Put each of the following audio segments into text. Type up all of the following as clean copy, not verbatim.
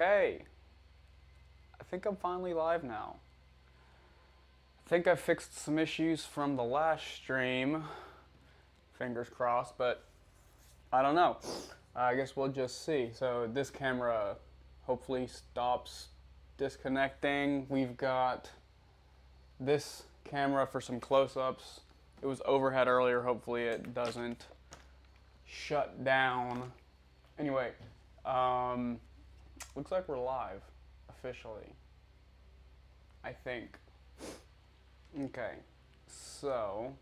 Hey, I think I'm finally live now. I think I fixed some issues from the last stream. Fingers crossed, but I don't know. I guess we'll just see. So this camera hopefully stops disconnecting. We've got this camera for some close-ups. It was overhead earlier. Hopefully it doesn't shut down. Anyway, looks like we're live officially, I think. Okay, so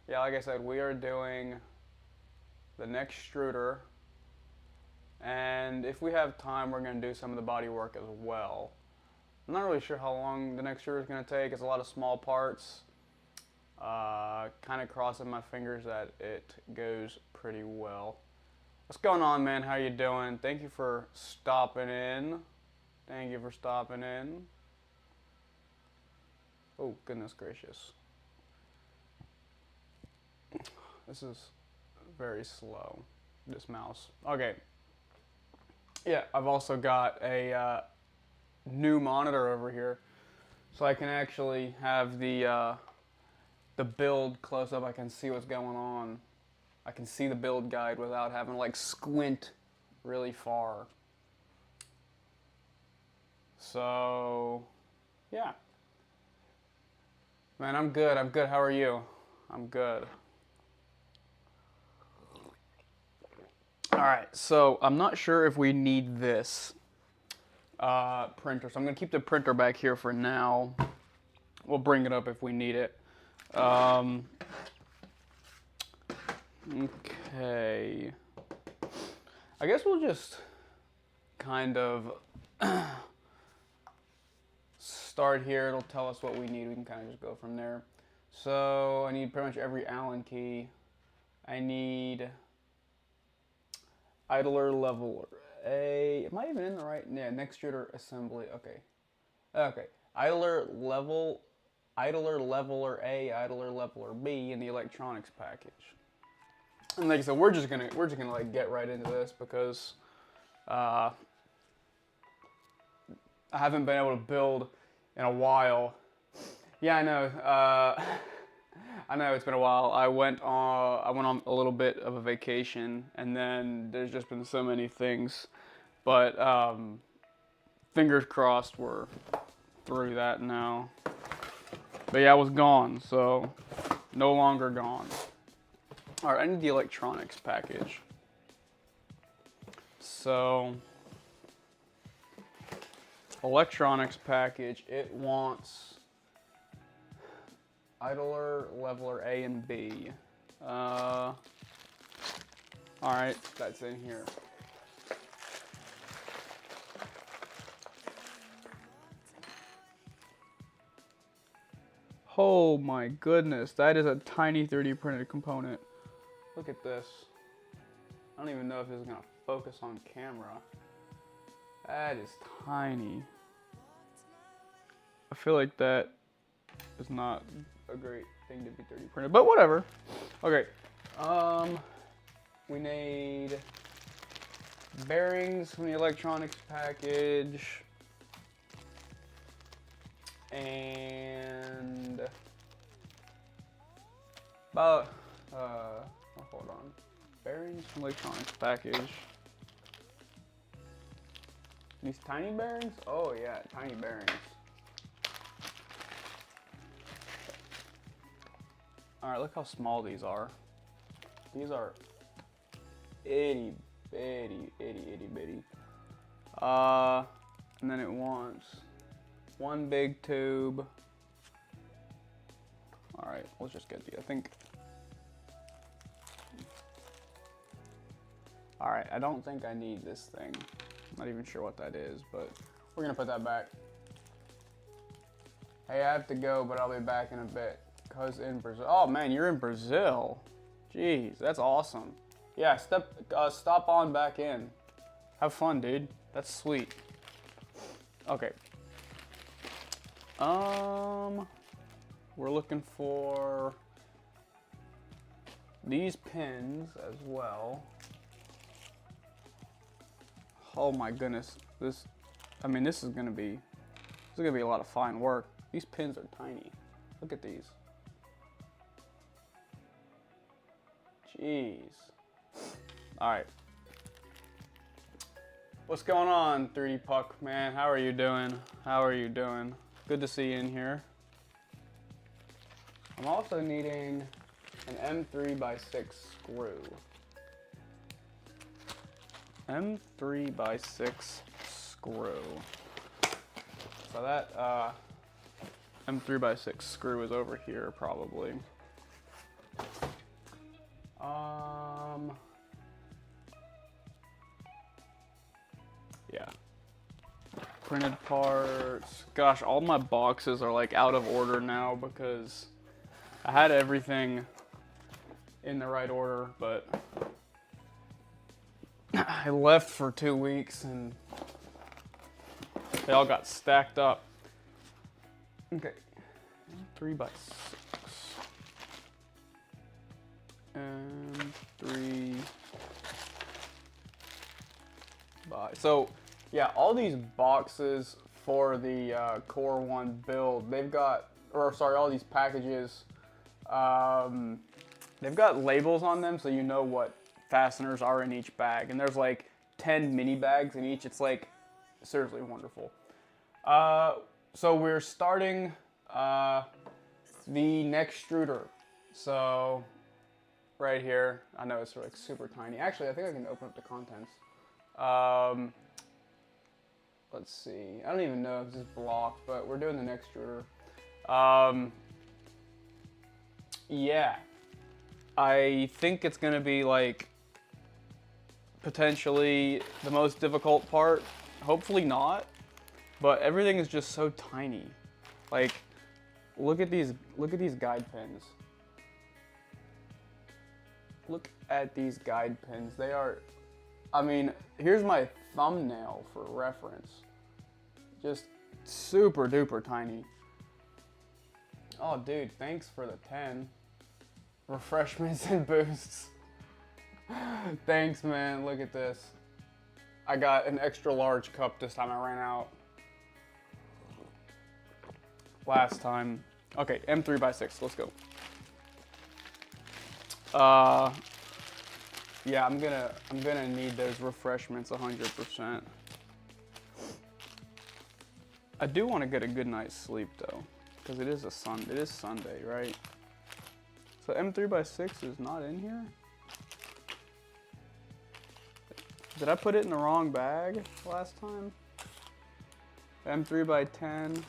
yeah, like I said, we are doing the Nextruder, and if we have time, we're going to do some of the bodywork as well. I'm not really sure how long the Nextruder is going to take. It's a lot of small parts. Kind of crossing my fingers that it goes pretty well. What's going on, man? How you doing? Thank you for stopping in. Thank you for stopping in. Oh, goodness gracious. This is very slow, this mouse. Okay. Yeah, I've also got a new monitor over here, so I can actually have the build close up. I can see what's going on. I can see the build guide without having to like squint really far. So, yeah. Man, I'm good. I'm good. How are you? I'm good. Alright, so I'm not sure if we need this printer, so I'm going to keep the printer back here for now. We'll bring it up if we need it. Okay. I guess we'll just kind of start here. It'll tell us what we need. We can kind of just go from there. So I need pretty much every Allen key. I need idler, leveler A. Am I even in the right? Yeah, Nextruder assembly. Okay. Okay. Idler, leveler A, idler, leveler B in the electronics package. And like I said, we're just gonna like get right into this because I haven't been able to build in a while. Yeah, I know. I know it's been a while. I went on a little bit of a vacation, and then there's just been so many things. But fingers crossed we're through that now. But yeah, I was gone, so no longer gone. All right, I need the electronics package. So, electronics package, it wants idler, leveler A and B. All right, that's in here. Oh my goodness, that is a tiny 3D printed component. Look at this. I don't even know if this is gonna focus on camera. That is tiny. I feel like that is not a great thing to be 3D printed, but whatever. Okay, we need bearings from the electronics package, and about hold on. Bearings from electronics package. These tiny bearings? Oh yeah, tiny bearings. Alright, look how small these are. These are itty bitty. And then it wants one big tube. Alright, let's just get the, I think. Alright, I don't think I need this thing. I'm not even sure what that is, but we're gonna put that back. Hey, I have to go, but I'll be back in a bit. Cause in Brazil. Oh man, you're in Brazil. Jeez, that's awesome. Yeah, stop on back in. Have fun, dude. That's sweet. Okay. We're looking for these pins as well. Oh my goodness. This, I mean, this is gonna be a lot of fine work. These pins are tiny. Look at these. Jeez. All right. What's going on, 3D Puck, man? How are you doing? How are you doing? Good to see you in here. I'm also needing an M3x6 screw. M3x6 screw. So that M3x6 screw is over here probably. Yeah. Printed parts. Gosh, all my boxes are like out of order now because I had everything in the right order, but I left for 2 weeks and they all got stacked up. Okay, 3x6 and 3 by. So yeah, all these boxes for the Core One build, they've got, or sorry, all these packages, they've got labels on them so you know what fasteners are in each bag. And there's like 10 mini bags in each. It's like seriously wonderful. So we're starting the Nextruder. So right here, I know it's like super tiny. Actually, I think I can open up the contents. Let's see. I don't even know if this is blocked, but we're doing the Nextruder. Yeah. I think it's gonna be like potentially the most difficult part. Hopefully not, but everything is just so tiny. Like, look at these guide pins. Look at these guide pins. They are, I mean, here's my thumbnail for reference. Just super duper tiny. Oh dude, thanks for the 10 refreshments and boosts. Thanks, man. Look at this. I got an extra large cup this time. I ran out last time. Okay, M3x6. Let's go. Yeah, I'm gonna need those refreshments 100%. I do want to get a good night's sleep though, because it is Sunday, right? So M3x6 is not in here? Did I put it in the wrong bag last time? M3x10.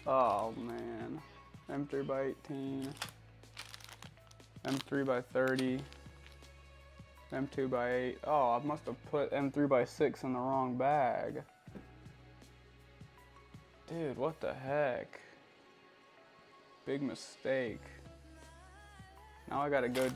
Oh man. M3x18. M3x30. M2x8. Oh, I must have put M3x6 in the wrong bag. Dude, what the heck? Big mistake. Now I gotta go.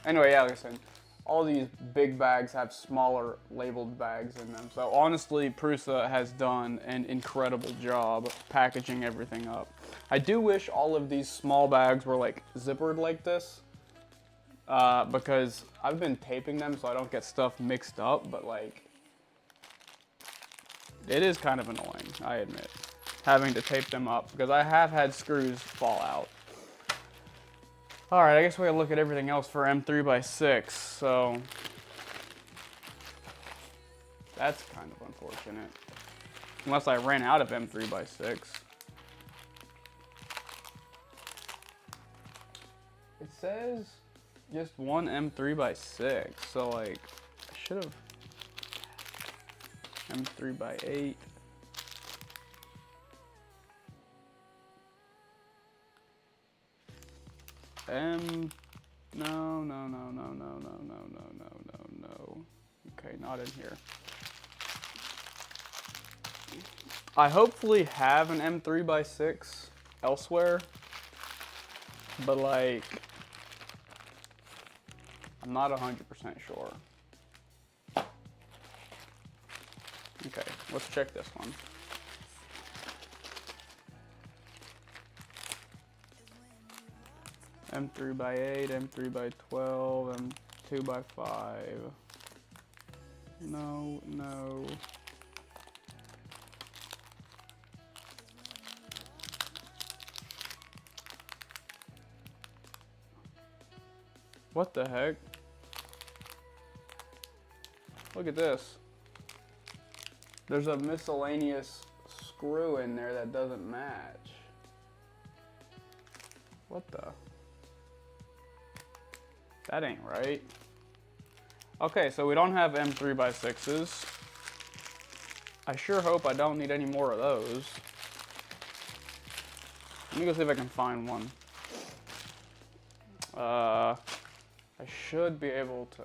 Anyway, yeah, like I said, all these big bags have smaller labeled bags in them. So honestly, Prusa has done an incredible job packaging everything up. I do wish all of these small bags were like zippered like this, because I've been taping them so I don't get stuff mixed up, but like, it is kind of annoying, I admit, having to tape them up because I have had screws fall out. All right, I guess we gotta look at everything else for M3x6, so that's kind of unfortunate. Unless I ran out of M3x6. It says just one M3x6, so like, I should have M3x8. No. Okay, not in here. I hopefully have an M3x6 elsewhere, but like, I'm not 100% sure. Okay, let's check this one. M3x8, M3x12, M2x5. no, no. What the heck? Look at this. There's a miscellaneous screw in there that doesn't match. What the? That ain't right. Okay, so we don't have M3x6s. I sure hope I don't need any more of those. Let me go see if I can find one. I should be able to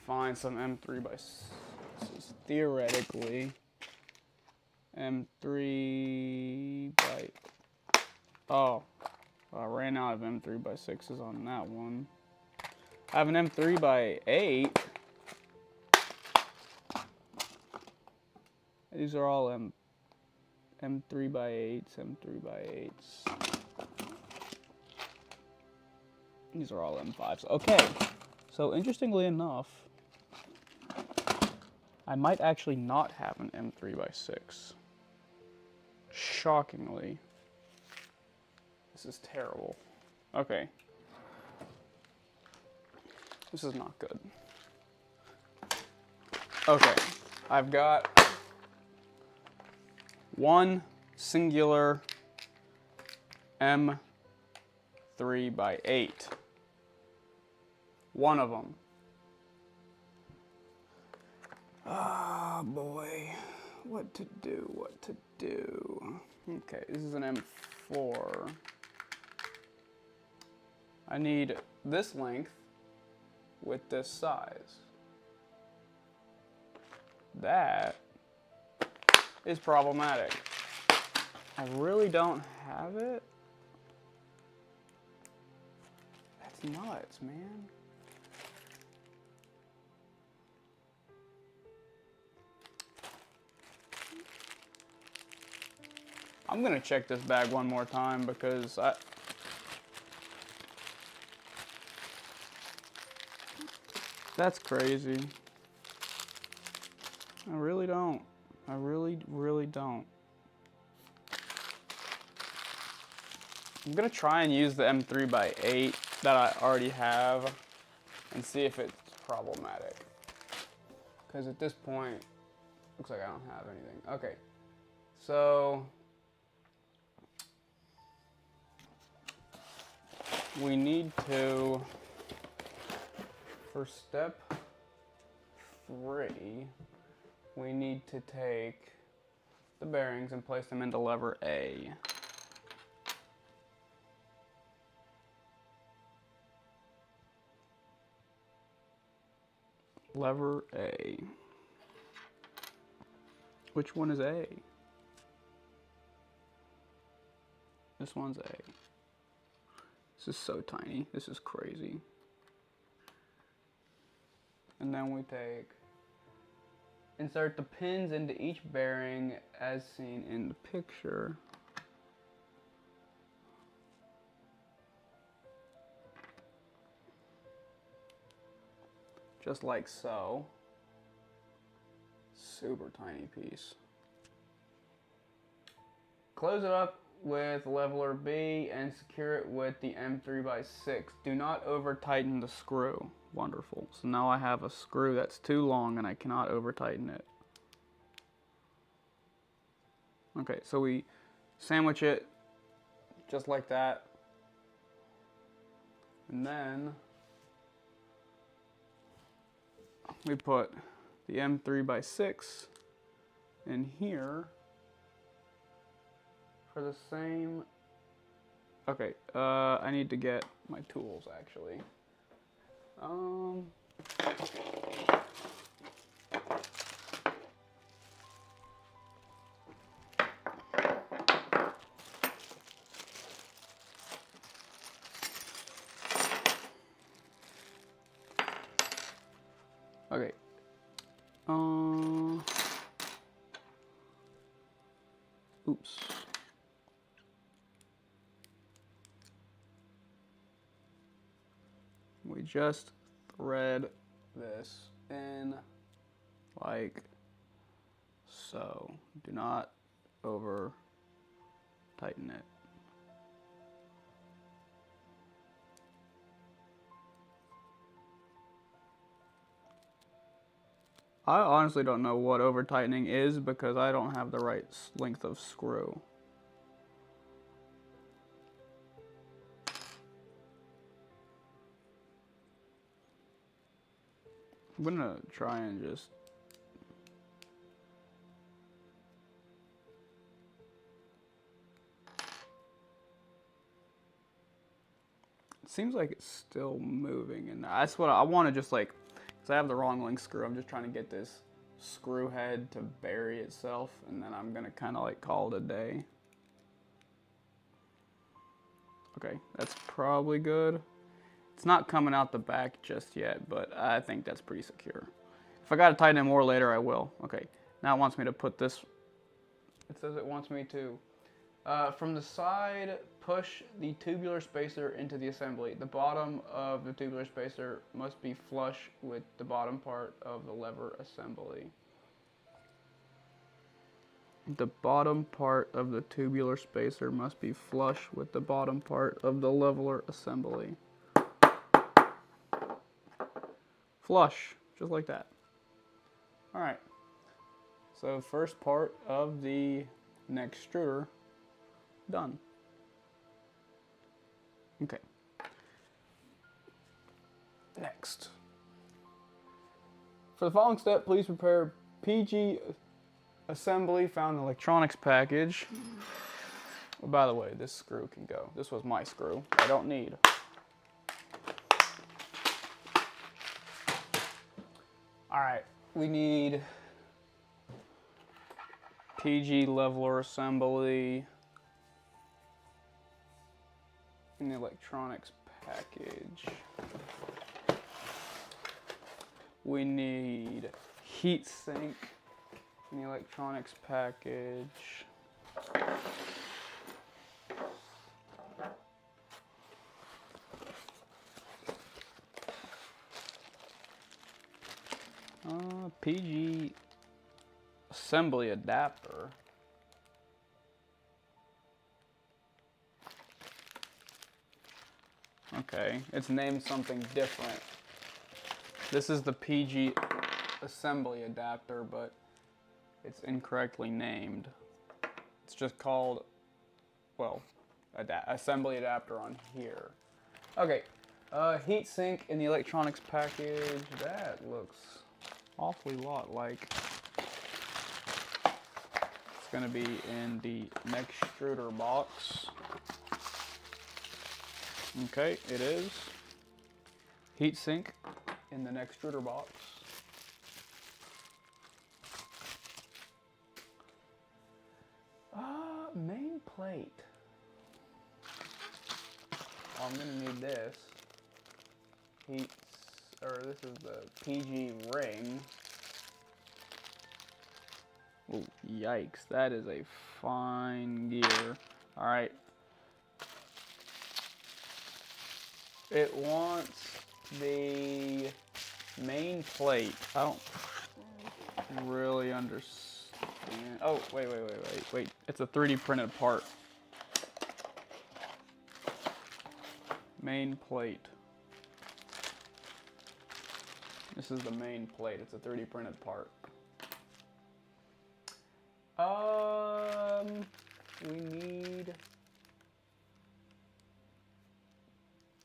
find some M3x6s theoretically. M3x... Oh, I ran out of M3x6s on that one. I have an M3x8. These are all M3x8s, M3x8s. These are all M5s. Okay, so interestingly enough, I might actually not have an M3x6. Shockingly. This is terrible. Okay. This is not good. Okay, I've got one singular M3x8. One of them. Ah, boy. What to do, what to do. Okay, this is an M4. I need this length with this size. That is problematic. I really don't have it. That's nuts, man. I'm gonna check this bag one more time because that's crazy. I really don't. I really, really don't. I'm gonna try and use the M3x8 that I already have and see if it's problematic. Because at this point, looks like I don't have anything. Okay, so we need to, for step 3, we need to take the bearings and place them into lever A. Lever A. Which one is A? This one's A. This is so tiny. This is crazy. And then we insert the pins into each bearing as seen in the picture. Just like so. Super tiny piece. Close it up with leveler B and secure it with the M3x6. Do not over tighten the screw. Wonderful. So now I have a screw that's too long and I cannot over tighten it. Okay, so we sandwich it just like that. And then we put the M3x6 in here for the same. Okay, I need to get my tools actually. Okay. Oops. We just thread this in like so. Do not over tighten it. I honestly don't know what over tightening is because I don't have the right length of screw. I'm gonna try and just it seems like it's still moving, and that's what I want to just like, because I have the wrong length screw. I'm just trying to get this screw head to bury itself, and then I'm gonna kind of like call it a day. Okay, that's probably good. It's not coming out the back just yet, but I think that's pretty secure. If I gotta tighten it more later, I will. Okay, now it wants me to put this, it says it wants me to, from the side, push the tubular spacer into the assembly. The bottom of the tubular spacer must be flush with the bottom part of the lever assembly. The bottom part of the tubular spacer must be flush with the bottom part of the leveler assembly. Flush, just like that. All right, so first part of the Nextruder done. Okay. Next. For the following step, please prepare PG assembly found in the electronics package. Oh, by the way, this screw can go. This was my screw. I don't need. All right, we need PG leveler assembly in the electronics package. We need heat sink in the electronics package. PG assembly adapter. Okay, it's named something different. This is the PG assembly adapter, but it's incorrectly named. It's just called, well, assembly adapter on here. Okay, heat sink in the electronics package. That looks awfully lot like it's gonna be in the Nextruder box. Okay, it is. Heat sink in the Nextruder box. Main plate. Oh, I'm gonna need this. This is the PG ring. Oh, yikes, that is a fine gear. All right. It wants the main plate. I don't really understand. Oh, wait. It's a 3D printed part. Main plate. This is the main plate. It's a 3D printed part. We need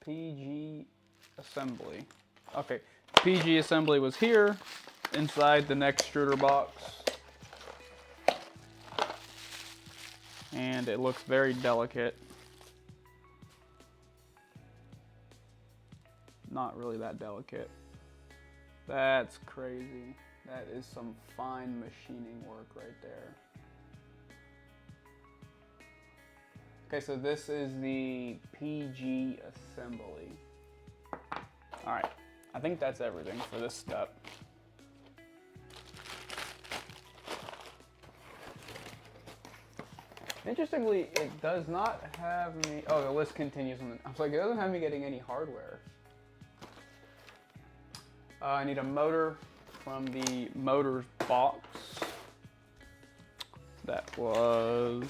PG assembly. Okay, PG assembly was here inside the Nextruder box. And it looks very delicate. Not really that delicate. That's crazy. That is some fine machining work right there. Okay, so this is the PG assembly. All right, I think that's everything for this step. Interestingly, it does not have me, oh, the list continues. I was like, it doesn't have me getting any hardware. I need a motor from the motors box that was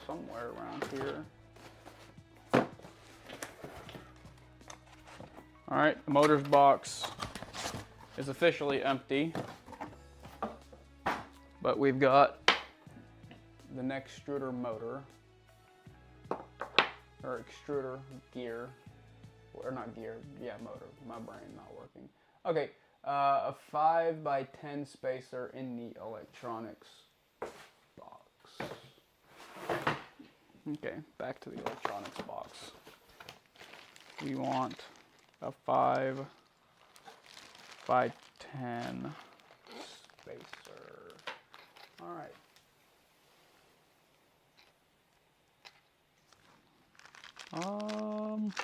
somewhere around here. All right, the motors box is officially empty, but we've got the Nextruder motor, or extruder gear, or not gear, yeah, motor, my brain not working. Okay, a 5x10 spacer in the electronics box. Okay, back to the electronics box. We want a 5x10 spacer. All right.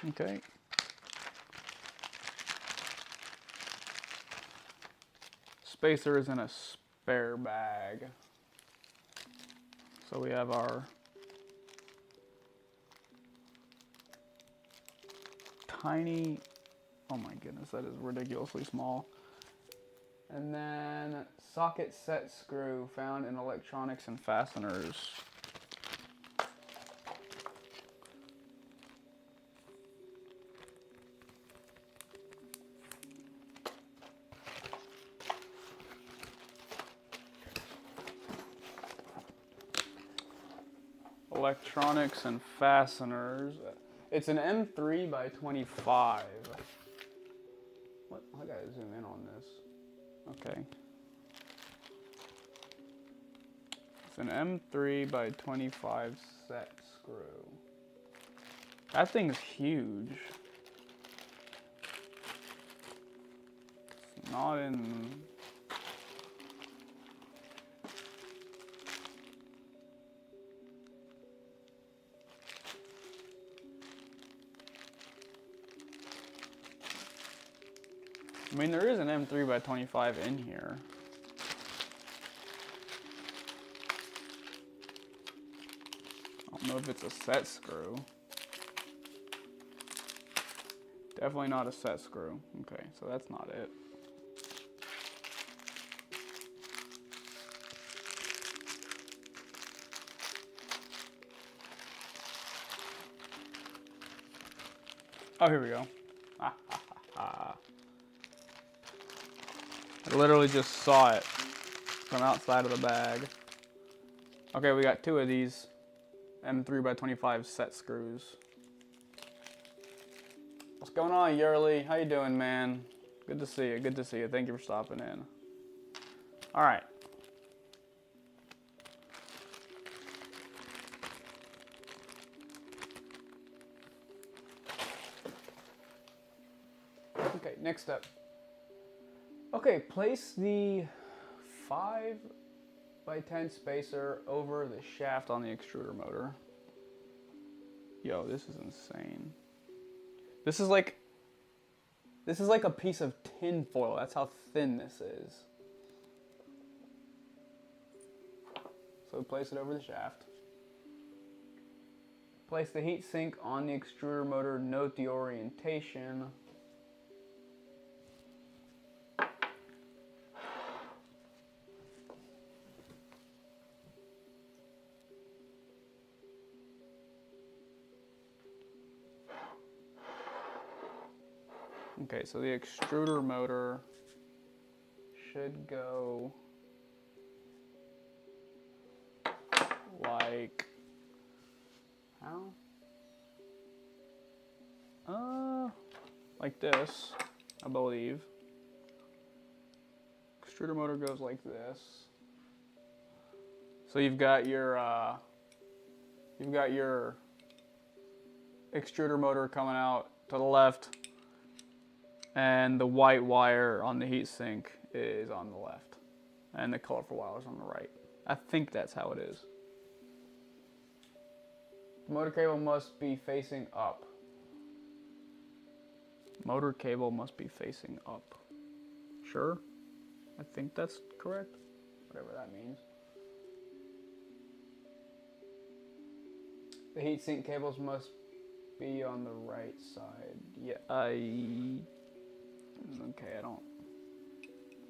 Okay. Spacer is in a spare bag. So we have our tiny, oh my goodness, that is ridiculously small. And then socket set screw found in electronics and fasteners. Electronics and fasteners. It's an M3 by 25. What? I gotta zoom in on this. Okay. It's an M3 by 25 set screw. That thing's huge. It's not in... I mean, there is an M3 by 25 in here. I don't know if it's a set screw. Definitely not a set screw. Okay, so that's not it. Oh, here we go. I literally just saw it from outside of the bag. Okay, we got two of these M3 by 25 set screws. What's going on, Yurley? How you doing, man? Good to see you. Good to see you. Thank you for stopping in. All right. Okay, next step. Okay, place the 5x10 spacer over the shaft on the extruder motor. Yo, this is insane. This is like a piece of tin foil. That's how thin this is. So place it over the shaft. Place the heat sink on the extruder motor. Note the orientation. Okay, so the extruder motor should go like, how? Like this, I believe. Extruder motor goes like this. So you've got your extruder motor coming out to the left, and the white wire on the heatsink is on the left, and the colorful wire is on the right. I think that's how it is. The motor cable must be facing up. Motor cable must be facing up. Sure? I think that's correct. Whatever that means. The heatsink cables must be on the right side. Yeah, okay, I don't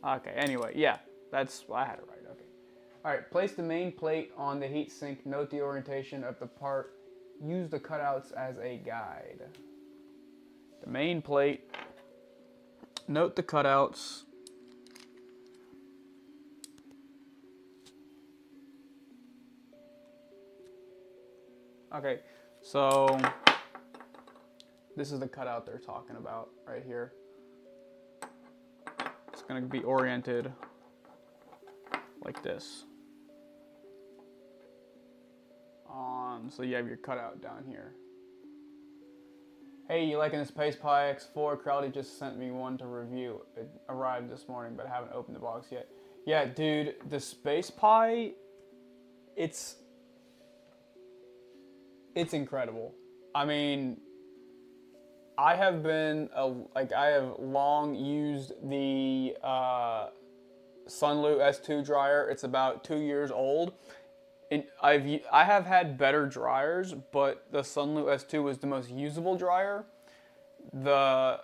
Okay, anyway, yeah, I had it right, okay. All right, place the main plate on the heat sink. Note the orientation of the part. Use the cutouts as a guide. The main plate. Note the cutouts. Okay, so this is the cutout they're talking about right here. It's going to be oriented like this. So you have your cutout down here. Hey, you liking this Pace Pie X4? Crowley just sent me one to review. It arrived this morning, but I haven't opened the box yet. Yeah, dude, the Space Pie, it's incredible. I mean, I have long used the Sunlu S2 dryer. It's about 2 years old. I have had better dryers, but the Sunlu S2 was the most usable dryer. The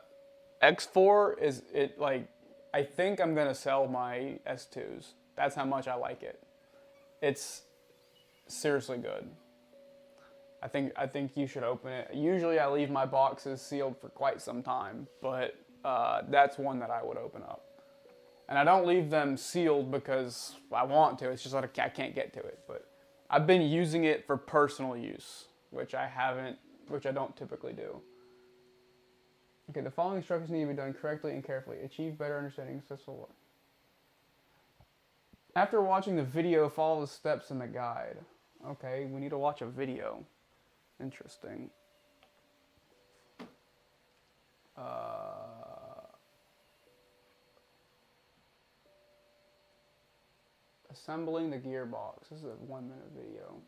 X4 I think I'm gonna sell my S2s. That's how much I like it. It's seriously good. I think you should open it. Usually I leave my boxes sealed for quite some time, but that's one that I would open up. And I don't leave them sealed because I want to. It's just that I can't get to it. But I've been using it for personal use, which I don't typically do. Okay, the following instructions need to be done correctly and carefully. Achieve better understanding of successful work. After watching the video, follow the steps in the guide. Okay, we need to watch a video. Interesting. Assembling the gearbox. This is a 1-minute video.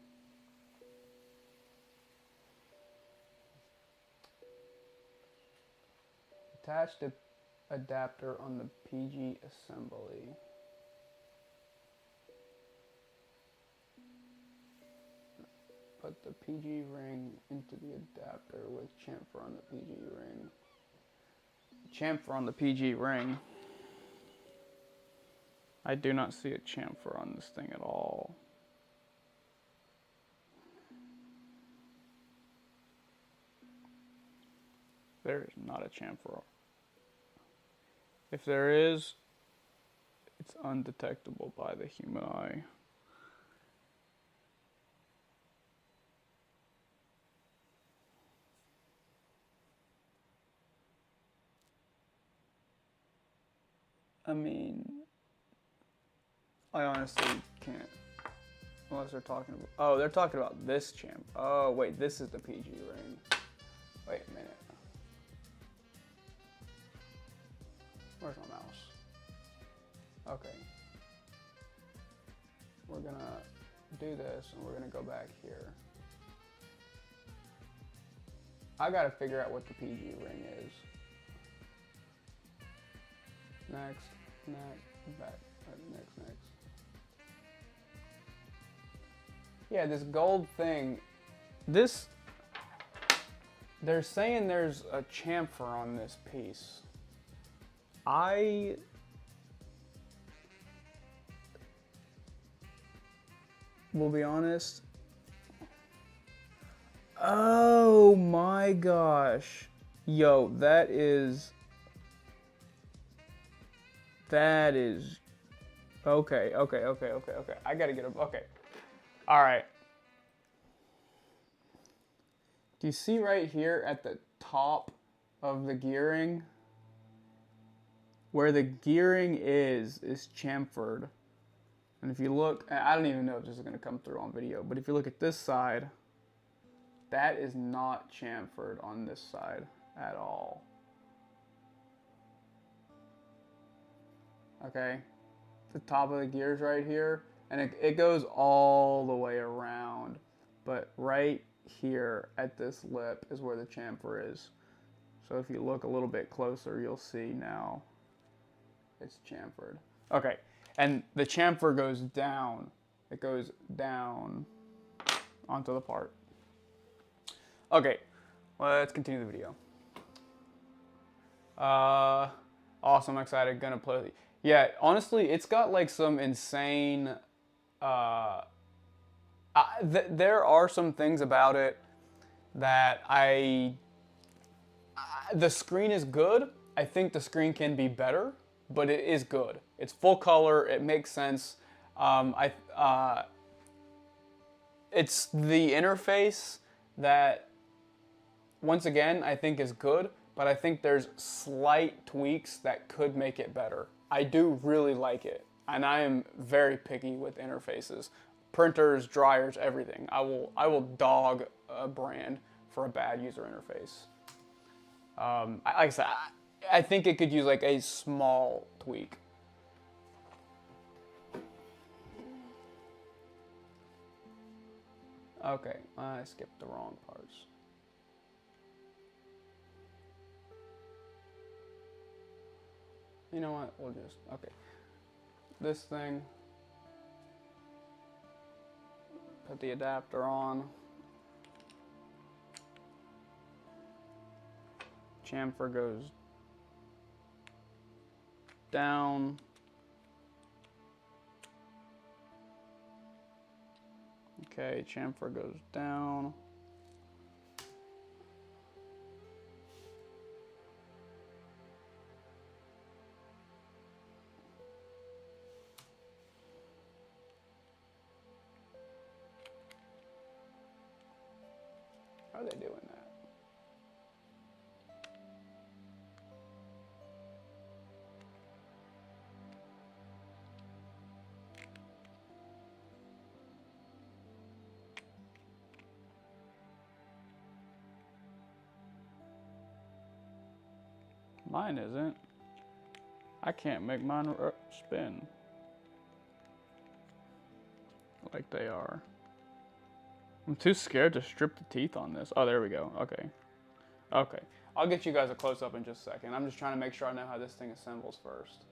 Attach the adapter on the PG assembly. Put the PG ring into the adapter with chamfer on the PG ring. Chamfer on the PG ring. I do not see a chamfer on this thing at all. There is not a chamfer. If there is, it's undetectable by the human eye. I mean, I honestly can't, unless they're talking about, oh, they're talking about this champ. Oh, wait, this is the PG ring. Wait a minute. Where's my mouse? Okay. We're gonna do this and we're gonna go back here. I gotta figure out what the PG ring is. Next, back, next. Yeah, this gold thing, they're saying there's a chamfer on this piece. I will be honest. Oh my gosh. Yo, that is okay. I gotta get a, okay. All right. Do you see right here at the top of the gearing? Where the gearing is chamfered. And if you look, I don't even know if this is gonna come through on video, but if you look at this side, that is not chamfered on this side at all. Okay, the top of the gears right here, and it goes all the way around, but right here at this lip is where the chamfer is. So if you look a little bit closer, you'll see now it's chamfered. Okay, and the chamfer goes down. It goes down onto the part. Okay, let's continue the video. Awesome, excited, gonna play. Yeah, honestly, it's got like some insane. There are some things about it that the screen is good. I think the screen can be better, but it is good. It's full color. It makes sense. It's the interface that, once again, I think is good, but I think there's slight tweaks that could make it better. I do really like it, and I am very picky with interfaces. Printers, dryers, everything. I will dog a brand for a bad user interface. Like I said, I think it could use like a small tweak. Okay, I skipped the wrong parts. You know what? We'll just, okay. This thing, put the adapter on. Chamfer goes down. Okay, chamfer goes down. How are they doing that? Mine isn't. I can't make mine spin like they are. I'm too scared to strip the teeth on this. Oh, there we go. Okay. Okay. I'll get you guys a close-up in just a second. I'm just trying to make sure I know how this thing assembles first.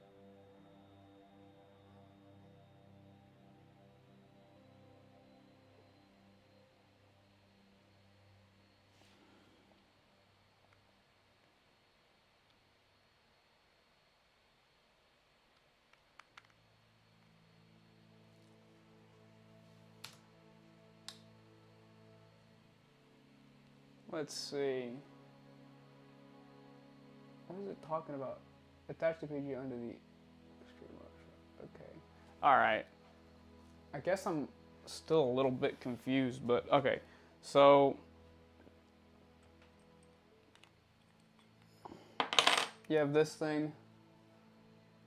Let's see. What is it talking about? Attach the PG under the extreme workshop. Okay. All right. I guess I'm still a little bit confused, but okay. So you have this thing.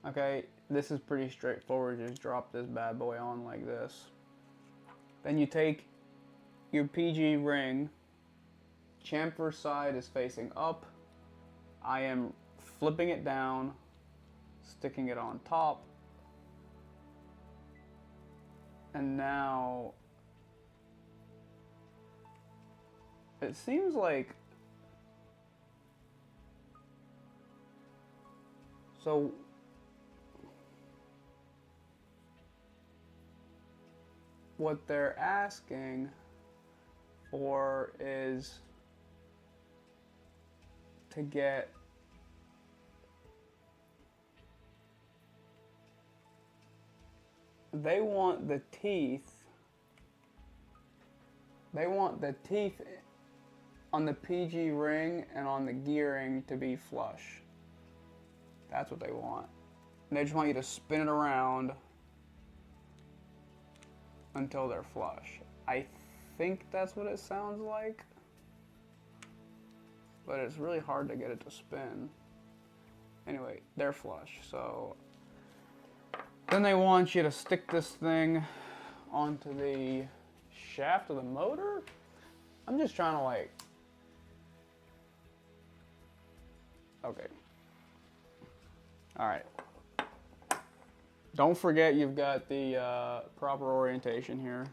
Okay, this is pretty straightforward. Just drop this bad boy on like this. Then you take your PG ring. Chamfer side is facing up. I am flipping it down, sticking it on top. And now it seems like, so what they're asking for is to get they want the teeth on the PG ring and on the gearing to be flush. That's what they want. And they just want you to spin it around until they're flush. I think that's what it sounds like, but it's really hard to get it to spin. Anyway, they're flush, so then they want you to stick this thing onto the shaft of the motor. I'm just trying to like, okay. All right. Don't forget you've got the proper orientation here.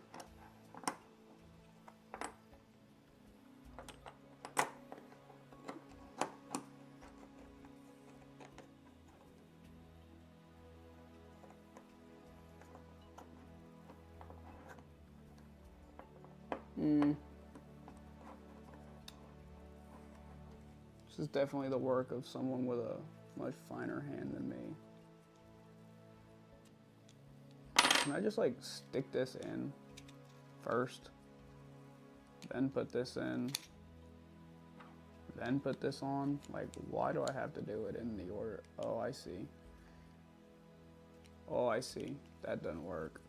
This is definitely the work of someone with a much finer hand than me. Can I just like stick this in first, then put this in, then put this on? Like, why do I have to do it in the order? Oh, I see. Oh, I see. That doesn't work.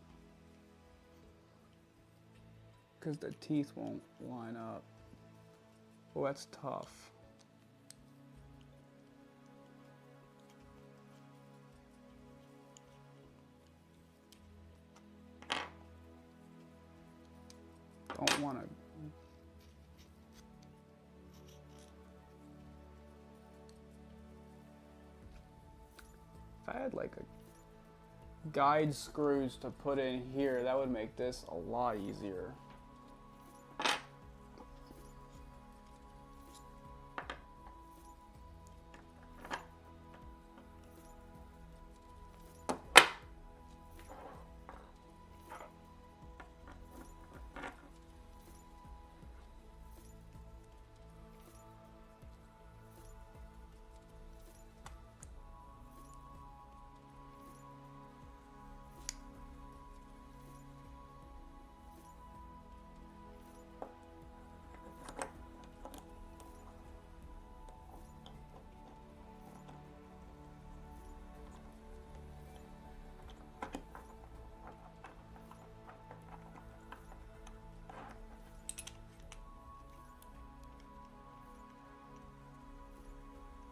Because the teeth won't line up. Oh, that's tough. Don't want to. If I had like a guide screws to put in here, that would make this a lot easier.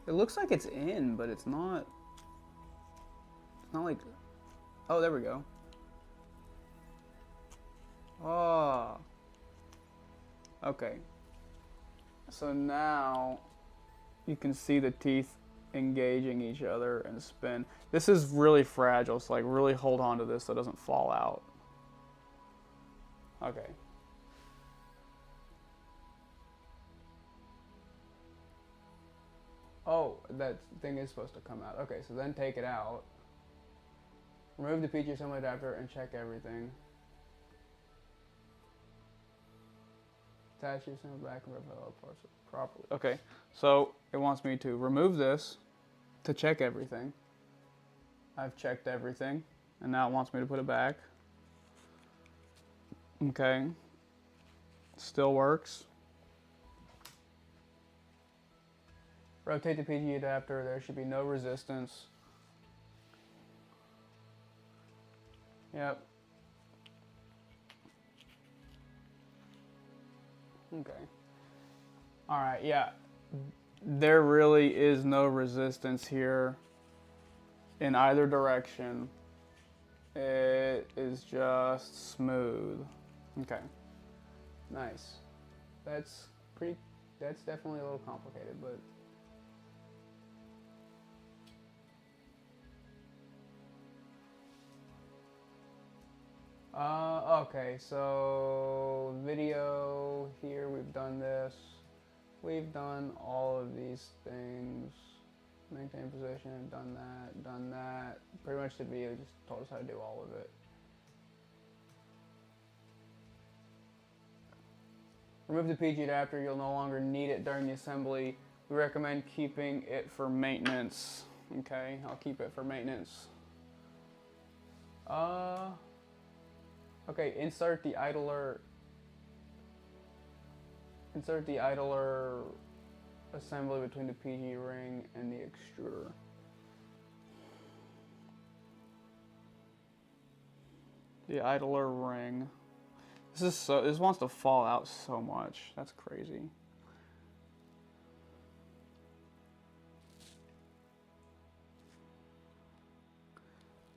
It looks like it's in, but it's not. It's not like. Oh, there we go. Oh. Okay. So now you can see the teeth engaging each other and spin. This is really fragile, so like really hold on to this so it doesn't fall out. Okay. Oh, that thing is supposed to come out. Okay, so then take it out. Remove the PG assembly adapter and check everything. Attach your assembly back and reveal all parts properly. Okay, so it wants me to remove this to check everything. I've checked everything, and now it wants me to put it back. Okay. Still works. Rotate the PG adapter. There should be no resistance. Yep. Okay. All right, yeah. There really is no resistance here in either direction. It is just smooth. Okay. Nice. That's definitely a little complicated, but okay, so video here, we've done this. We've done all of these things. Maintain position, done that. Pretty much the video just told us how to do all of it. Remove the PG adapter, you'll no longer need it during the assembly. We recommend keeping it for maintenance. Okay, I'll keep it for maintenance. Okay, insert the idler assembly between the PG ring and the extruder. The idler ring. This wants to fall out so much. That's crazy.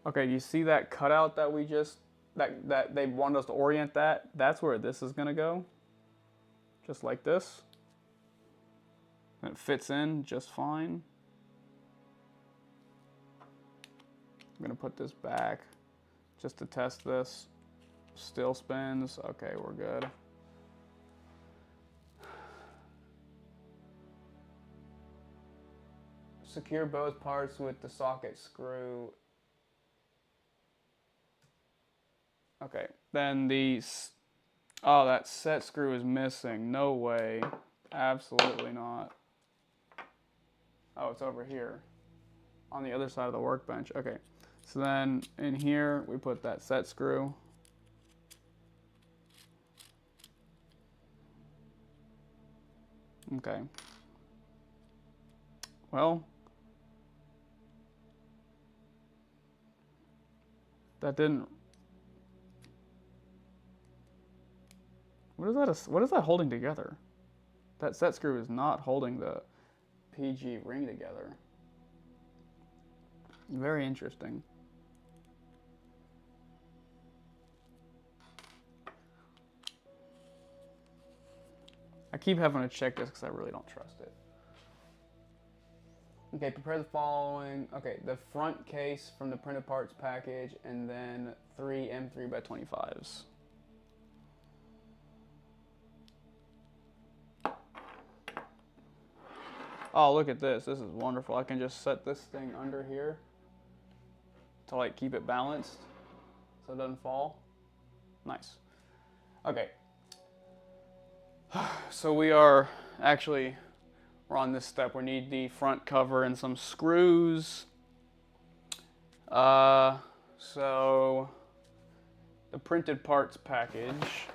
Okay, you see that cutout that we just that they wanted us to orient that? That's where this is gonna go. Just like this. And it fits in just fine. I'm gonna put this back just to test this. Still spins. Okay, we're good. Secure both parts with the socket screw. Okay, then oh, that set screw is missing. No way. Absolutely not. Oh, it's over here on the other side of the workbench. Okay, So then in here, we put that set screw. Okay. Well, that didn't. What is that holding together? That set screw is not holding the PG ring together. Very interesting. I keep having to check this because I really don't trust it. Okay, prepare the following. Okay, the front case from the printed parts package, and then 3 M3x25s. Oh, look at this. This is wonderful. I can just set this thing under here to like keep it balanced so it doesn't fall. Nice. Okay. So we're on this step. We need the front cover and some screws. So the printed parts package.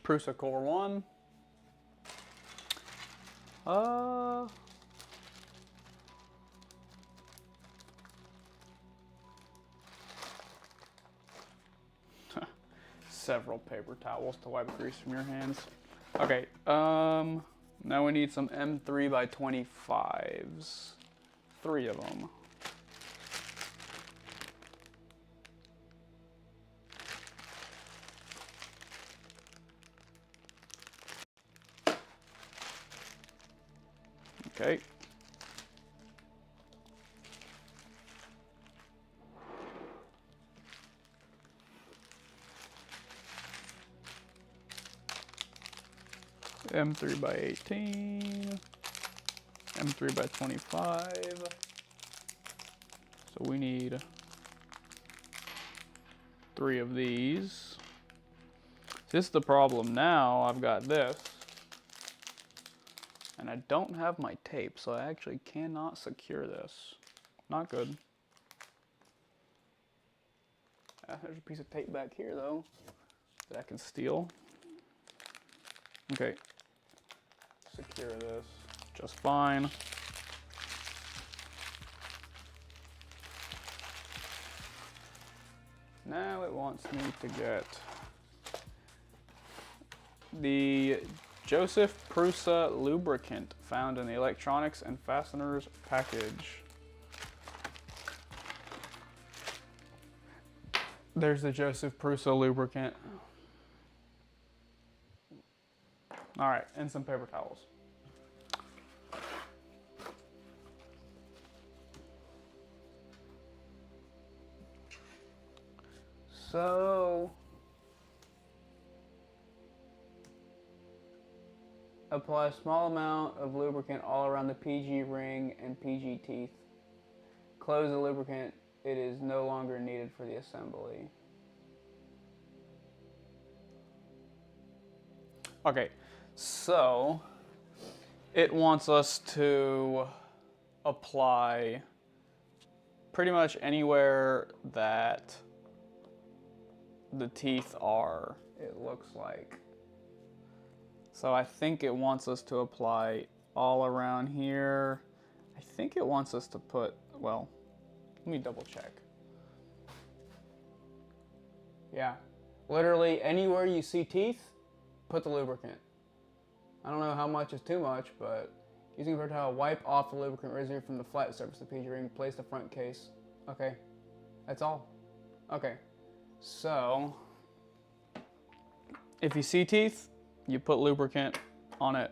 Prusa CORE One. Several paper towels to wipe grease from your hands. Okay, now we need some M3x25s. 3 of them. Okay. M3x18, M3x25. So we need 3 of these. This is the problem now. I've got this. And I don't have my tape, so I actually cannot secure this. Not good. There's a piece of tape back here, though, that I can steal. Okay. Secure this just fine. Now it wants me to get the Joseph Prusa lubricant found in the electronics and fasteners package. There's the Joseph Prusa lubricant. All right, and some paper towels. So, apply a small amount of lubricant all around the PG ring and PG teeth. Close the lubricant. It is no longer needed for the assembly. Okay, so it wants us to apply pretty much anywhere that the teeth are, it looks like. So I think it wants us to apply all around here. I think it wants us to put, well, let me double check. Yeah, literally anywhere you see teeth, put the lubricant. I don't know how much is too much, but using a paper towel, wipe off the lubricant residue from the flat surface of the PG ring, place the front case. Okay, that's all. Okay, so if you see teeth, you put lubricant on it.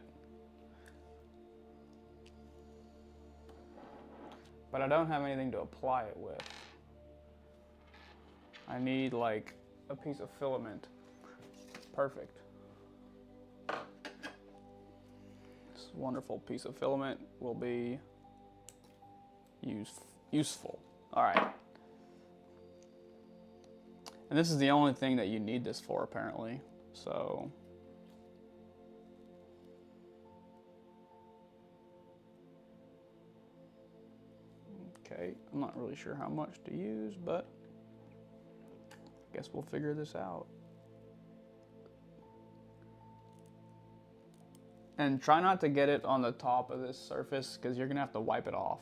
But I don't have anything to apply it with. I need like a piece of filament. Perfect. This wonderful piece of filament will be useful. All right. And this is the only thing that you need this for, apparently. So, okay, I'm not really sure how much to use, but I guess we'll figure this out. And try not to get it on the top of this surface because you're gonna have to wipe it off.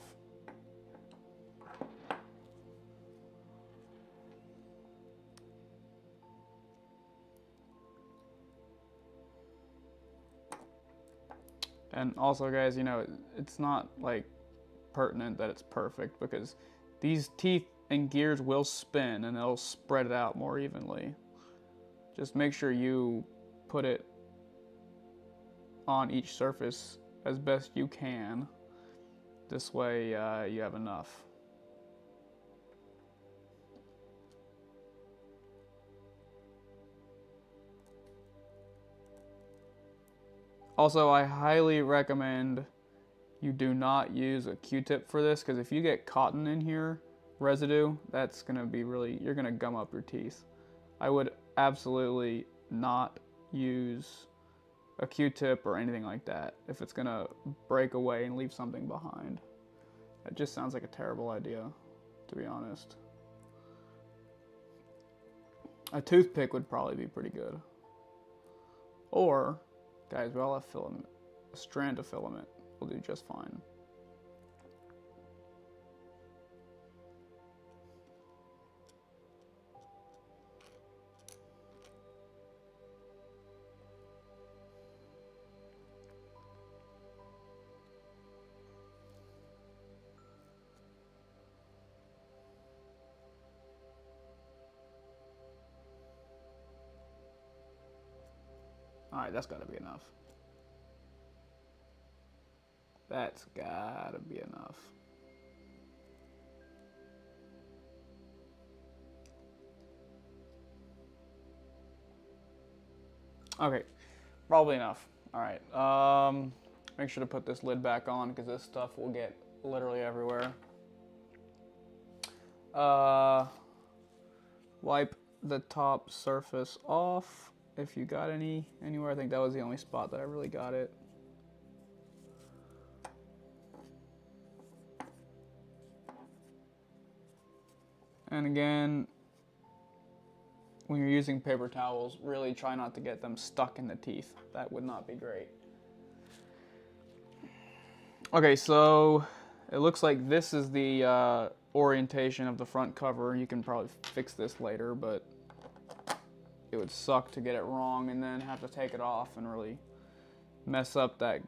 And also, guys, you know, it's not like pertinent that it's perfect because these teeth and gears will spin and they'll spread it out more evenly. Just make sure you put it on each surface as best you can. This way you have enough. Also, I highly recommend you do not use a Q-tip for this because if you get cotton in here, residue, that's gonna be really, you're gonna gum up your teeth. I would absolutely not use a Q-tip or anything like that if it's gonna break away and leave something behind. That just sounds like a terrible idea, to be honest. A toothpick would probably be pretty good. Or, guys, we all have filament. A strand of filament will do just fine. Alright, that's gotta be enough. That's gotta be enough. Okay, probably enough. Alright, make sure to put this lid back on because this stuff will get literally everywhere. Wipe the top surface off if you got anywhere. I think that was the only spot that I really got it. And again, when you're using paper towels, really try not to get them stuck in the teeth. That would not be great. Okay, so it looks like this is the orientation of the front cover. You can probably fix this later, but it would suck to get it wrong and then have to take it off and really mess up that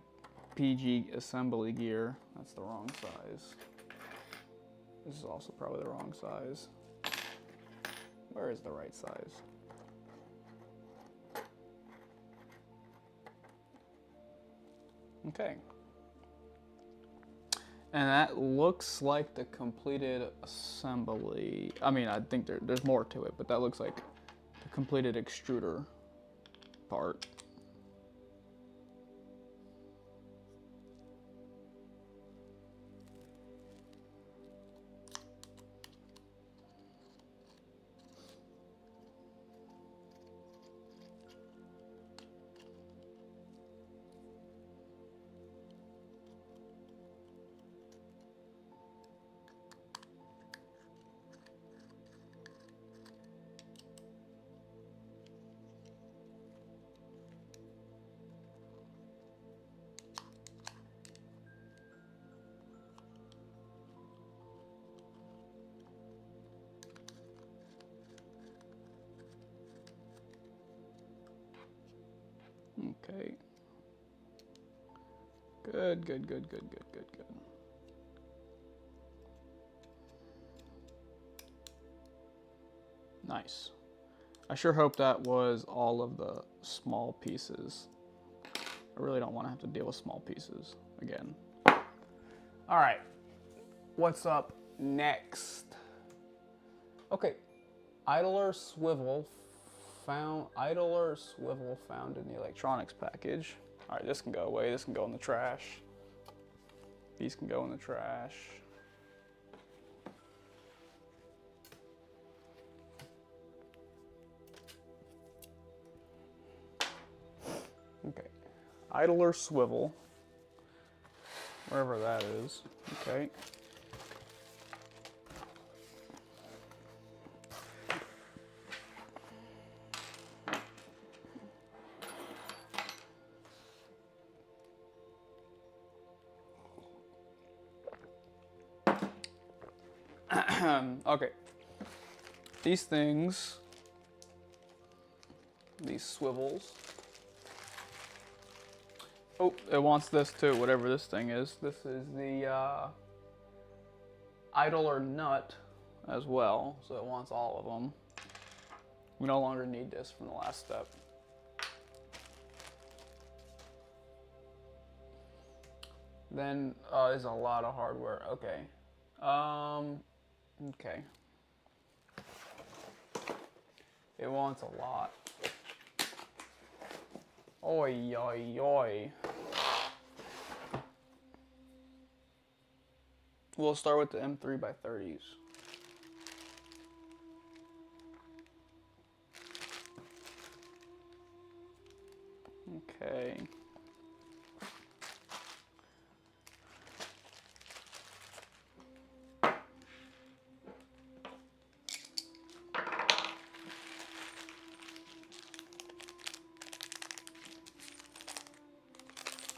PG assembly gear. That's the wrong size. This is also probably the wrong size. Where is the right size? Okay. And that looks like the completed assembly. I mean, I think there's more to it, but that looks like the completed extruder part. Okay. Good, good, good, good, good, good, good. Nice. I sure hope that was all of the small pieces. I really don't want to have to deal with small pieces again. All right. What's up next? Okay. Idler swivel found in the electronics package. All right, this can go away. This can go in the trash. These can go in the trash. idler swivel, wherever that is. Okay. Okay. These things, these swivels. Oh, it wants this too, whatever this thing is. This is the idler nut as well, so it wants all of them. We no longer need this from the last step. Then, there's a lot of hardware. Okay. Okay. It wants a lot. Oi, oi, oi. We'll start with the M3x30s. Okay.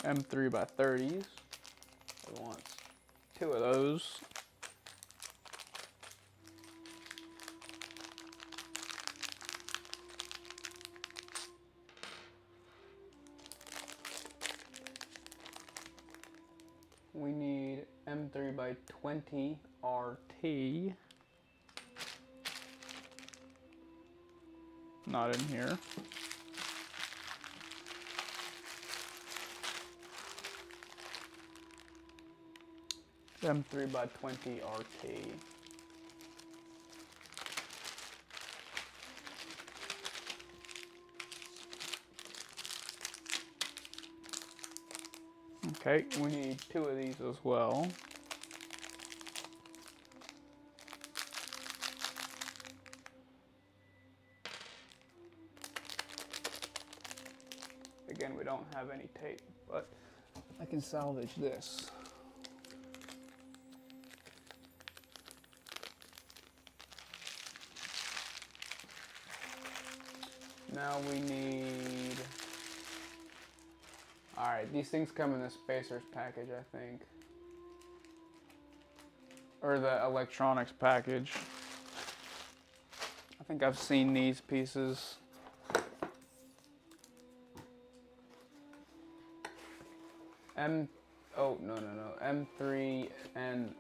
M3x30s. It wants 2 of those. We need M3x20 RT. Not in here. M3x20 RT. Okay, we need 2 of these as well. Again, we don't have any tape, but I can salvage this. Now we need... Alright, these things come in the spacers package, I think. Or the electronics package. I think I've seen these pieces. Oh, no. M3N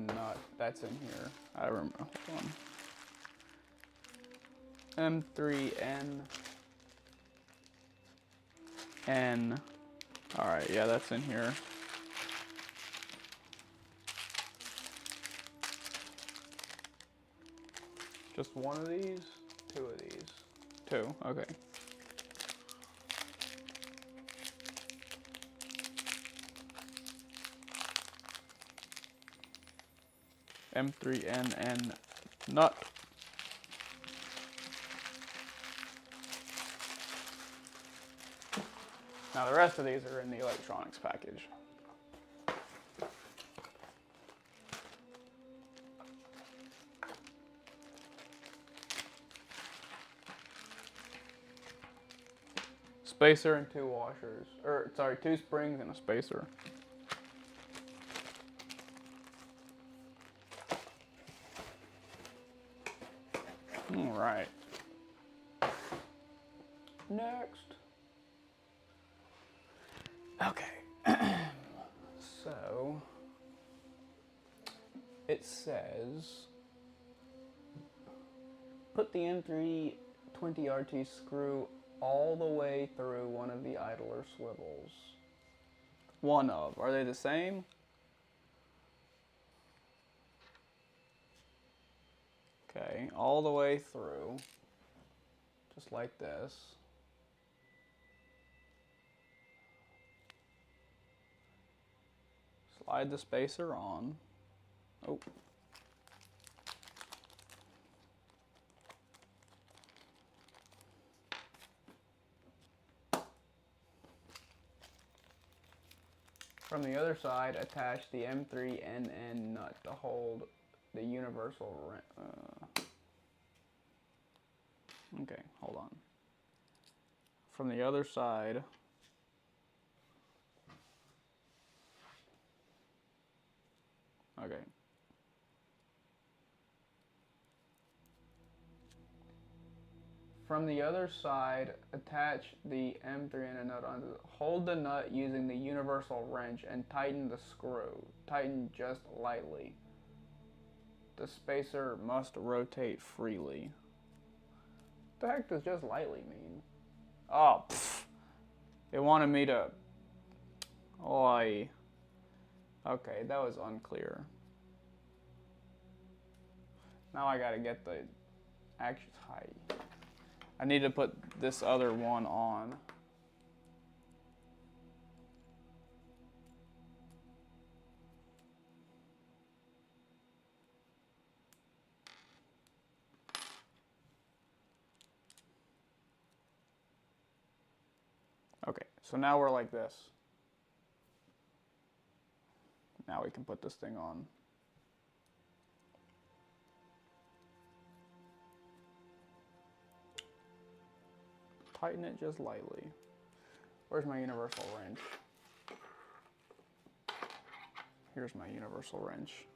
nut. That's in here. I remember. Hold on. M3N. N. Alright, yeah, that's in here. Just 1 of these? 2 of these? 2, okay. M3NN nut. Now the rest of these are in the electronics package. Spacer and 2 washers. Or, sorry, 2 springs and a spacer. Alright. Next. Okay. So, it says, put the M320RT screw all the way through one of the idler swivels. One of. Are they the same? Okay, all the way through. Just like this. Slide the spacer on. Oh. From the other side, attach the M3NN nut to hold the universal wrench. Okay, hold on. From the other side, okay. From the other side, attach the M3NN nut onto hold the nut using the universal wrench and tighten the screw. Tighten just lightly. The spacer must rotate freely. What the heck does just lightly mean? Oh, pfft. It wanted me to... Oi. Okay, that was unclear. Now I gotta get the action height. I need to put this other one on. Okay, so now we're like this. Now we can put this thing on. Tighten it just lightly. Where's my universal wrench? Here's my universal wrench.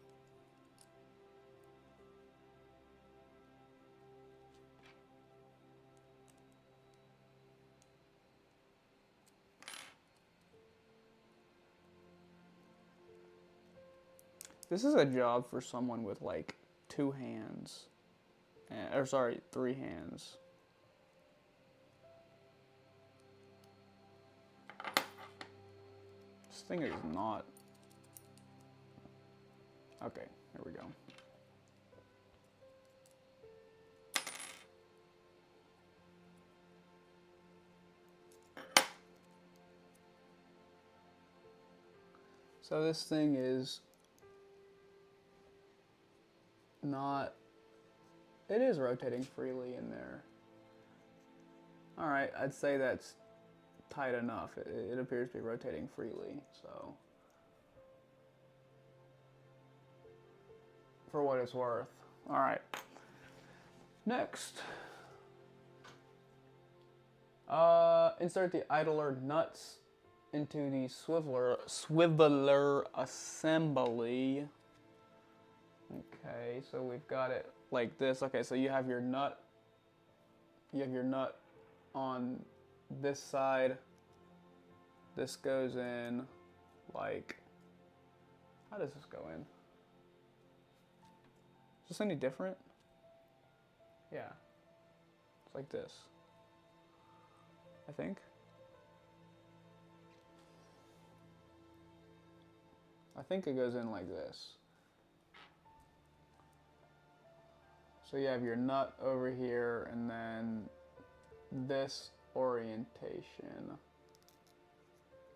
This is a job for someone with like 2 hands. Or sorry, 3 hands. This thing is not... Okay, here we go. So this thing is not... It is rotating freely in there. Alright, I'd say that's tight enough. It appears to be rotating freely, so... For what it's worth. Alright. Next. Insert the idler nuts into the swiveler assembly. Okay, so we've got it like this. Okay, so you have your nut. You have your nut on this side. This goes in like... How does this go in? Is this any different? Yeah. It's like this. I think. I think it goes in like this. So you have your nut over here and then this orientation.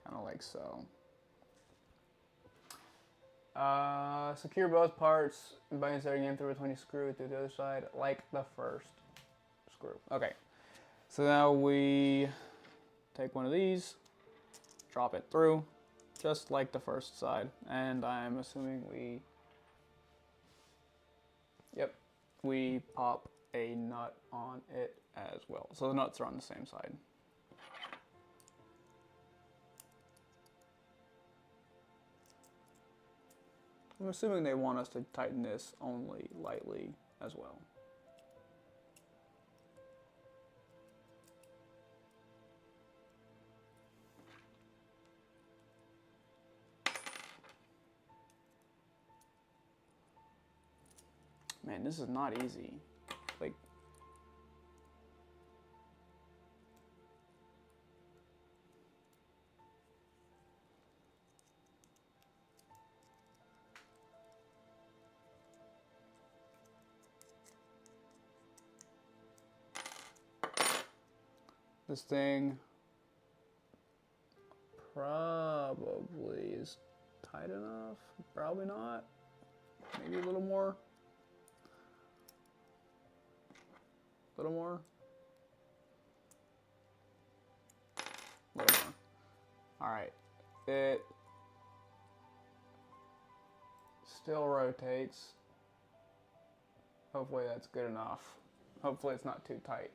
Kind of like so. Secure both parts by inserting M320 screw to the other side like the first screw. Okay. So now we take one of these, drop it through, just like the first side. And I'm assuming we pop a nut on it as well. So the nuts are on the same side. I'm assuming they want us to tighten this only lightly as well. Man, this is not easy. Like, this thing probably is tight enough. Probably not. Maybe a little more. A little more. A little more. All right. Still rotates. Hopefully that's good enough. Hopefully it's not too tight.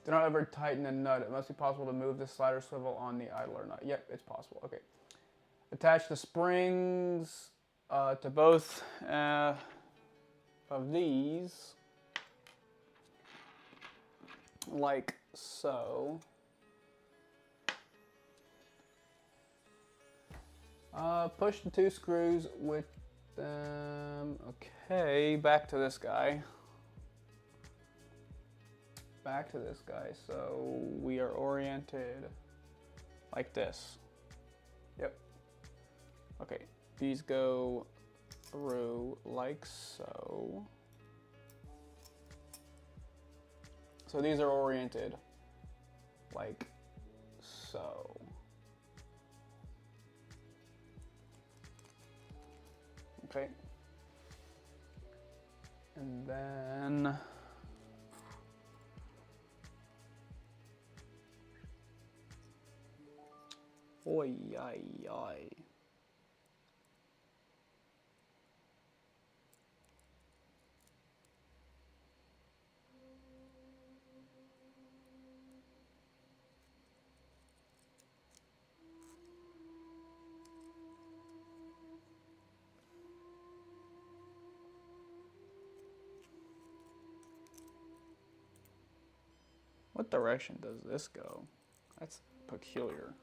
Do not ever tighten a nut. It must be possible to move the slider swivel on the idler nut. Yep, it's possible. Okay. Attach the springs to both of these, like so. Push the 2 screws with them. Okay, back to this guy. Back to this guy. So we are oriented like this. Yep. Okay, these go through like so. So these are oriented like so. Okay. And then oi, ay, ay. What direction does this go? That's peculiar.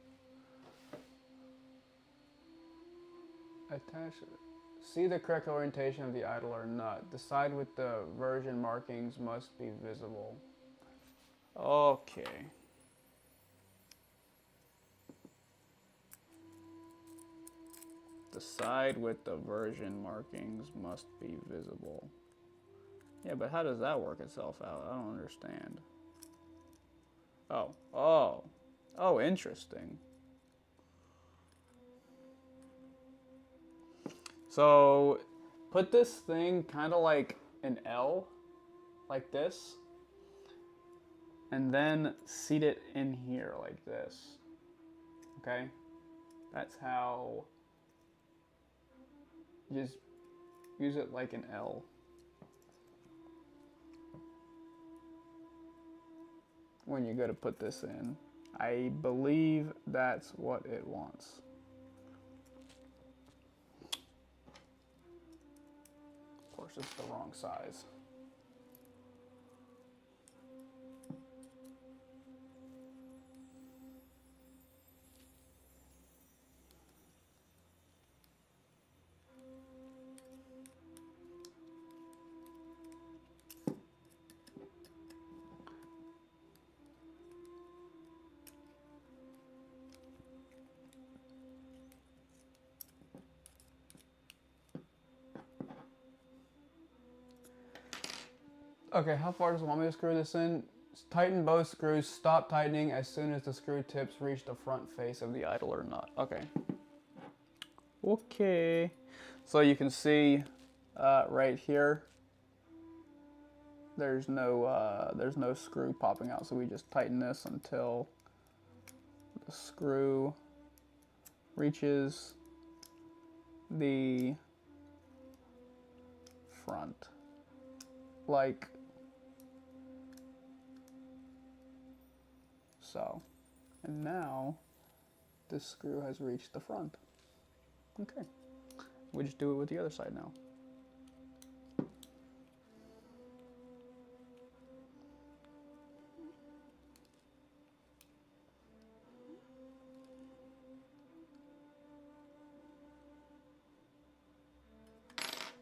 Attach it. See the correct orientation of the idler nut. The side with the version markings must be visible. Okay. The side with the version markings must be visible. Yeah, but how does that work itself out? I don't understand. Oh, interesting. So, put this thing kind of like an L, like this, and then seat it in here like this. Okay? That's how, just use it like an L. When you go to put this in. I believe that's what it wants. Of course, it's the wrong size. Okay, how far does it want me to screw this in? Tighten both screws, stop tightening as soon as the screw tips reach the front face of the idler nut. Okay. Okay. So you can see right here, there's no screw popping out. So we just tighten this until the screw reaches the front, like so. And now this screw has reached the front. Okay. We just do it with the other side now.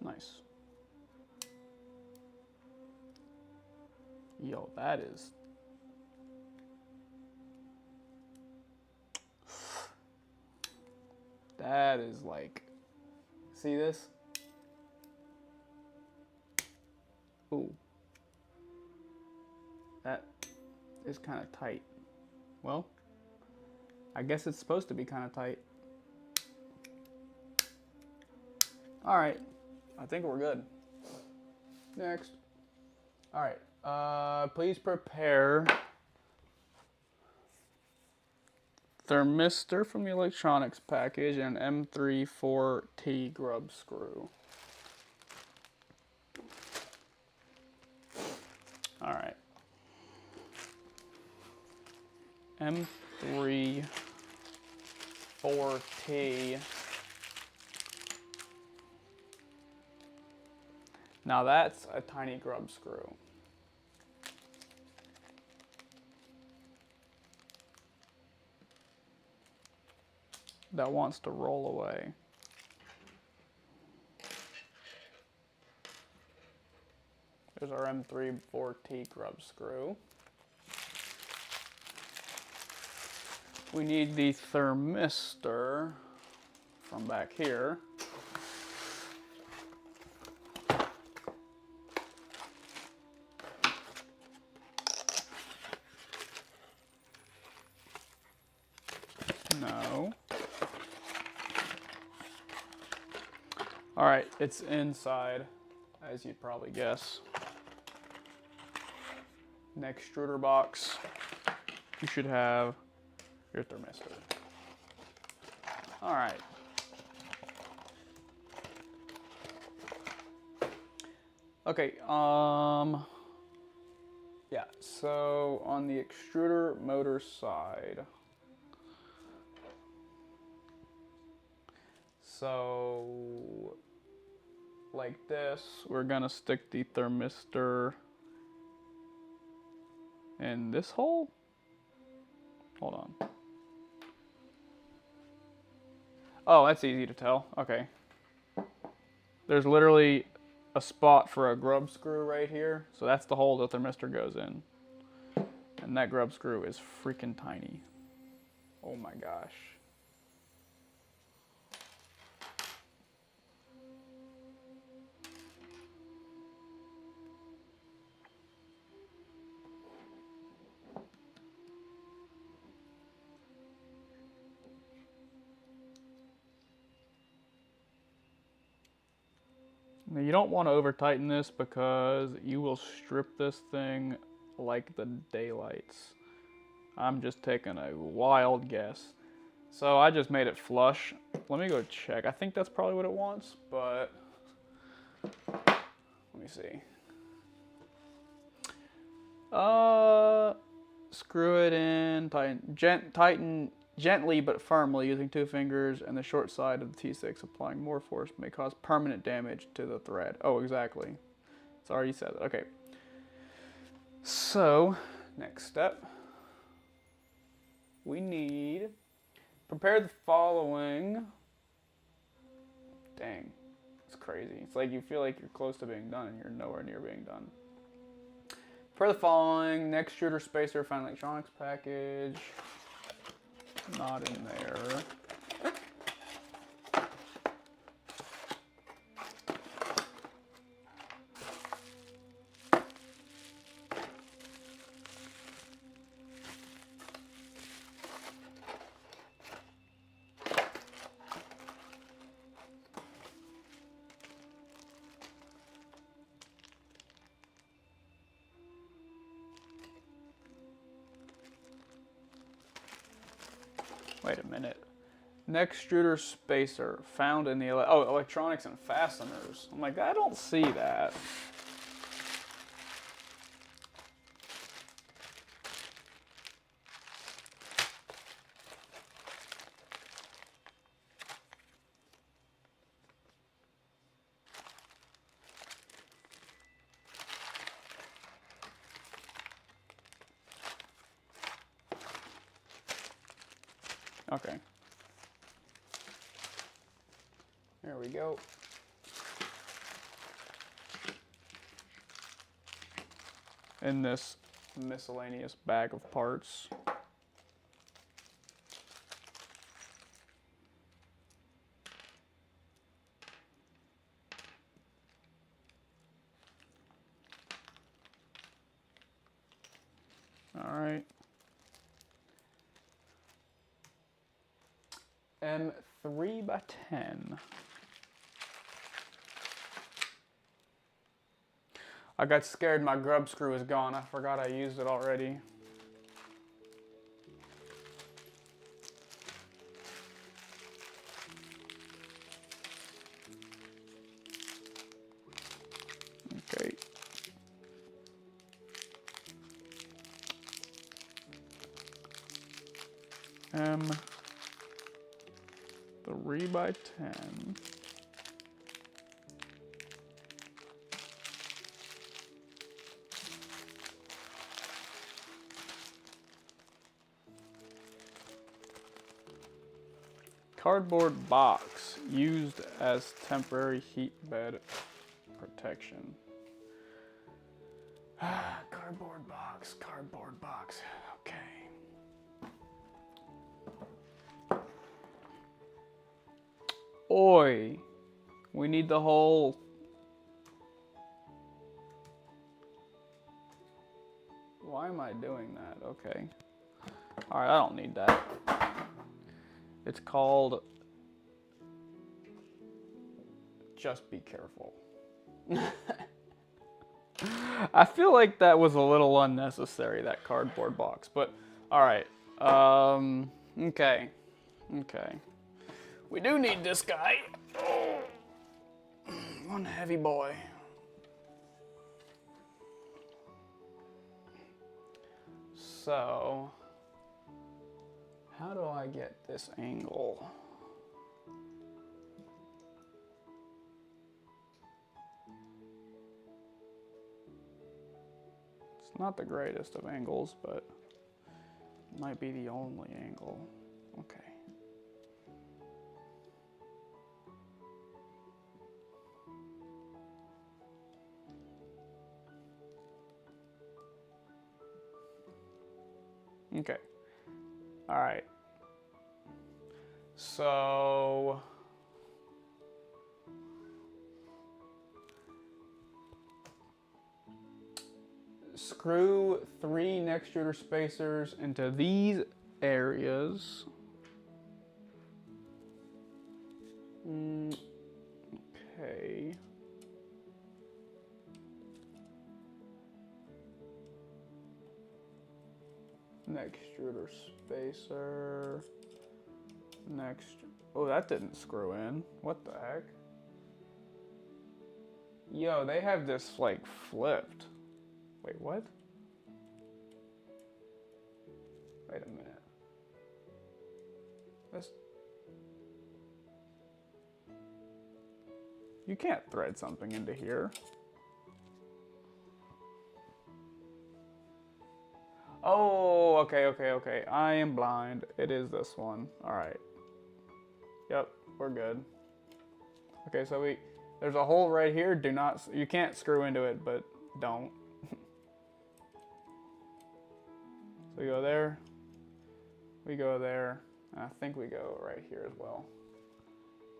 Nice. Yo, that is like, see this? Ooh. That is kind of tight. Well, I guess it's supposed to be kind of tight. All right, I think we're good. Next. All right, please prepare thermistor from the electronics package and M3-4T grub screw. All right. M3-4T. Now that's a tiny grub screw. That wants to roll away. There's our M3-4T grub screw. We need the thermistor from back here. No. All right, it's inside, as you'd probably guess. Nextruder box. You should have your thermistor. All right. Okay, yeah, so on the extruder motor side, so like this, we're gonna stick the thermistor in this hole. Hold on. Oh, that's easy to tell. Okay. There's literally a spot for a grub screw right here. So that's the hole the thermistor goes in. And that grub screw is freaking tiny. Oh my gosh. Now you don't want to over tighten this because you will strip this thing like the daylights. I'm just taking a wild guess. So I just made it flush. Let me go check. I think that's probably what it wants, but let me see. Screw it in, tighten gently but firmly using 2 fingers and the short side of the T6. Applying more force may cause permanent damage to the thread. Oh, exactly. It's already said that. Okay. So, next step. We need, prepare the following. Dang, it's crazy. It's like you feel like you're close to being done and you're nowhere near being done. Prepare the following: Nextruder spacer, fine electronics package. Not in there. Wait a minute. Nextruder spacer found in the electronics and fasteners. I'm like, I don't see that. Okay. There we go. In this miscellaneous bag of parts. All right. M3x10. I got scared my grub screw was gone. I forgot I used it already. M3x10. Cardboard box used as temporary heat bed protection. Cardboard box, okay. Oi, we need the whole. Why am I doing that? Okay. All right, I don't need that. It's called Just Be Careful. I feel like that was a little unnecessary, that cardboard box, but all right. Okay. We do need this guy. Oh. One heavy boy. So, how do I get this angle? It's not the greatest of angles, but it might be the only angle. Okay. Okay. All right. So screw 3 Nextruder spacers into these areas. Okay. Nextruder spacer. Oh, that didn't screw in. What the heck? Yo, they have this like flipped. Wait, what? Wait a minute. You can't thread something into here. Oh, okay. I am blind. It is this one. All right. Yep, we're good. Okay, so there's a hole right here. You can't screw into it, but don't. So we go there. We go there. I think we go right here as well.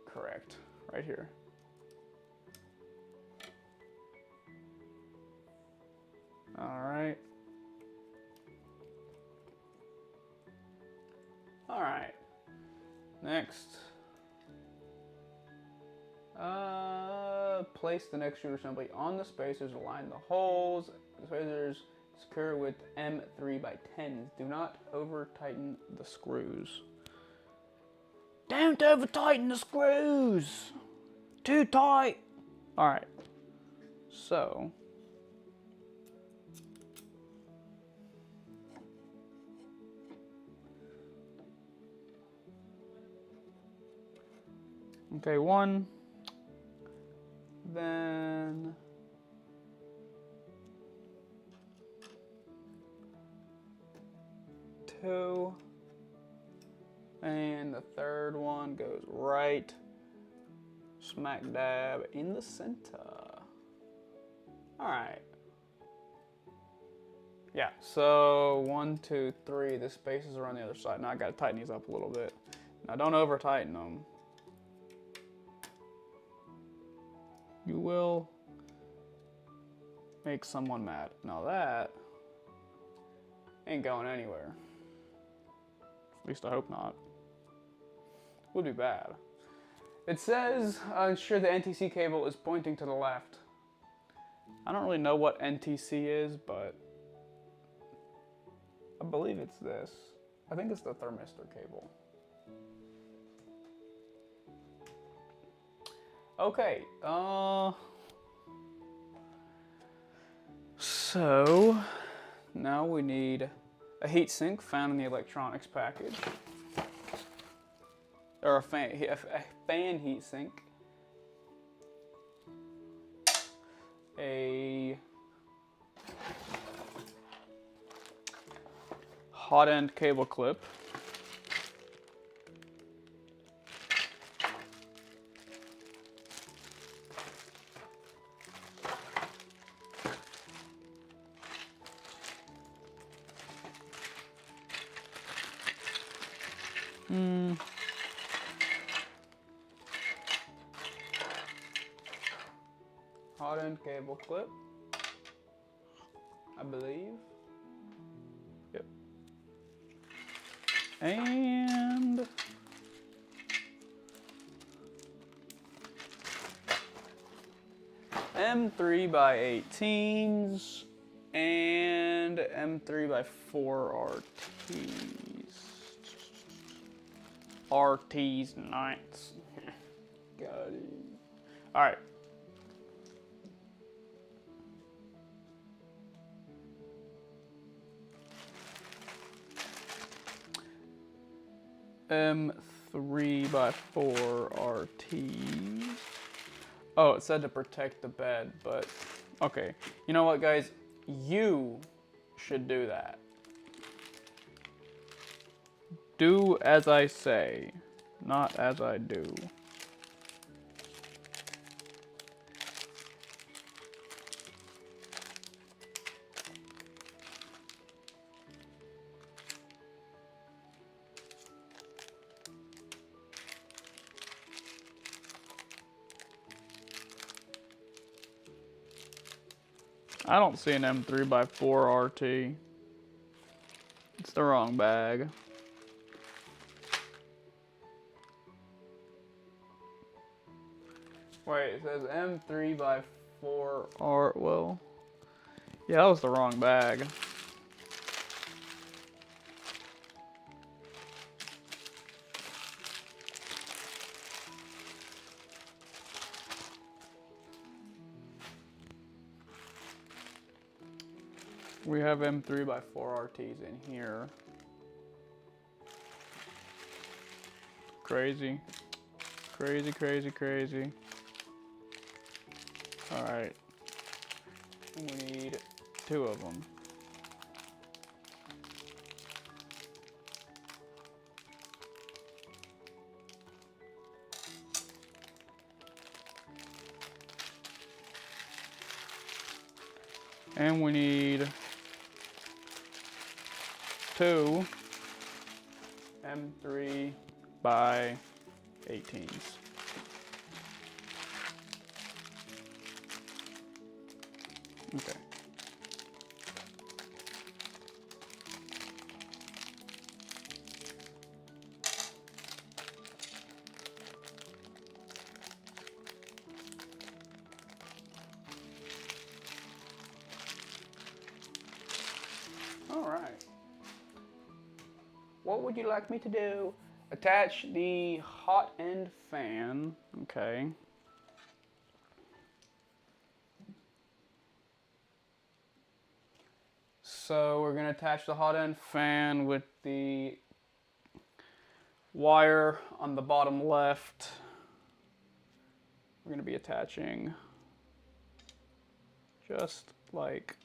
Correct. Right here. All right. All right. Next. Place the Nextruder assembly on the spacers, align the holes. The spacers secure with M3x10s. Do not over tighten the screws. Don't over tighten the screws! Too tight! Alright. So. Okay, 1. Then 2. And the third one goes right smack dab in the center. All right. Yeah, so 1, 2, 3, the spaces are on the other side. Now I gotta tighten these up a little bit. Now don't over tighten them. You will make someone mad. Now that ain't going anywhere. At least I hope not. Would be bad. It says, ensure the NTC cable is pointing to the left. I don't really know what NTC is, but I believe it's this. I think it's the thermistor cable. Okay, so now we need a heatsink found in the electronics package. or a fan heat sink, a hot end cable clip, hot end cable clip, I believe. Yep. And M3x18s and M3x4 RTs. RTs nights. Got it. All right. M3x4 RTs. Oh, it said to protect the bed, but okay. You know what, guys? You should do that. Do as I say, not as I do. I don't see an M3x4 RT. It's the wrong bag. Wait, it says M3x4 R. Well, yeah, that was the wrong bag. We have M3x4 RTs in here. Crazy. Crazy, crazy, crazy. All right. We need 2 of them. And we need 2 M3x18s. Okay. All right. What would you like me to do? Attach the hot end fan. Okay. So we're going to attach the hot end fan with the wire on the bottom left. We're going to be attaching just like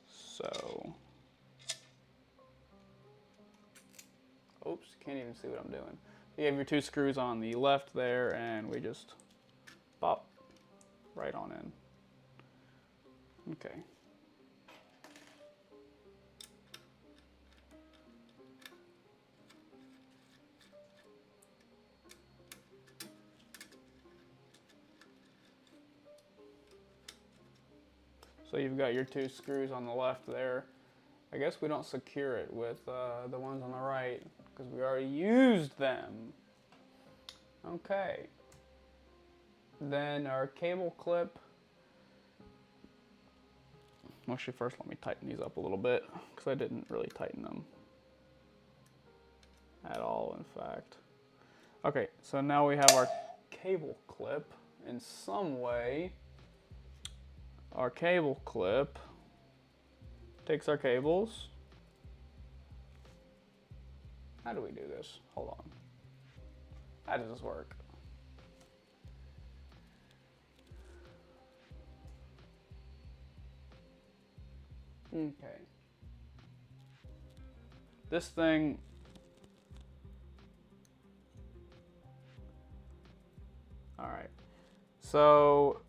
so. Oops, can't even see what I'm doing. You have your 2 screws on the left there, and we just pop right on in. Okay. So you've got your 2 screws on the left there. I guess we don't secure it with the ones on the right because we already used them. Okay. Then our cable clip. Actually, first let me tighten these up a little bit because I didn't really tighten them at all, in fact. Okay, so now we have our cable clip in some way. Our cable clip takes our cables. How do we do this? Hold on. How does this work? Okay. This thing. All right. So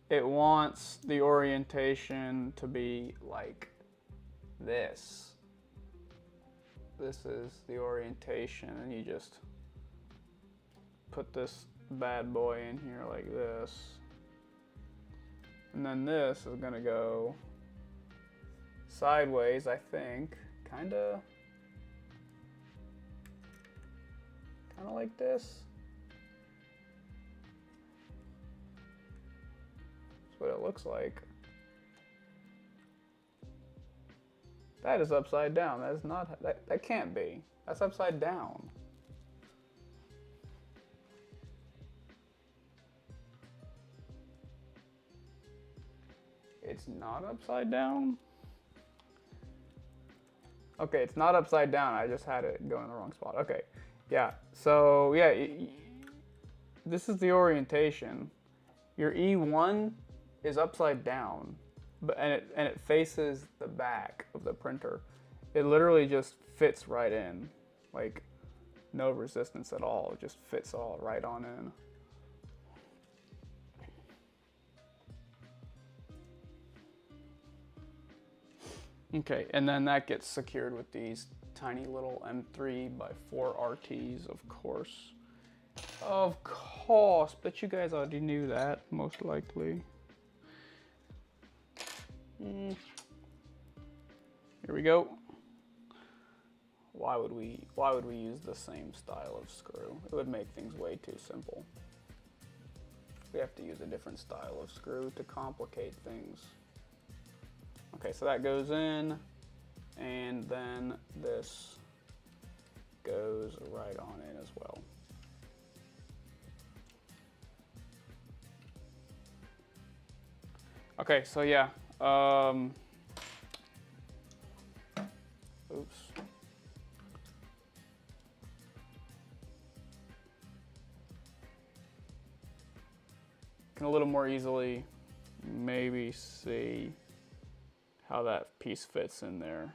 it wants the orientation to be like this. This is the orientation, and you just put this bad boy in here like this. And then this is gonna go sideways, I think. Kinda like this. That's what it looks like. That is upside down. That is not, that can't be. That's upside down. It's not upside down? Okay, it's not upside down. I just had it go in the wrong spot. Okay, yeah. So yeah, this is the orientation. Your E1 is upside down, and it faces the back of the printer. It literally just fits right in, like no resistance at all. It just fits all right on in. Okay, and then that gets secured with these tiny little M3x4 RTs, of course. Of course, but you guys already knew that, most likely. Here we go. Why would we use the same style of screw? It would make things way too simple. We have to use a different style of screw to complicate things. Okay, so that goes in, and then this goes right on in as well. Okay, so yeah. Oops. Can a little more easily maybe see how that piece fits in there.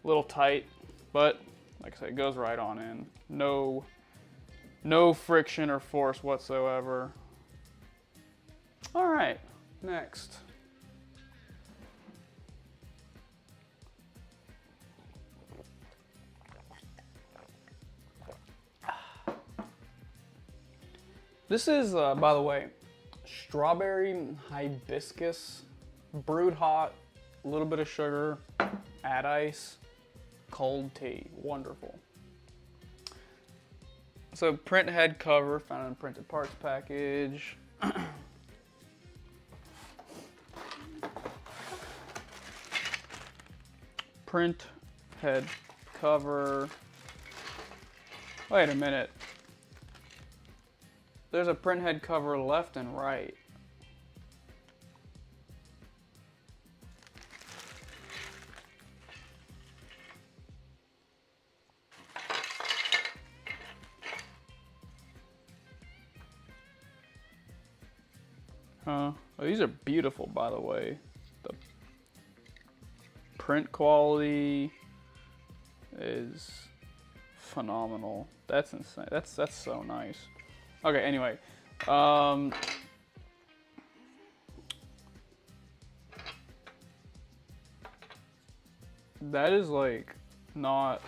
A little tight, but like I said, it goes right on in. No friction or force whatsoever. All right, next. This is, by the way, strawberry hibiscus, brewed hot, a little bit of sugar, add ice, cold tea. Wonderful. So print head cover found in printed parts package. Print head cover. Wait a minute. There's a print head cover left and right. Huh. Oh, these are beautiful, by the way. The print quality is phenomenal. That's insane. That's so nice. Okay, anyway. That is like not,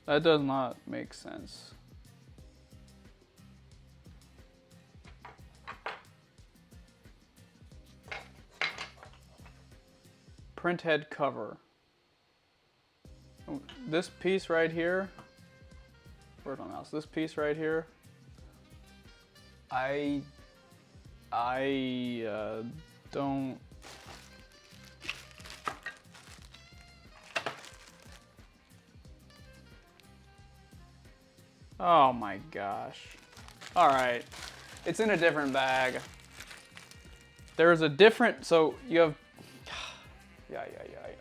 that does not make sense. Print head cover. This piece right here, where's my mouse? This piece right here, I don't. Oh my gosh. All right, it's in a different bag. There's a different, so you have, yeah,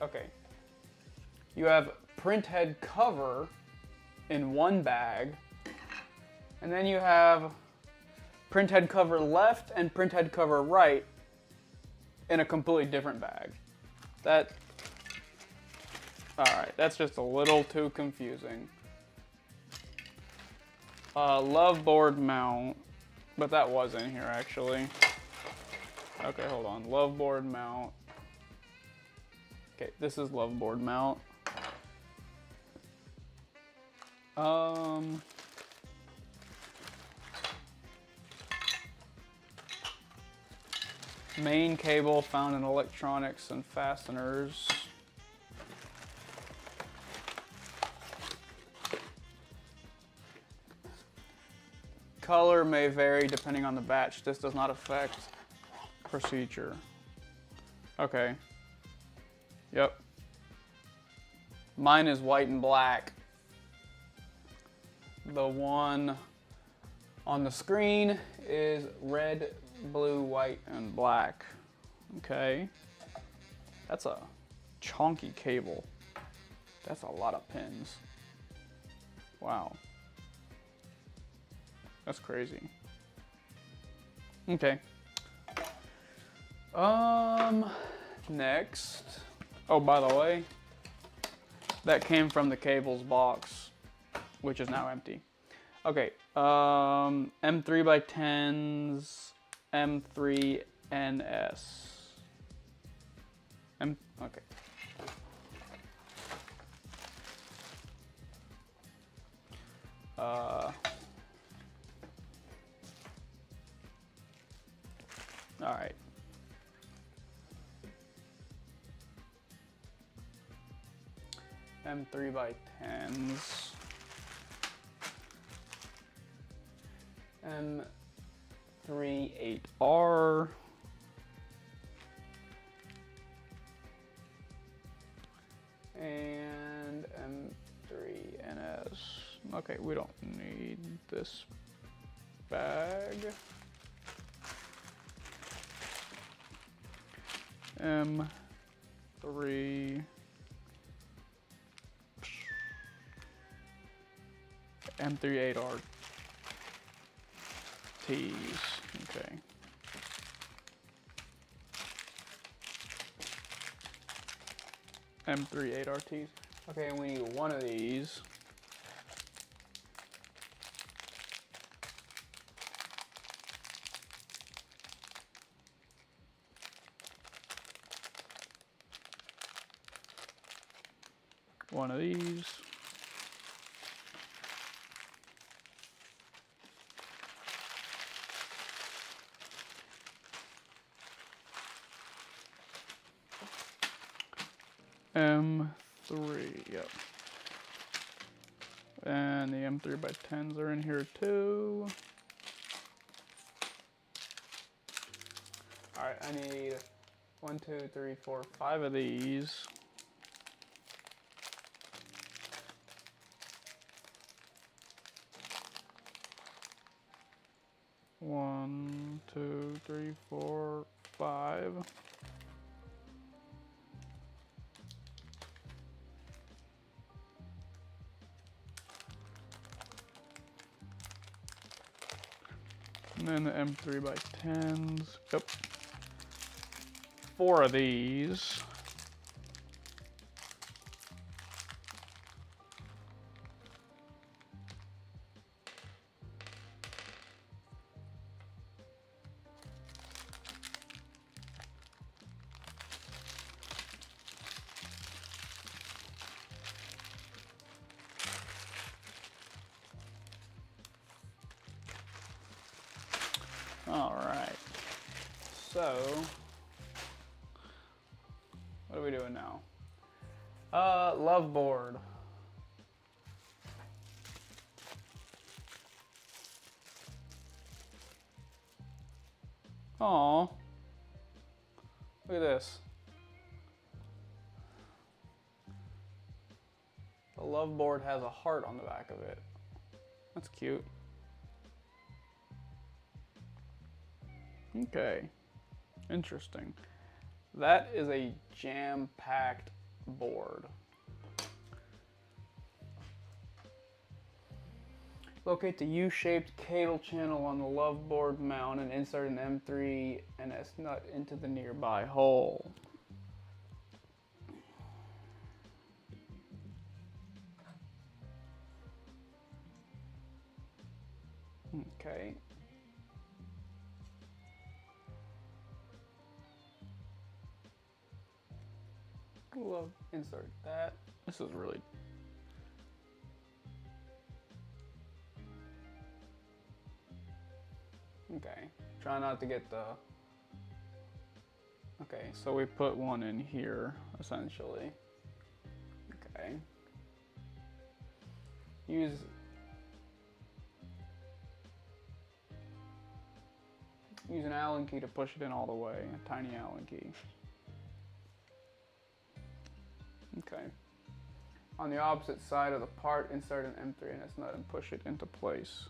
okay. You have print head cover in one bag, And then you have print head cover left and print head cover right in a completely different bag. Alright, that's just a little too confusing. Loveboard mount, but that was in here actually. Okay, hold on. Loveboard mount. Okay, this is Loveboard mount. Main cable found in electronics and fasteners. Color may vary depending on the batch. This does not affect procedure. Okay. Yep. Mine is white and black. The one on the screen is red, blue, white, and black. Okay. That's a chunky cable. That's a lot of pins. Wow. That's crazy. Okay. Next. Oh, by the way, that came from the cables box, which is now empty. Okay. M3 by 10s, M3NS. Okay. All right. M3 by 10s. M3 8R. And M3NS. Okay, we don't need this bag. M3 8R T's. Okay. M3 8R T's. Okay, and we need one of these. One of these. M3, yep. And the M3 by 10s are in here too. All right, I need 1, 2, 3, 4, 5 of these. One, 2, 3, 4, 5. And then the M3 by 10s. Yep. 4 of these. All right, so what are we doing now? Loveboard. Aw, look at this. The Loveboard has a heart on the back of it. That's cute. Okay, interesting. That is a jam-packed board. Locate the U-shaped cable channel on the Loveboard mount and insert an M3 NS nut into the nearby hole. Okay. We'll insert that. This is really... Okay, try not to get the... Okay, so we put one in here, essentially. Okay. Use an Allen key to push it in all the way, a tiny Allen key. Okay. On the opposite side of the part, insert an M3NS nut and push it into place.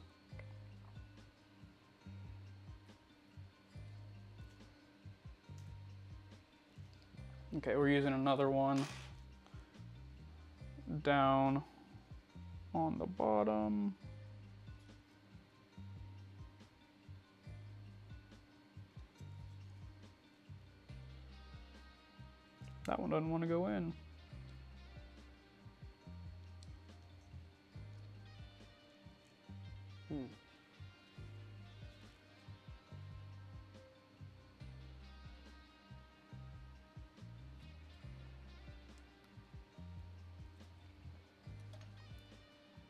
Okay, we're using another one down on the bottom. That one doesn't want to go in.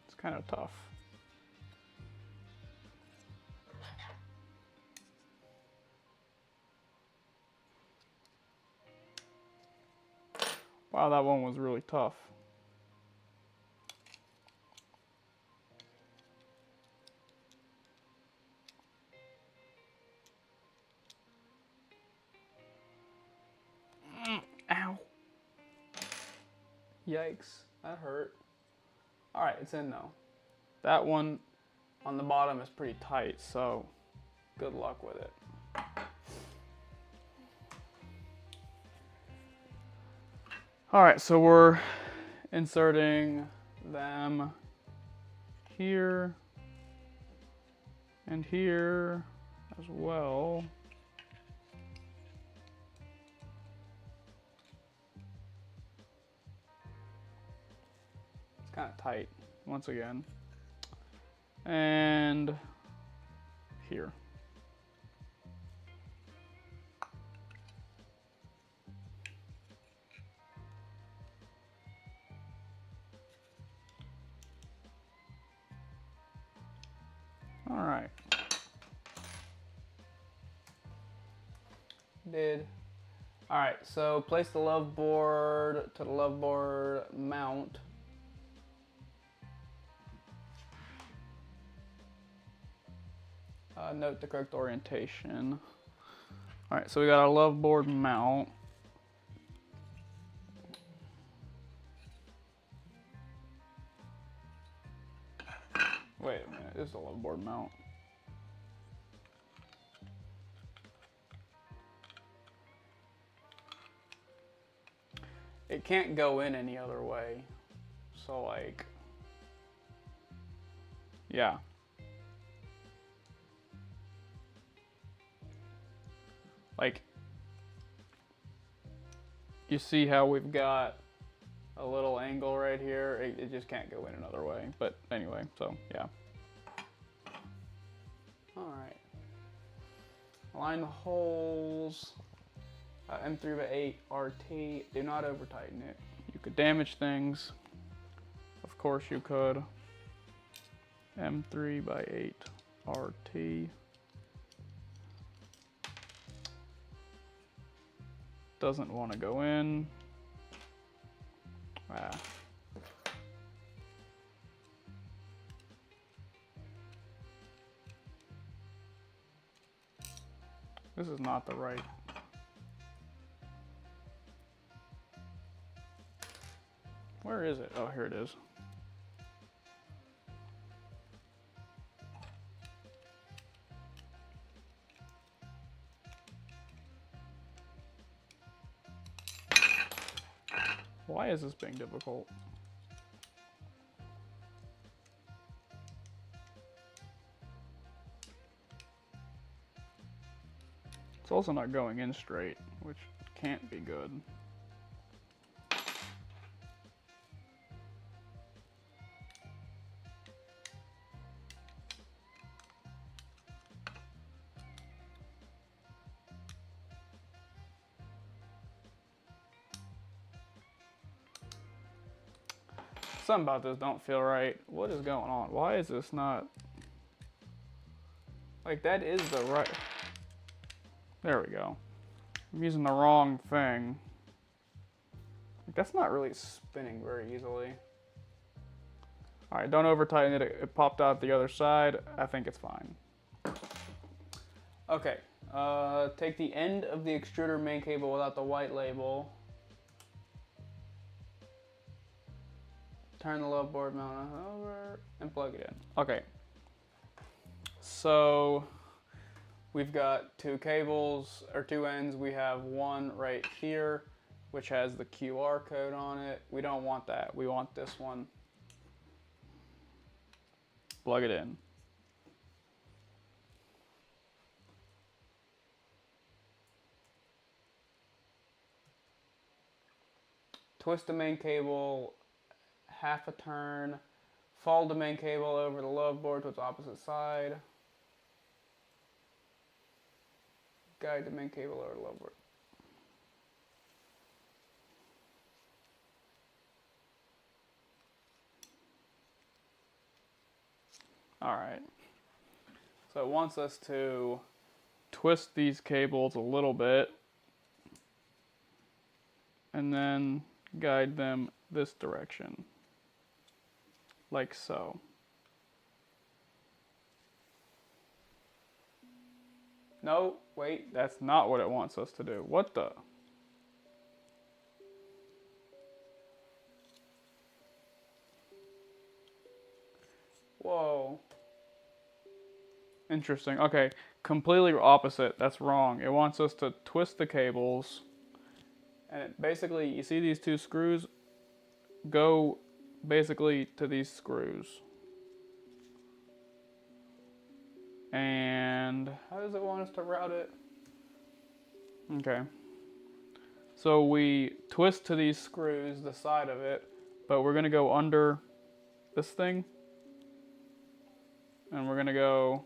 It's kind of tough. Wow, that one was really tough. Ow. Yikes, that hurt. All right, it's in though. That one on the bottom is pretty tight, so good luck with it. All right, so we're inserting them here and here as well. It's kind of tight once again. And here. All right. All right, so place the Loveboard to the Loveboard mount. Note the correct orientation. All right, so we got our Loveboard mount. Wait a minute, this is a Loveboard mount. It can't go in any other way. So like, yeah. Like, you see how we've got a little angle right here? It just can't go in another way. But anyway, so yeah. All right. Align the holes. M3/8 RT. Do not over tighten it. You could damage things. Of course you could. M3/8 RT. Doesn't want to go in. Ah. This is not the right. Where is it? Oh, here it is. Why is this being difficult? It's also not going in straight, which can't be good. Something about this don't feel right. What is going on? Why is this not... Like, that is the right... There we go. I'm using the wrong thing. That's not really spinning very easily. Alright, don't over tighten it. It popped out the other side. I think it's fine. Okay. Take the end of the extruder main cable without the white label. Turn the Loveboard mount over and plug it in. Okay. So we've got two cables, or two ends. We have one right here, which has the QR code on it. We don't want that. We want this one. Plug it in. Twist the main cable half a turn, fold the main cable over the Loveboard to its opposite side. Guide the main cable over the Loveboard. Alright. So it wants us to twist these cables a little bit and then guide them this direction. Like so. No, wait, that's not what it wants us to do. What the? Whoa. Interesting. Okay, completely opposite. That's wrong. It wants us to twist the cables. And it basically, you see these two screws? Go basically to these screws. And how does it want us to route it? Okay. So we twist to these screws, the side of it, but we're gonna go under this thing. And we're gonna go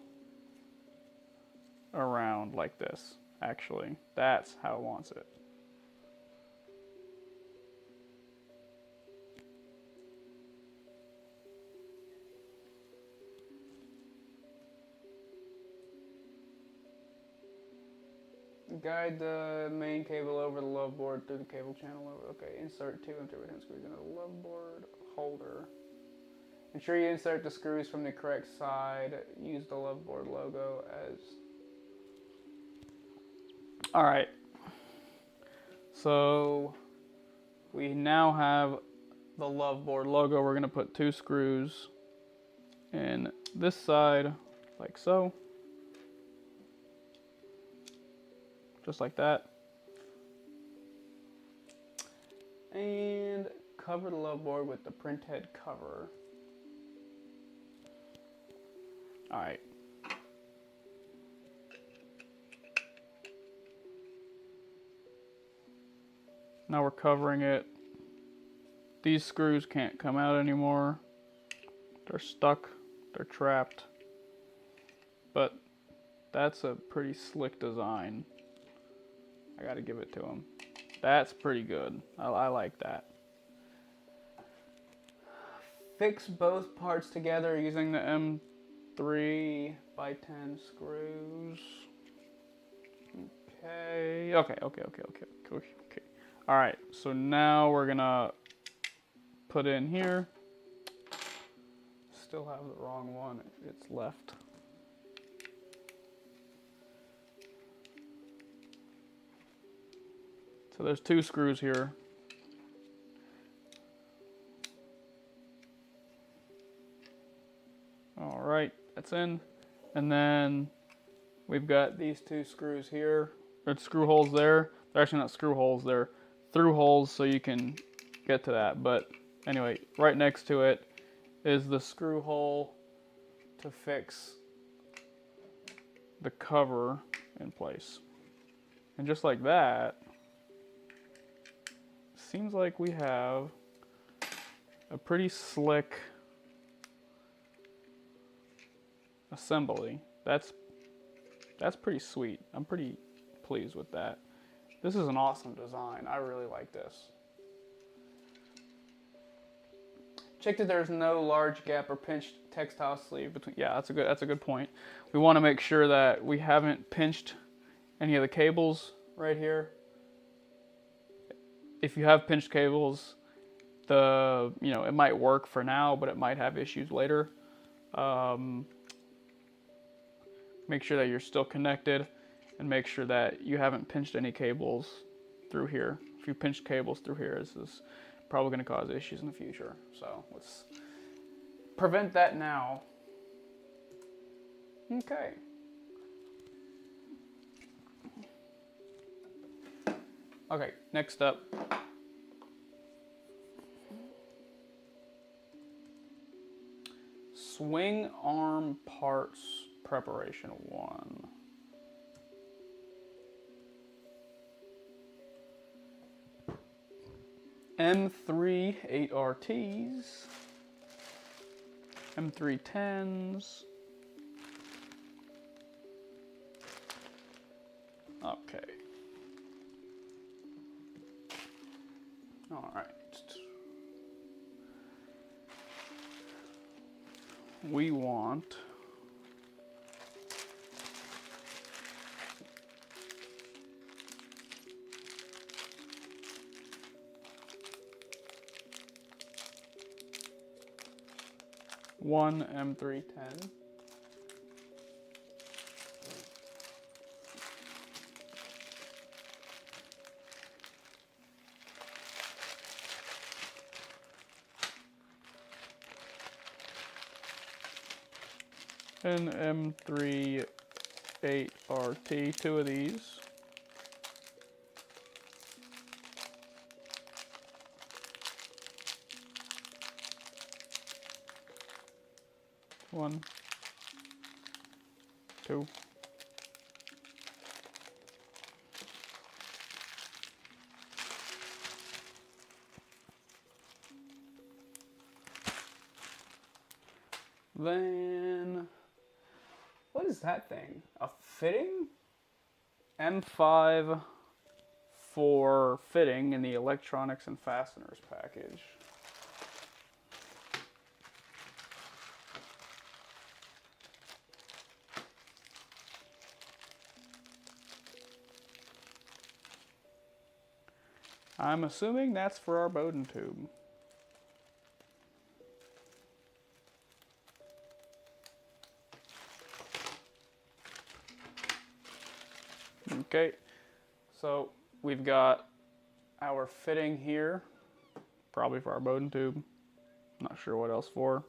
around like this, actually. That's how it wants it. Guide the main cable over the Loveboard through the cable channel over. Okay, insert 2 and 3 10 screws into the Loveboard holder. Ensure you insert the screws from the correct side. Use the Loveboard logo as... Alright. So we now have the Loveboard logo. We're going to put 2 screws in this side, like so. Just like that. And cover the Loveboard with the print head cover. Alright. Now we're covering it. These screws can't come out anymore. They're stuck. They're trapped. But that's a pretty slick design. I gotta give it to him. That's pretty good. I like that. Fix both parts together using the M3 by 10 screws. Okay. All right. So now we're gonna put in here. Still have the wrong one. It's left. So there's 2 screws here. All right, that's in. And then we've got these 2 screws here. There's screw holes there. They're actually not screw holes, they're through holes so you can get to that. But anyway, right next to it is the screw hole to fix the cover in place. And just like that, seems like we have a pretty slick assembly. That's pretty sweet. I'm pretty pleased with that. This is an awesome design. I really like this. Check that there's no large gap or pinched textile sleeve between. Yeah, that's a good point. We want to make sure that we haven't pinched any of the cables right here. If you have pinched cables, it might work for now, but it might have issues later. Make sure that you're still connected, and make sure that you haven't pinched any cables through here. If you pinch cables through here, this is probably going to cause issues in the future. So let's prevent that now. Okay. Okay, next up. Swing arm parts preparation 1. M3 8RTs, M3 10s. Okay. All right. We want one M310. An M3 8RT, 2 of these. One, 2. Then, what is that thing? A fitting? M5 for fitting in the electronics and fasteners package. I'm assuming that's for our Bowden tube. Okay, so we've got our fitting here, probably for our Bowden tube. Not sure what else for.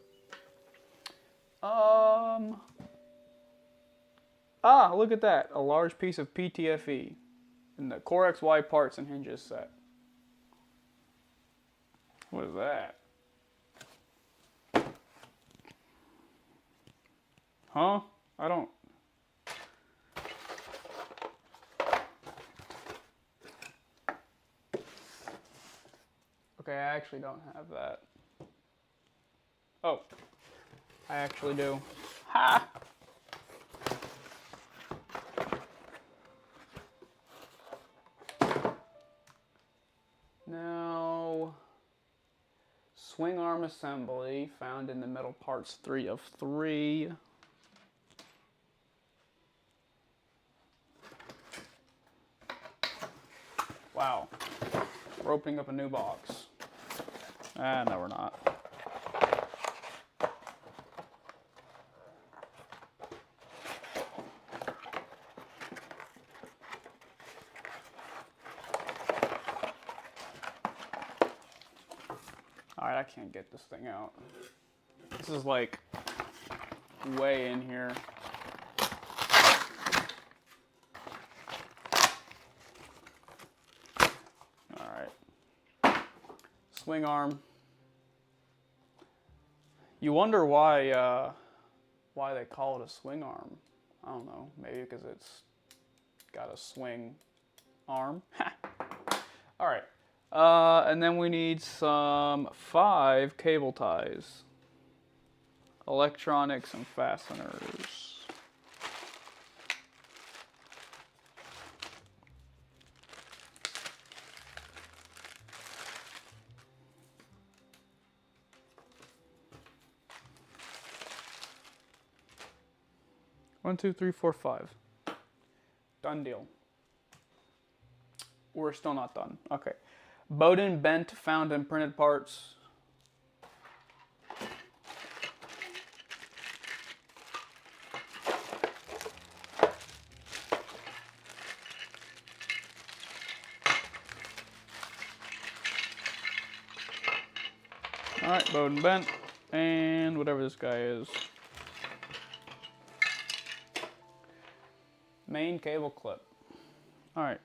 Look at that, a large piece of PTFE in the Core XY parts and hinges set. What is that? Huh? I don't... Okay, I actually don't have that. Oh, I actually do. Ha! Now, swing arm assembly found in the metal parts 3 of 3. Wow, we're opening up a new box. No, we're not. Alright, I can't get this thing out. This is like way in here. Alright. Swing arm. You wonder why they call it a swing arm. I don't know. Maybe because it's got a swing arm. All right. And then we need some 5 cable ties, electronics, and fasteners. One, two, three, four, 5. Done deal. We're still not done. Okay. Bowden bent, found, and printed parts. Alright, Bowden bent, and whatever this guy is. Main cable clip. Alright,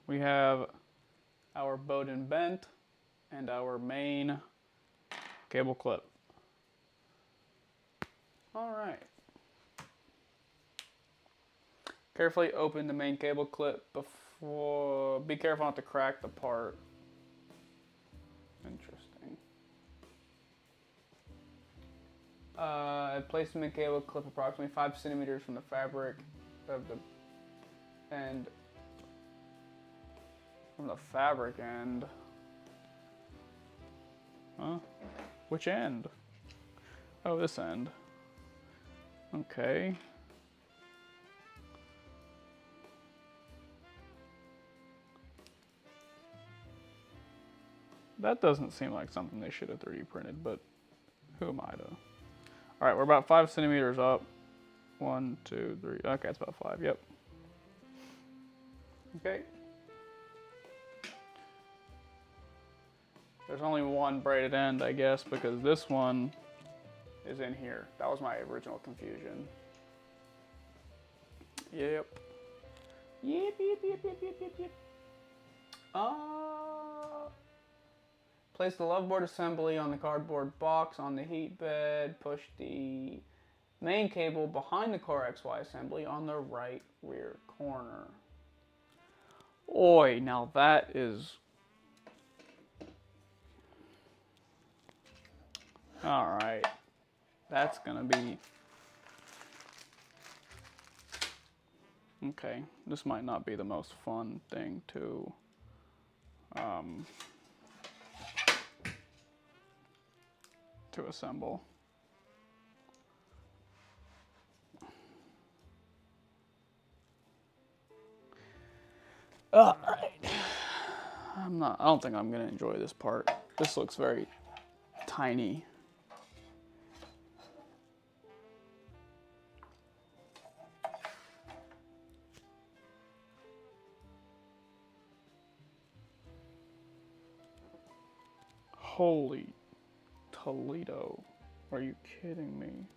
we have our Bowden bent and our main cable clip. Alright. Carefully open the main cable clip before, be careful not to crack the part. Interesting. Place the main cable clip approximately 5 centimeters from the fabric of the end. From the fabric end. Huh? Which end? Oh, this end. Okay. That doesn't seem like something they should have 3D printed, but who am I to? All right, we're about 5 centimeters up. 1, 2, 3. Okay, it's about 5. Yep. Okay. There's only one braided end, I guess, because this one is in here. That was my original confusion. Yep. Yep. Place the Loveboard assembly on the cardboard box on the heat bed. Push the main cable behind the Core XY assembly on the right rear corner. Oi, now that is... Alright. That's gonna be... Okay, this might not be the most fun thing to... to assemble. All right. I don't think I'm gonna enjoy this part. This looks very tiny. Holy Toledo. Are you kidding me?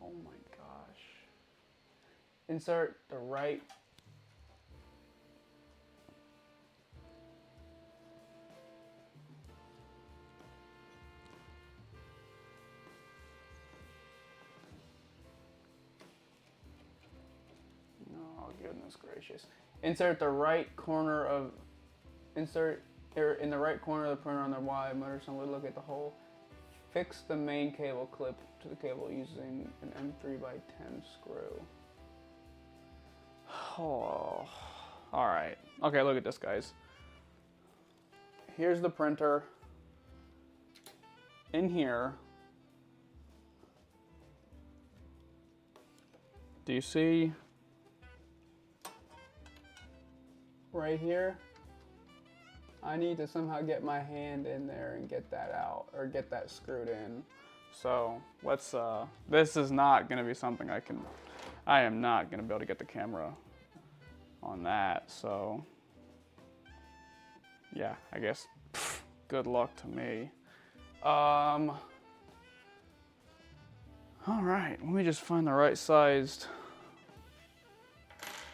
Oh my gosh. Insert the right. Oh, goodness gracious. Insert the right corner of, in the right corner of the printer on the Y motor assembly, look at the hole. Fix the main cable clip to the cable using an M3x10 screw. Oh, all right. Okay, look at this, guys. Here's the printer. In here, do you see right here? I need to somehow get my hand in there and get that out, or get that screwed in. So let's, this is not gonna be something I am not gonna be able to get the camera on that, so yeah, I guess, good luck to me. All right, let me just find the right sized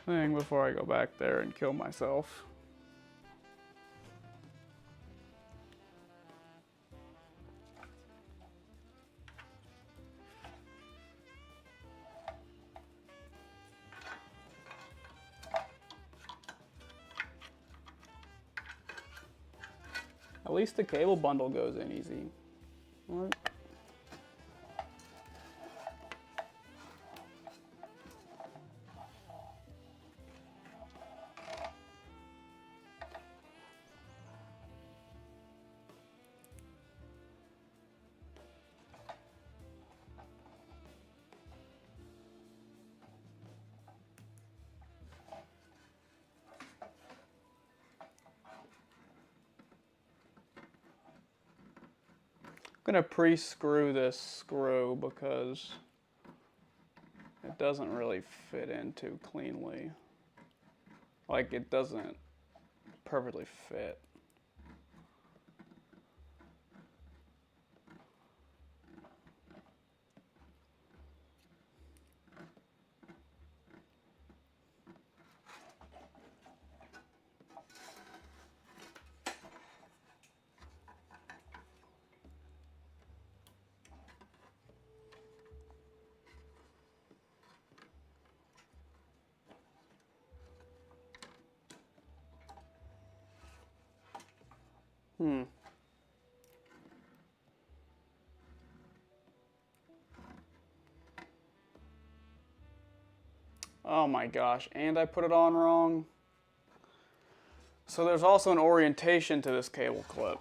thing before I go back there and kill myself. least the cable bundle goes in easy. What? I'm gonna pre-screw this screw because it doesn't really fit in too cleanly. Like, it doesn't perfectly fit. Oh my gosh, and I put it on wrong. So there's also an orientation to this cable clip.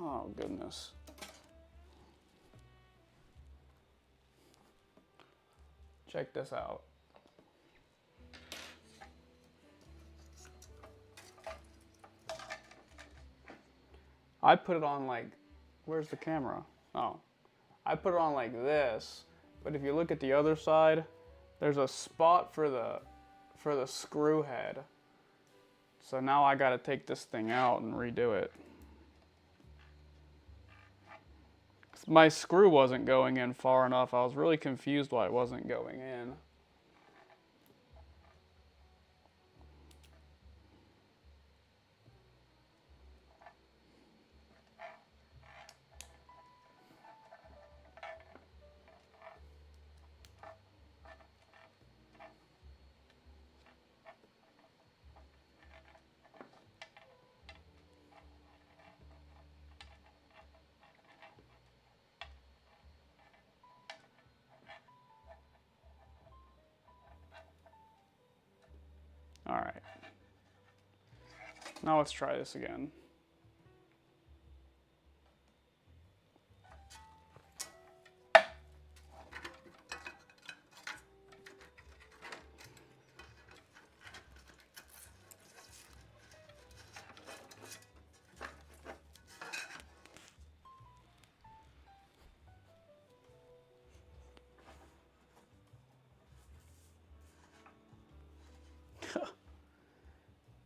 Oh goodness. Check this out. I put it on like, where's the camera? Oh, I put it on like this, but if you look at the other side, there's a spot for the screw head. So now I gotta take this thing out and redo it. My screw wasn't going in far enough. I was really confused why it wasn't going in. All right. Now let's try this again.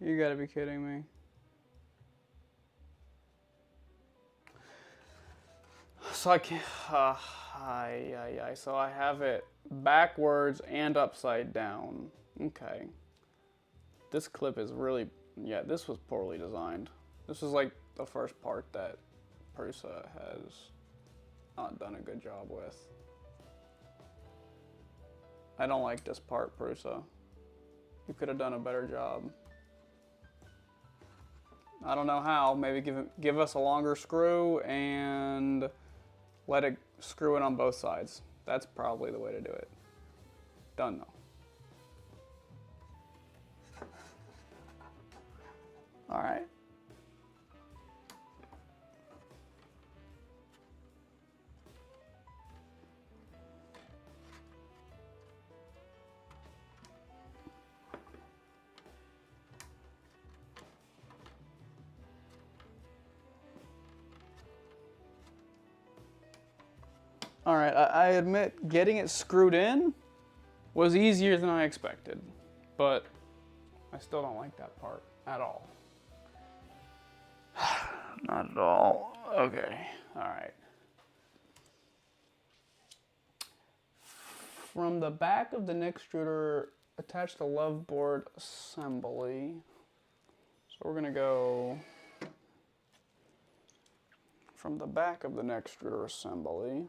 You gotta be kidding me. So I can't, so I have it backwards and upside down. Okay. This clip is really, yeah, this was poorly designed. This is like the first part that Prusa has not done a good job with. I don't like this part, Prusa. You could have done a better job. I don't know how. Maybe give us a longer screw and let it screw in on both sides. That's probably the way to do it. Done though. All right. All right, I admit getting it screwed in was easier than I expected, but I still don't like that part at all. Not at all. Okay, all right. From the back of the Nextruder, attach the Loveboard assembly. So we're gonna go from the back of the Nextruder assembly.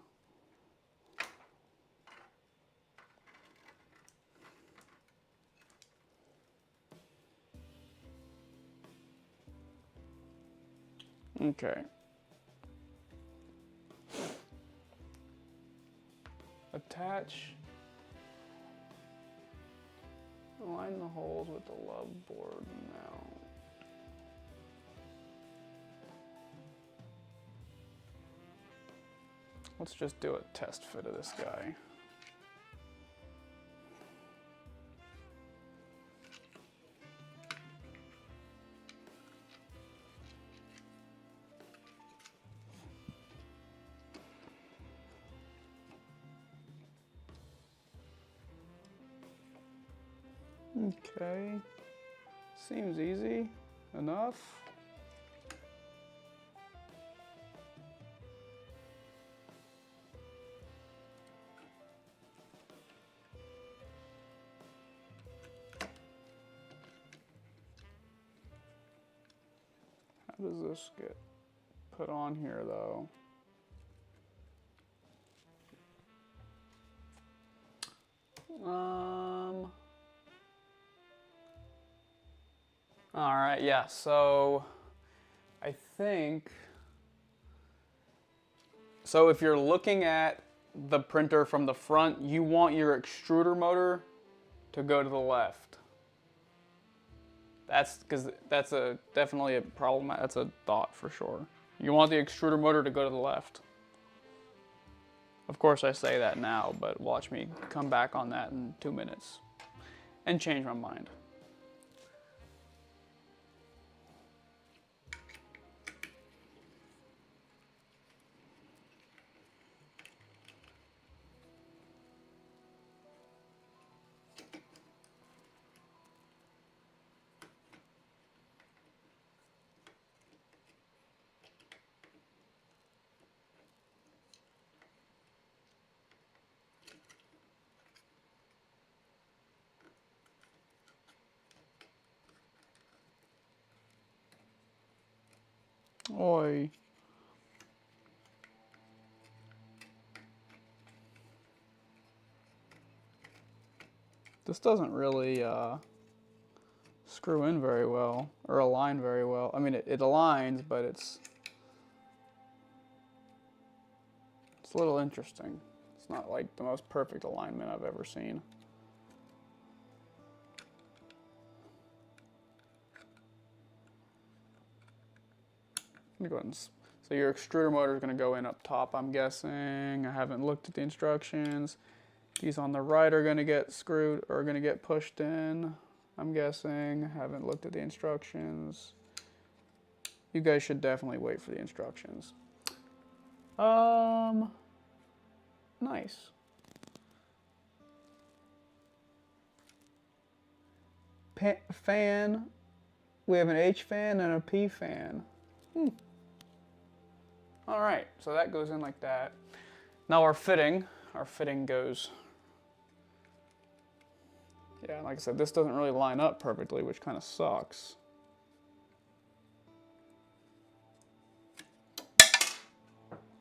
Okay. Attach. Align the holes with the Loveboard now. Let's just do a test fit of this guy. Okay, seems easy enough. How does this get put on here though? All right, yeah, so I think, so if you're looking at the printer from the front, you want your extruder motor to go to the left. That's because that's definitely a problem. That's a thought for sure. You want the extruder motor to go to the left. Of course I say that now, but watch me come back on that in 2 minutes and change my mind. Oi. This doesn't really screw in very well, or align very well. I mean, it aligns, but it's a little interesting. It's not like the most perfect alignment I've ever seen. Let me go ahead and, so your extruder motor is going to go in up top, I'm guessing. I haven't looked at the instructions. These on the right are going to get screwed, or going to get pushed in, I'm guessing. I haven't looked at the instructions. You guys should definitely wait for the instructions. Nice. Fan. We have an H fan and a P fan. All right, so that goes in like that. Now our fitting goes, yeah, like I said, this doesn't really line up perfectly, which kind of sucks.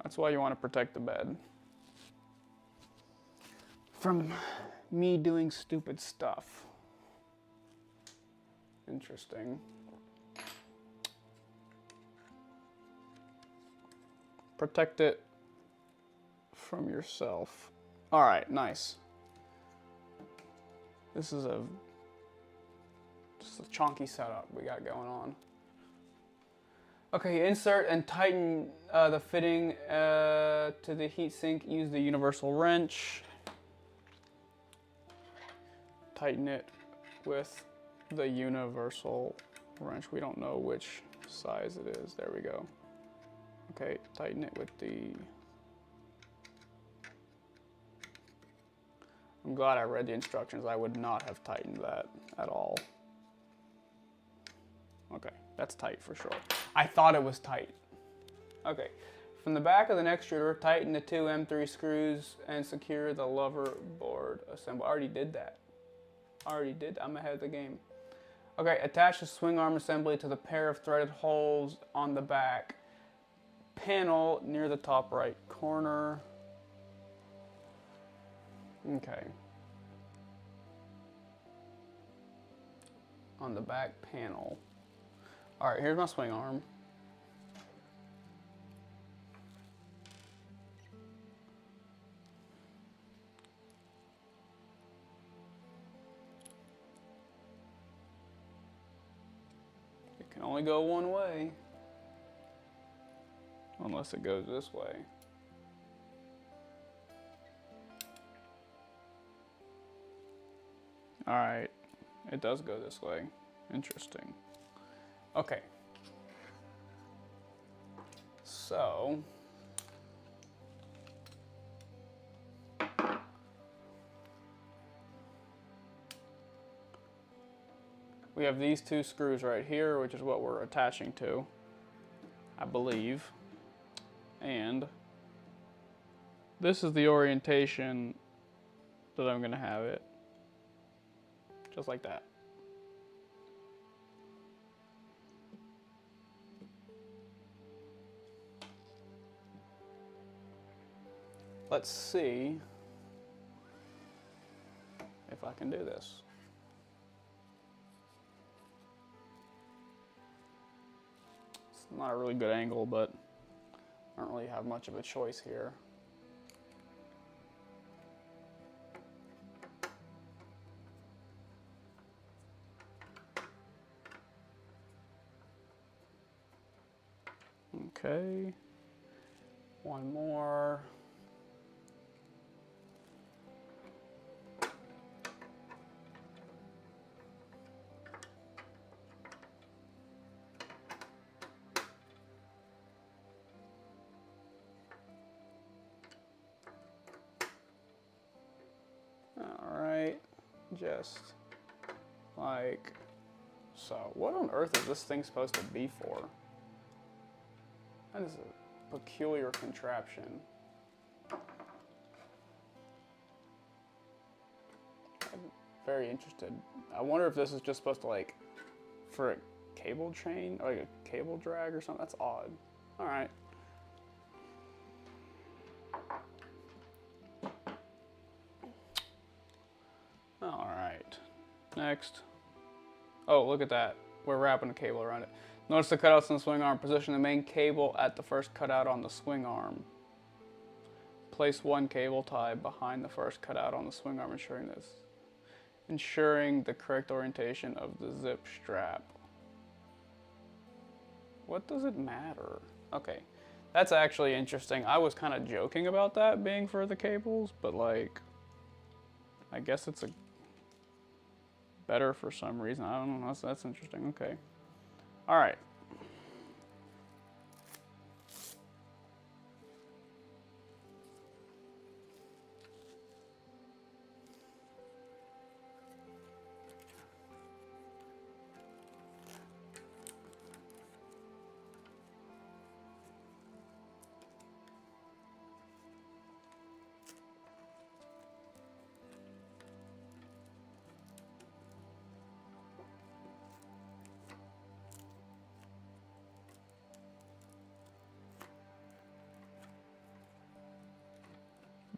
That's why you want to protect the bed from me doing stupid stuff. Interesting. Protect it from yourself. All right, nice. This is just a chunky setup we got going on. Okay, insert and tighten the fitting to the heatsink. Use the universal wrench. Tighten it with the universal wrench. We don't know which size it is. There we go. Okay, tighten it with the... I'm glad I read the instructions. I would not have tightened that at all. Okay, that's tight for sure. I thought it was tight. Okay, from the back of the Nextruder, tighten the 2 M3 screws and secure the Loveboard assembly. I already did that. I'm ahead of the game. Okay, attach the swing arm assembly to the pair of threaded holes on the back panel near the top right corner. Okay. On the back panel. All right, here's my swing arm. only go one way. Unless it goes this way. Alright, it does go this way. Interesting. Okay. So, we have these two screws right here, which is what we're attaching to, I believe. And this is the orientation that I'm gonna have it. Just like that. Let's see if I can do this. It's not a really good angle, but I don't really have much of a choice here. Okay, one more. All right, just like so. What on earth is this thing supposed to be for? That is a peculiar contraption. I'm very interested. I wonder if this is just supposed to, like, for a cable chain, or like a cable drag or something. That's odd. All right. All right. Next. Oh, look at that. We're wrapping a cable around it. Notice the cutouts in the swing arm. Position the main cable at the first cutout on the swing arm. Place one cable tie behind the first cutout on the swing arm, ensuring the correct orientation of the zip strap. What does it matter? Okay, that's actually interesting. I was kind of joking about that being for the cables, but like, I guess it's a better for some reason. I don't know. That's interesting. Okay. All right.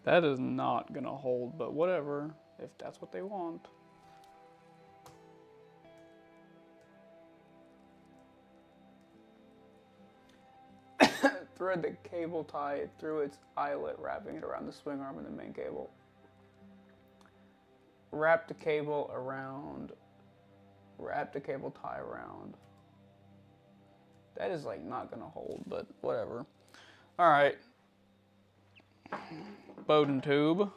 That is not gonna hold, but whatever, if that's what they want. Thread the cable tie through its eyelet, wrapping it around the swing arm and the main cable. Wrap the cable tie around. That is like not gonna hold, but whatever. All right. Bowden tube.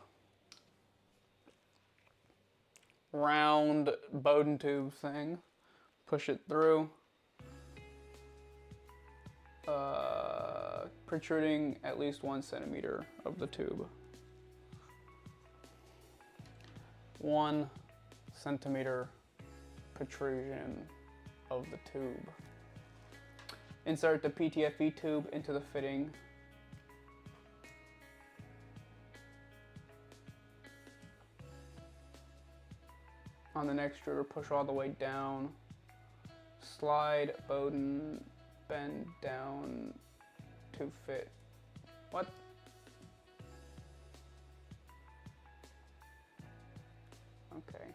Round Bowden tube thing. Push it through. Protruding at least 1 centimeter of the tube. 1 centimeter protrusion of the tube. Insert the PTFE tube into the fitting. On the Nextruder, push all the way down. Slide Bowden bend down to fit. What? Okay.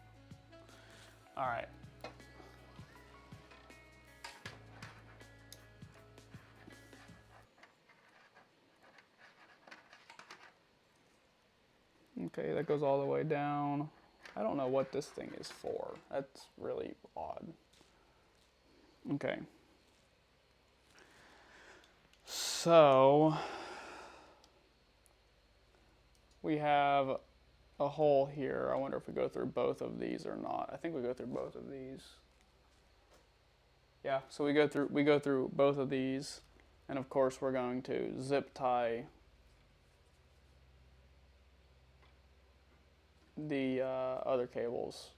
All right. Okay, that goes all the way down. I don't know what this thing is for. That's really odd. Okay. So we have a hole here. I wonder if we go through both of these or not. I think we go through both of these. Yeah, so we go through both of these, and of course we're going to zip tie the other cables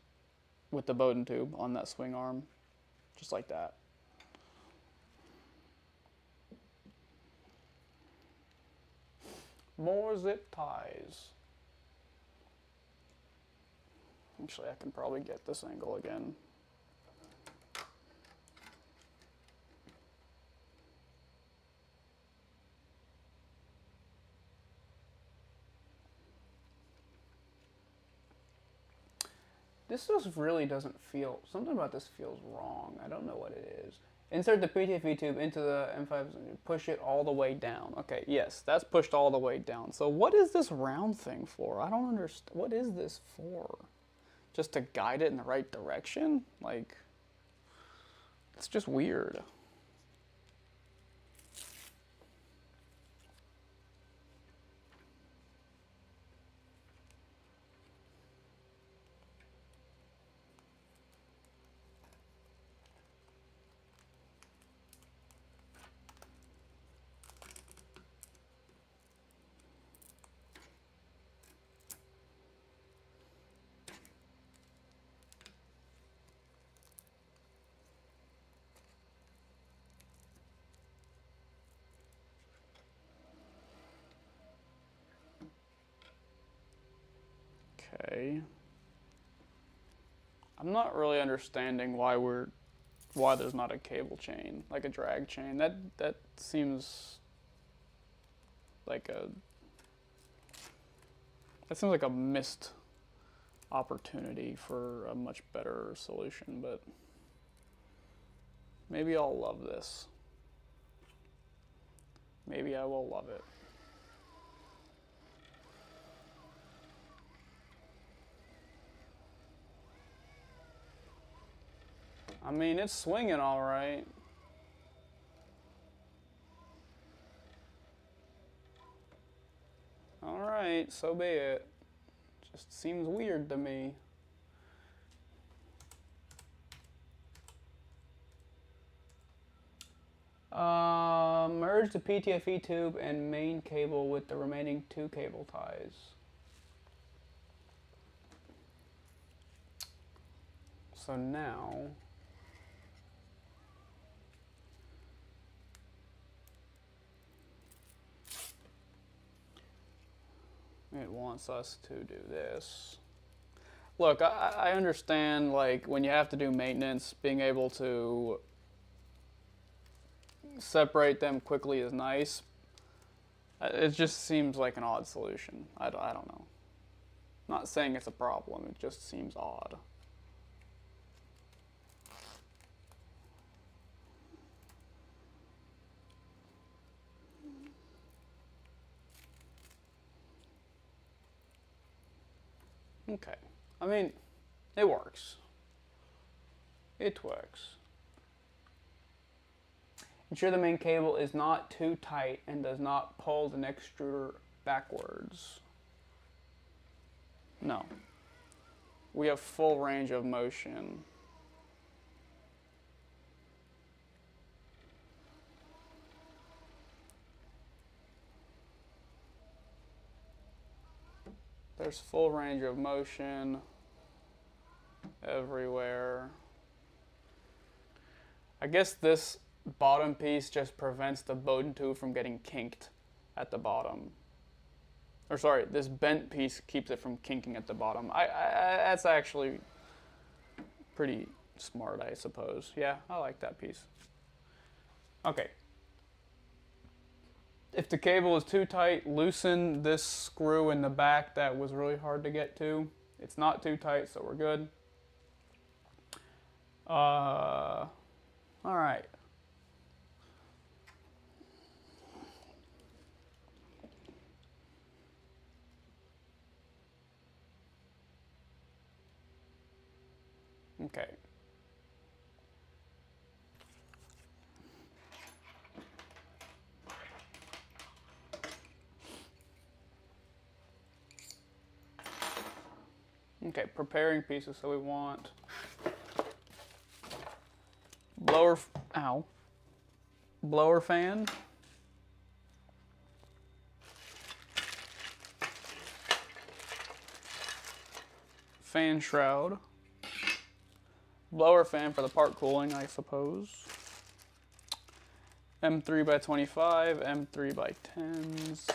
with the Bowden tube on that swing arm, just like that. More zip ties. Actually, I can probably get this angle again. This just really doesn't feel, something about this feels wrong. I don't know what it is. Insert the PTFE tube into the M5 and push it all the way down. Okay, yes, that's pushed all the way down. So what is this round thing for? I don't understand. What is this for? Just to guide it in the right direction? Like, it's just weird. Okay. I'm not really understanding why there's not a cable chain, like a drag chain. That seems like a missed opportunity for a much better solution, but maybe I'll love this. Maybe I will love it. I mean, it's swinging all right. All right, so be it. Just seems weird to me. Merge the PTFE tube and main cable with the remaining 2 cable ties. So now it wants us to do this. Look, I understand, like, when you have to do maintenance, being able to separate them quickly is nice. It just seems like an odd solution. I don't know. Not saying it's a problem, it just seems odd. Okay. I mean, it works. It works. Ensure the main cable is not too tight and does not pull the Nextruder backwards. No. We have full range of motion. There's full range of motion everywhere. I guess this bottom piece just prevents the Bowden tube from getting kinked at the bottom. Or sorry, this bent piece keeps it from kinking at the bottom. That's actually pretty smart, I suppose. Yeah, I like that piece. Okay. If the cable is too tight, loosen this screw in the back that was really hard to get to. It's not too tight, so we're good. All right. Okay. Okay, preparing pieces. So we want blower fan, fan shroud, blower fan for the part cooling, I suppose. M3 by 25, M3 by 10s.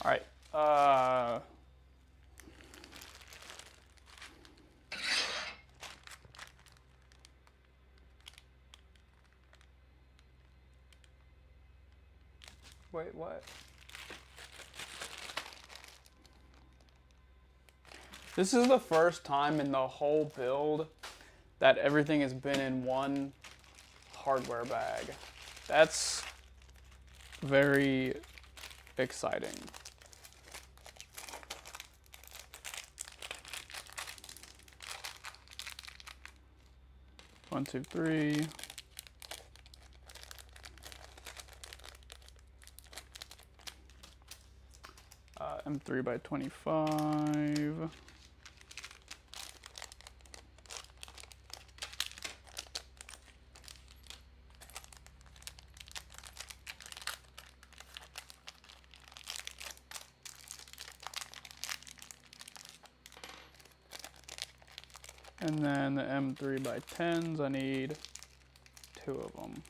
All right. Wait, what? This is the first time in the whole build that everything has been in one hardware bag. That's very exciting. One, two, three. M3 by 25. And then the M3 by 10s, I need 2 of them.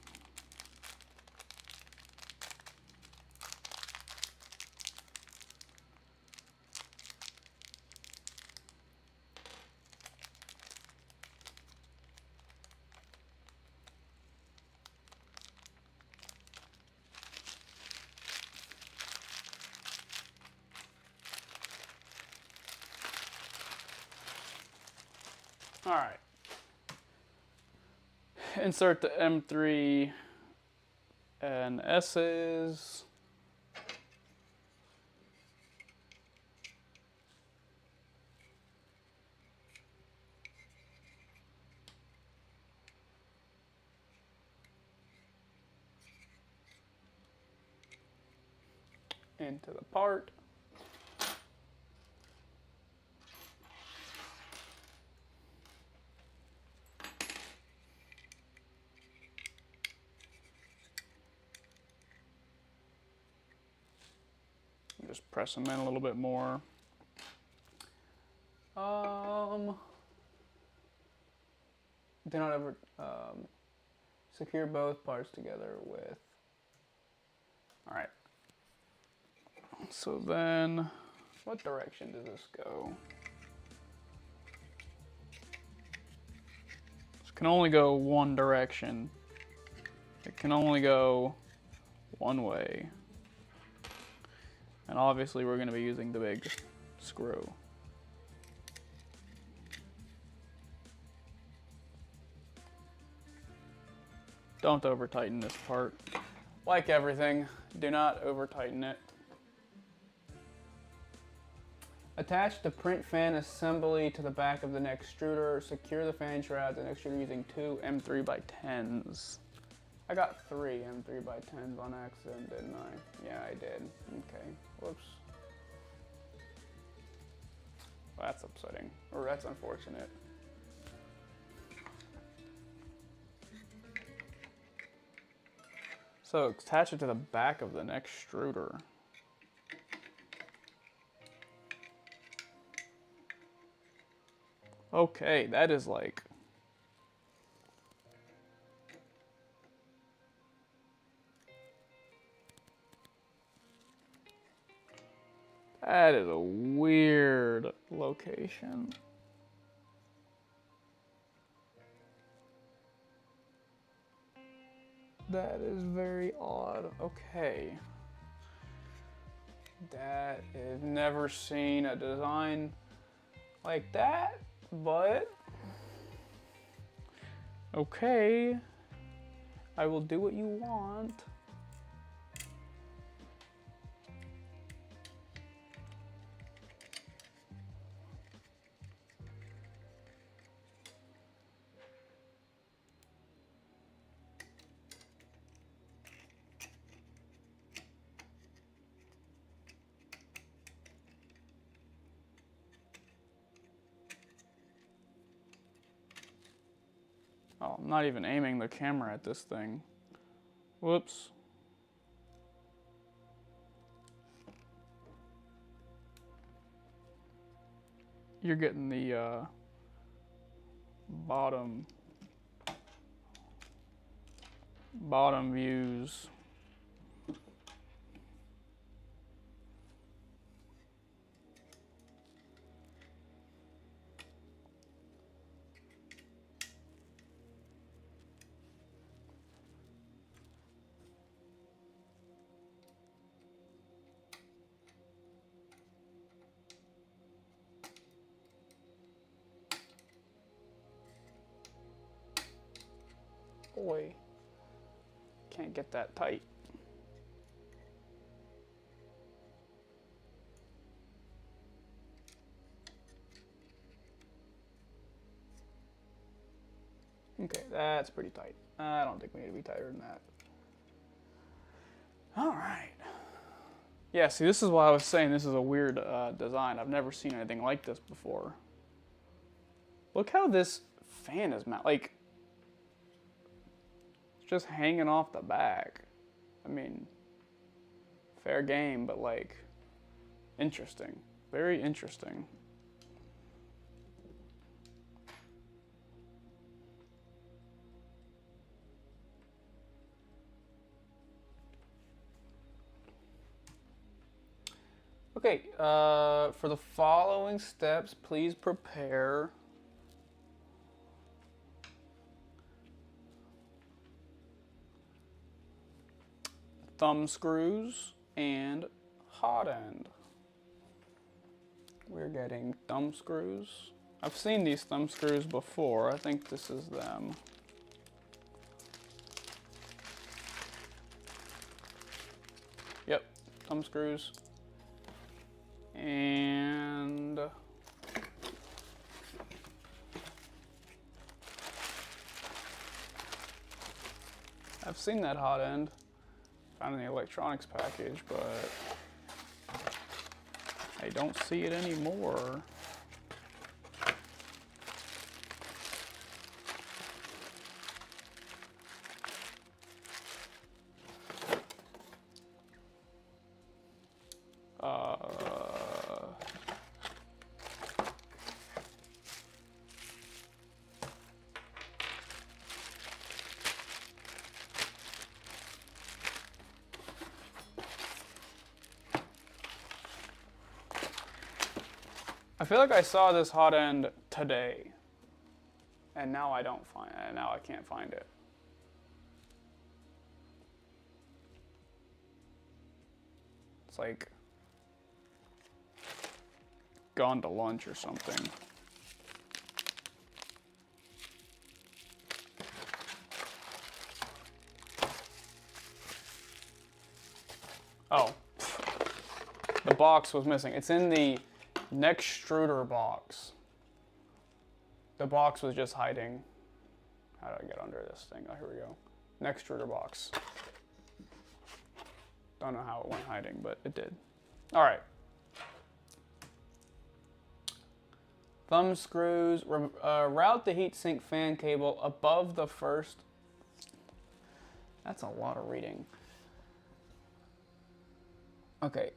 All right. Insert the M3 and S's. Into the part. Just press them in a little bit more. Do not ever secure both parts together with. All right. So then, what direction does this go? This can only go one direction. It can only go one way. And obviously we're going to be using the big screw. Don't over tighten this part. Like everything, do not over tighten it. Attach the print fan assembly to the back of the Nextruder. Secure the fan shrouds and Extruder using 2 M3 by 10s. I got 3 M3 by 10s on accident, didn't I? Yeah, I did. Okay, whoops. Well, that's upsetting, or that's unfortunate. So attach it to the back of the Nextruder. Okay, that is like... That is a weird location. That is very odd. Okay. That is never seen a design like that, but okay. I will do what you want. Oh, I'm not even aiming the camera at this thing. Whoops. You're getting the bottom views. Boy, can't get that tight. Okay, that's pretty tight. I don't think we need to be tighter than that. All right. Yeah, see, this is why I was saying this is a weird design. I've never seen anything like this before. Look how this fan is mounted. Like, it's just hanging off the back. I mean, fair game, but like, interesting. Very interesting. Okay, for the following steps, please prepare thumb screws and hot end. We're getting thumb screws. I've seen these thumb screws before. I think this is them. Yep, thumb screws. And I've seen that hot end found in the electronics package, but I don't see it anymore. I feel like I saw this hot end today, and now I don't find it, and now I can't find it. It's like gone to lunch or something. Oh, the box was missing. It's in the Nextruder box. The box was just hiding. How do I get under this thing? Oh, here we go. Nextruder box. Don't know how it went hiding, but it did. All right. Thumb screws. Route the heatsink fan cable above the first. That's a lot of reading. Okay.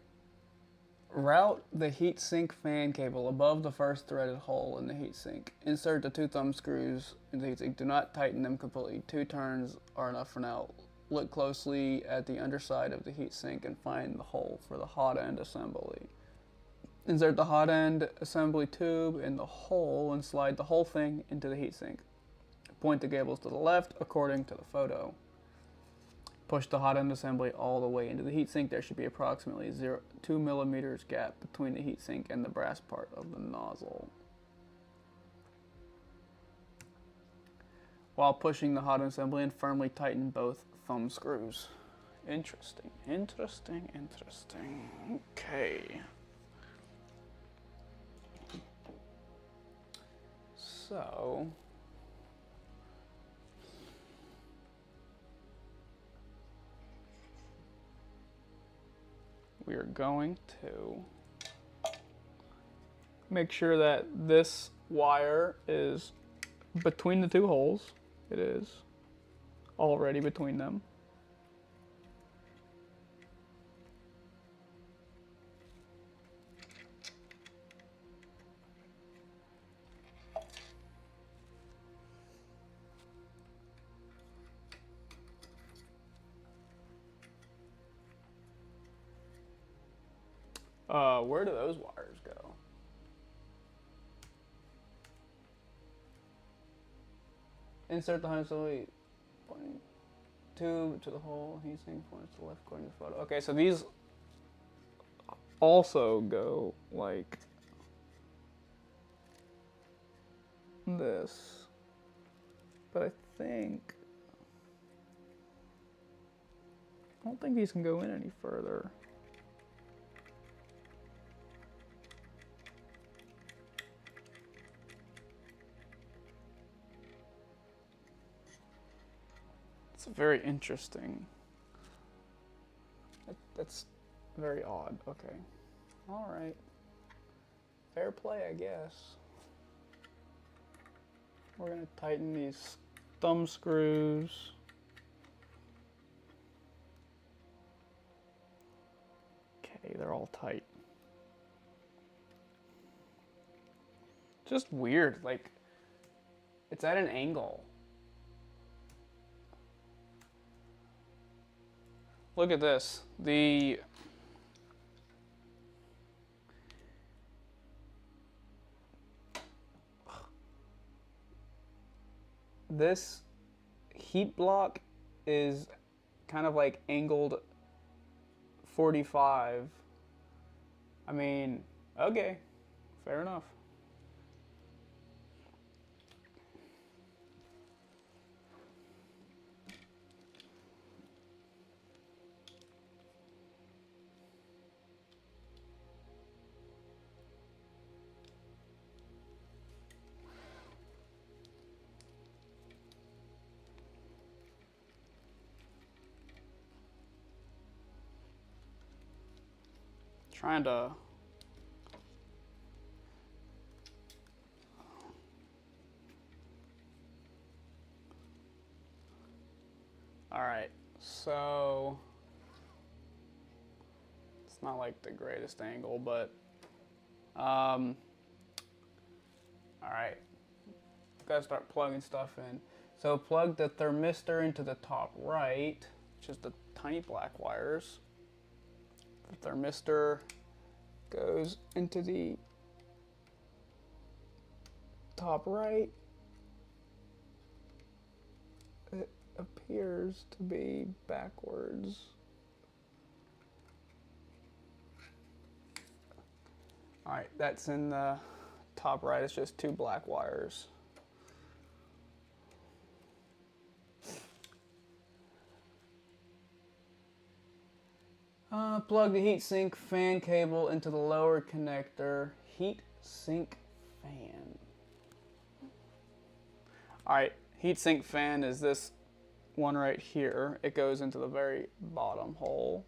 Route the heatsink fan cable above the first threaded hole in the heatsink. Insert the 2 thumb screws in the heatsink. Do not tighten them completely. 2 turns are enough for now. Look closely at the underside of the heatsink and find the hole for the hot end assembly. Insert the hot end assembly tube in the hole and slide the whole thing into the heatsink. Point the cables to the left according to the photo. Push the hot end assembly all the way into the heatsink. There should be approximately 2 millimeters gap between the heatsink and the brass part of the nozzle. While pushing the hot end assembly and firmly tighten both thumb screws. Interesting, interesting, interesting. Okay. So we are going to make sure that this wire is between the 2 holes. it is already between them. Where do those wires go? Insert the horizontally pointing tube to the hole. Heatsink points to the left according to the photo. Okay, so these also go like this. But I don't think these can go in any further. It's very interesting. That's very odd. Okay. All right. Fair play, I guess. We're gonna tighten these thumb screws. Okay, they're all tight. Just weird, like, it's at an angle. Look at this. This heat block is kind of like angled 45. I mean, okay, fair enough. Trying to all right, so it's not like the greatest angle, but all right, gotta start plugging stuff in. So plug the thermistor into the top right, which is the tiny black wires. The thermistor goes into the top right. It appears to be backwards. All right, that's in the top right. It's just two black wires. Plug the heatsink fan cable into the lower connector. Heatsink fan. Alright, heatsink fan is this one right here. It goes into the very bottom hole.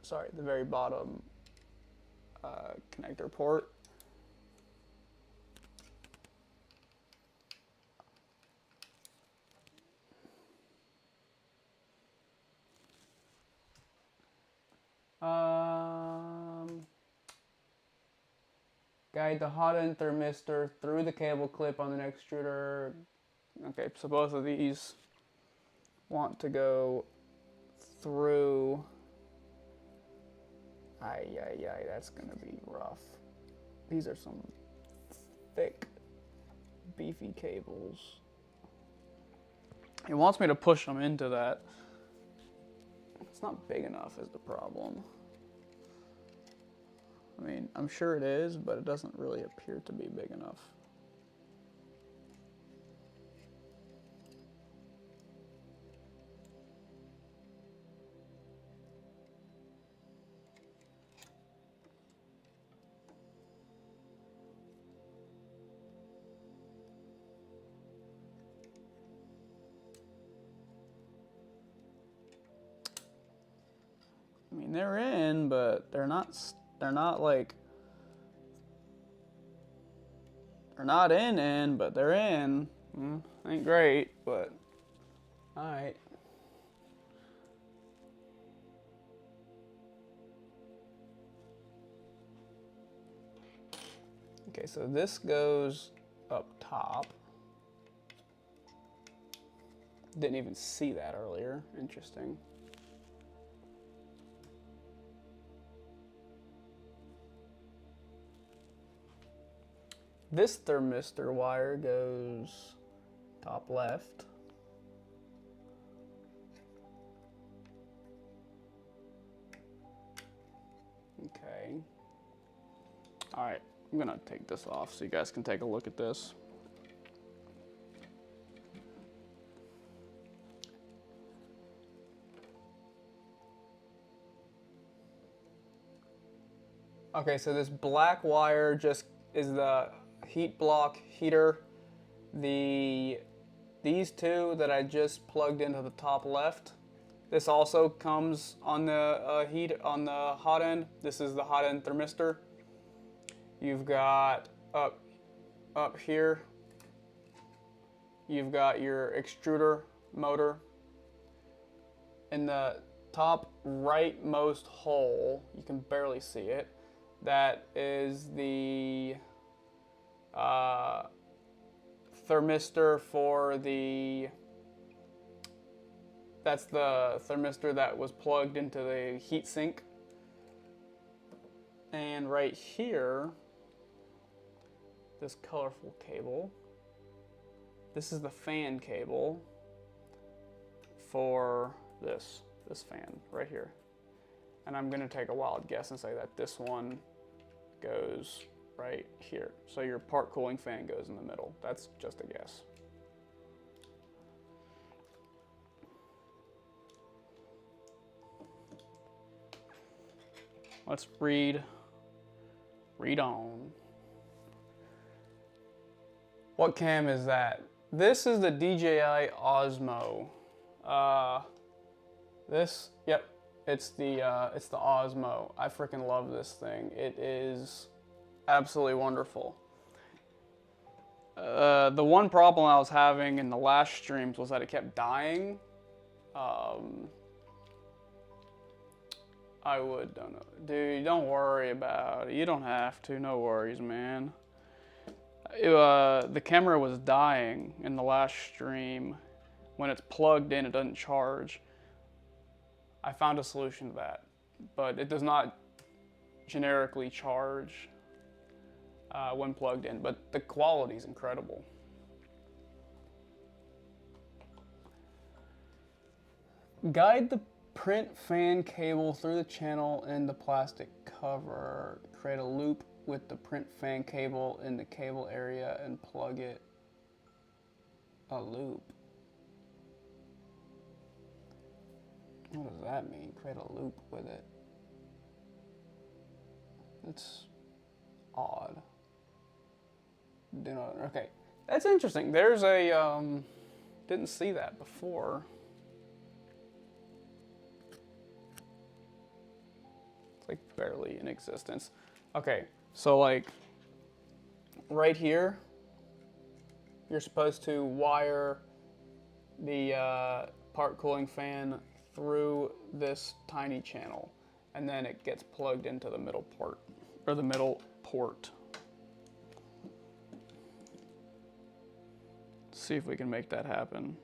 Sorry, the very bottom connector port. Guide the hotend thermistor through the cable clip on the Nextruder. Okay, so both of these want to go through. Ay, that's gonna be rough. These are some thick, beefy cables. It wants me to push them into that. It's not big enough is the problem. I mean, I'm sure it is, but it doesn't really appear to be big enough. I mean, they're in, but they're not like, they're not in, but they're in. Ain't great, but alright. Okay, so this goes up top. Didn't even see that earlier. Interesting. This thermistor wire goes top left. Okay. All right, I'm gonna take this off so you guys can take a look at this. Okay, so this black wire just is the heat block heater. These two that I just plugged into the top left. This also comes on the hot end. This is the hot end thermistor. You've got up here. You've got your extruder motor. In the top rightmost hole, you can barely see it. That is the thermistor for the. That's the thermistor that was plugged into the heat sink. And right here, this colorful cable. This is the fan cable for this fan right here. And I'm gonna take a wild guess and say that this one goes right here. So your part cooling fan goes in the middle. That's just a guess. Let's read on. What cam is that? This is the DJI Osmo. Yep, it's the Osmo. I freaking love this thing. It is absolutely wonderful. The one problem I was having in the last streams was that it kept dying. Don't know. Dude, don't worry about it. You don't have to, no worries, man. The camera was dying in the last stream. When it's plugged in, it doesn't charge. I found a solution to that, but it does not generically charge when plugged in, but the quality is incredible. Guide the print fan cable through the channel in the plastic cover. Create a loop with the print fan cable in the cable area and plug it. A loop. What does that mean? Create a loop with it. It's odd. Okay, that's interesting. There's a didn't see that before. It's like barely in existence. Okay, so like right here, you're supposed to wire the part cooling fan through this tiny channel, and then it gets plugged into the middle port, or the middle port. Let's see if we can make that happen.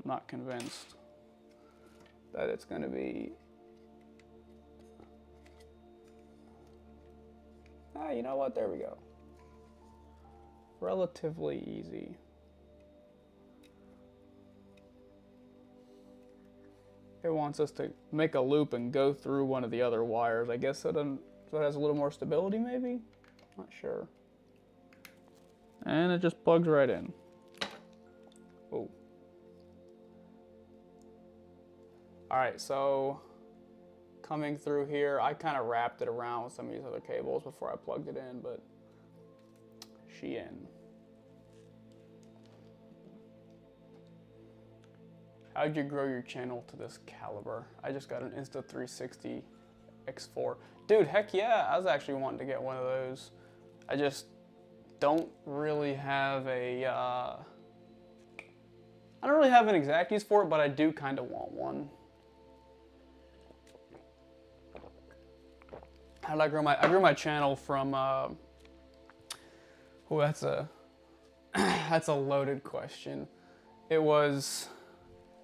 I'm not convinced that it's going to be. You know what? There we go. Relatively easy. It wants us to make a loop and go through one of the other wires. I guess so it has a little more stability, maybe? Not sure. And it just plugs right in. Oh. Alright, so coming through here, I kind of wrapped it around with some of these other cables before I plugged it in, but she in. How'd you grow your channel to this caliber? I just got an Insta360 X4. Dude, heck yeah, I was actually wanting to get one of those. I just don't really have a, I don't really have an exact use for it, but I do kind of want one. How did I grow I grew my channel from, oh, that's a, that's a loaded question. It was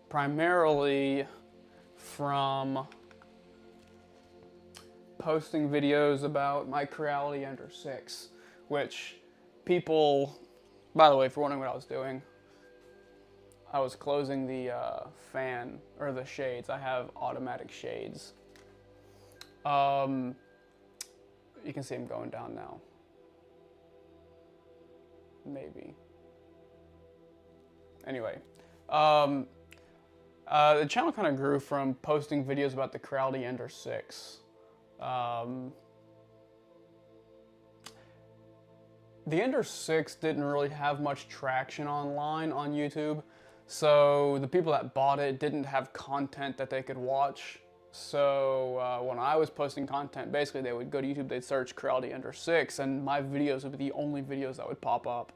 primarily from posting videos about my Creality Ender 6, which people, by the way, if you're wondering what I was doing, I was closing the fan, or the shades. I have automatic shades. You can see them going down now. Maybe. Anyway, the channel kind of grew from posting videos about the Creality Ender 6. The Ender 6 didn't really have much traction online on YouTube, so the people that bought it didn't have content that they could watch. So when I was posting content, basically they would go to YouTube, they'd search Creality Ender 6, and my videos would be the only videos that would pop up.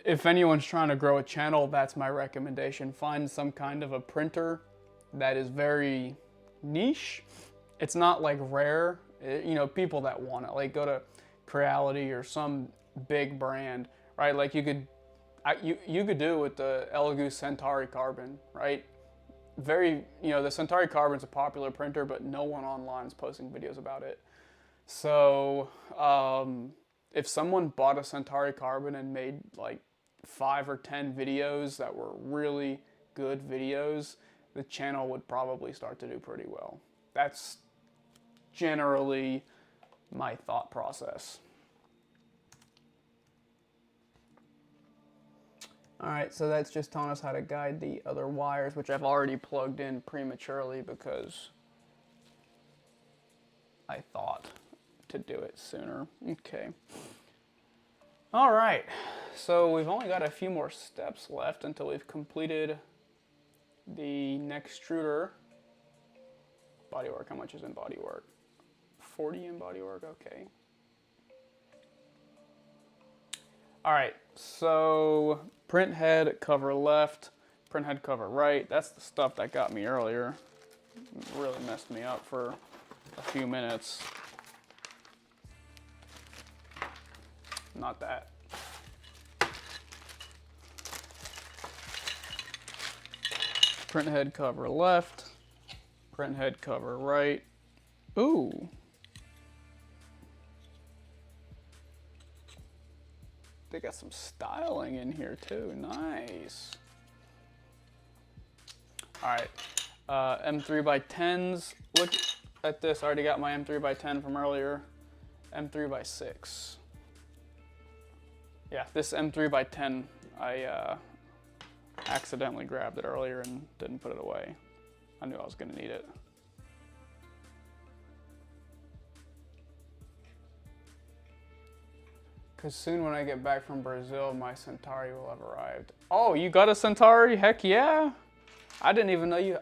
If anyone's trying to grow a channel, that's my recommendation. Find some kind of a printer that is very niche. It's not like rare, you know, people that want it, like go to Creality or some big brand, right? Like you could do it with the Elegoo Centauri Carbon, right? Very, you know, the Centauri Carbon's a popular printer, but no one online is posting videos about it. So if someone bought a Centauri Carbon and made like 5 or 10 videos that were really good videos, the channel would probably start to do pretty well. That's generally my thought process. Alright, so that's just telling us how to guide the other wires, which I've already plugged in prematurely because I thought to do it sooner. Okay. Alright, so we've only got a few more steps left until we've completed the Nextruder. Bodywork, how much is in Bodywork? 40 in Bodywork, okay. Alright, so print head, cover left, print head, cover right. That's the stuff that got me earlier. It really messed me up for a few minutes. Not that. Print head, cover left, print head, cover right. Ooh. They got some styling in here too, nice. All right, M3x10s. Look at this, I already got my M3x10 from earlier. M3x6. Yeah, this M3x10, I accidentally grabbed it earlier and didn't put it away. I knew I was gonna need it. Because soon when I get back from Brazil, my Centauri will have arrived. Oh, you got a Centauri? Heck yeah! I didn't even know you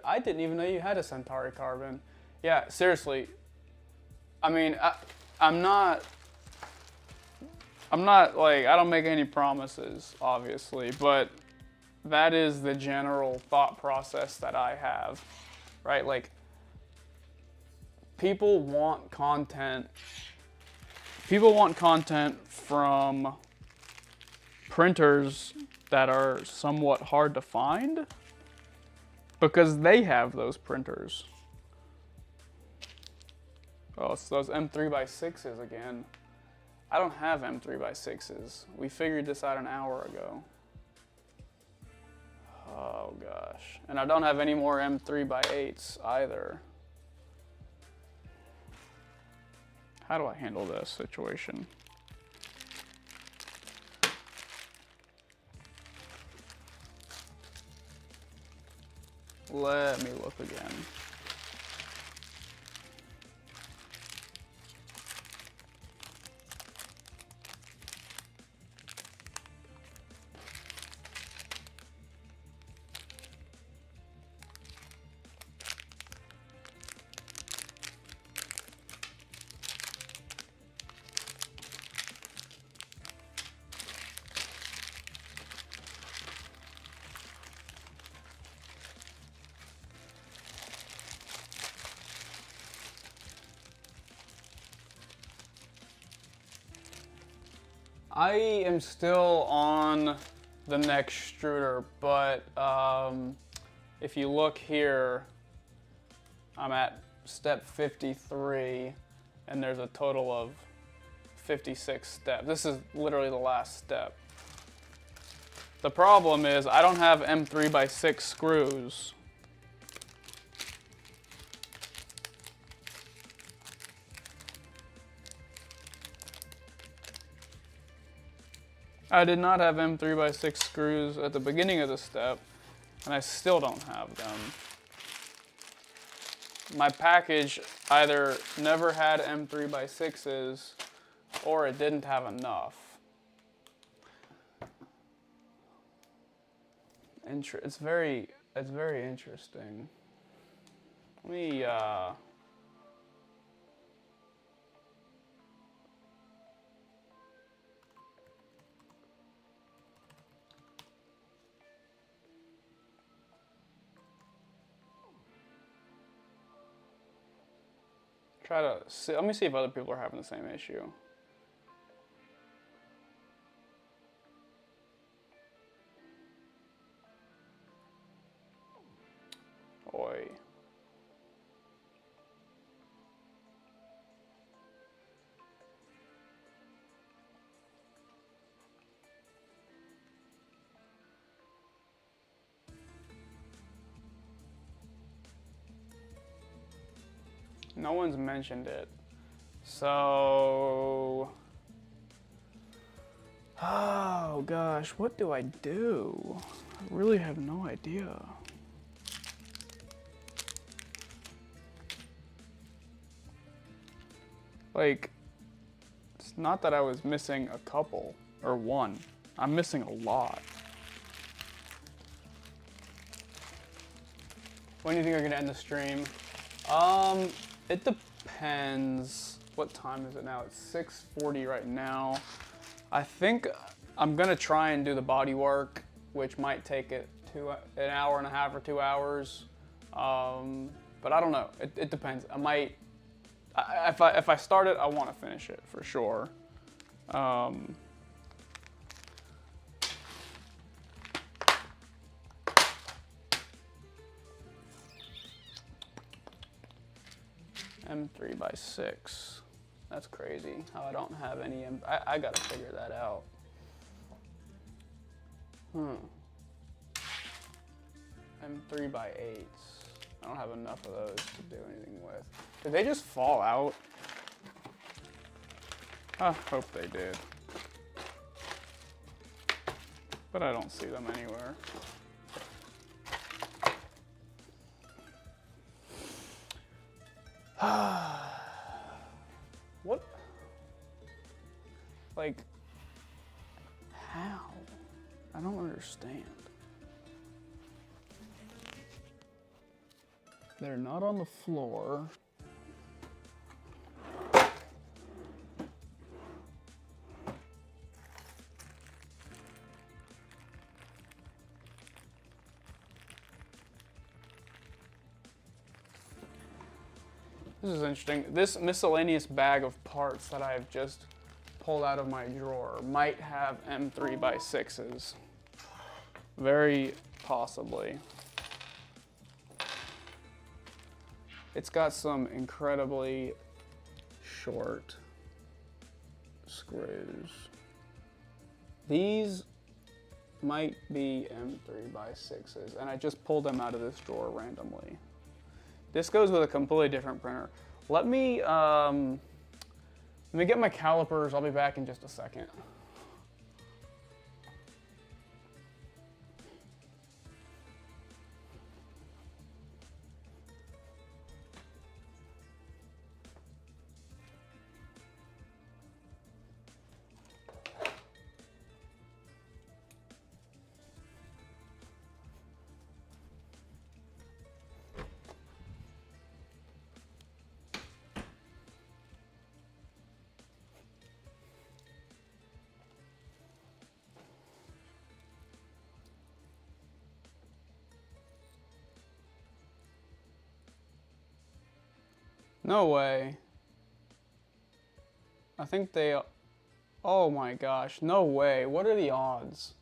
had a Centauri Carbon. Yeah, seriously. I mean, I'm not like, I don't make any promises, obviously, but that is the general thought process that I have, right? Like, people want content from printers that are somewhat hard to find because they have those printers. Oh, it's those M3x6s again. I don't have M3x6s. We figured this out an hour ago. Oh gosh. And I don't have any more M3x8s either. How do I handle this situation? Let me look again. I am still on the Nextruder, but if you look here, I'm at step 53, and there's a total of 56 steps. This is literally the last step. The problem is I don't have M3x6 screws. I did not have M3x6 screws at the beginning of the step, and I still don't have them. My package either never had M3x6s or it didn't have enough. It's very interesting. Let me try to see, let me see if other people are having the same issue. Oi. No one's mentioned it. So, oh gosh, what do I do? I really have no idea. Like, it's not that I was missing a couple or one. I'm missing a lot. When do you think you're gonna end the stream? It depends. What time is it now? It's 6:40 right now. I think I'm gonna try and do the Bodywork, which might take it an hour and a half or 2 hours. But I don't know. It depends. I might. If I start it, I want to finish it for sure. M3x6. That's crazy. How I don't have any. I gotta figure that out. M3x8s. I don't have enough of those to do anything with. Did they just fall out? I hope they did. But I don't see them anywhere. What? Like, how? I don't understand. They're not on the floor. This is interesting. This miscellaneous bag of parts that I've just pulled out of my drawer might have M3x6s. Very possibly. It's got some incredibly short screws. These might be M3x6s, and I just pulled them out of this drawer randomly. This goes with a completely different printer. Let me get my calipers. I'll be back in just a second. No way. I think they Oh my gosh, no way. What are the odds?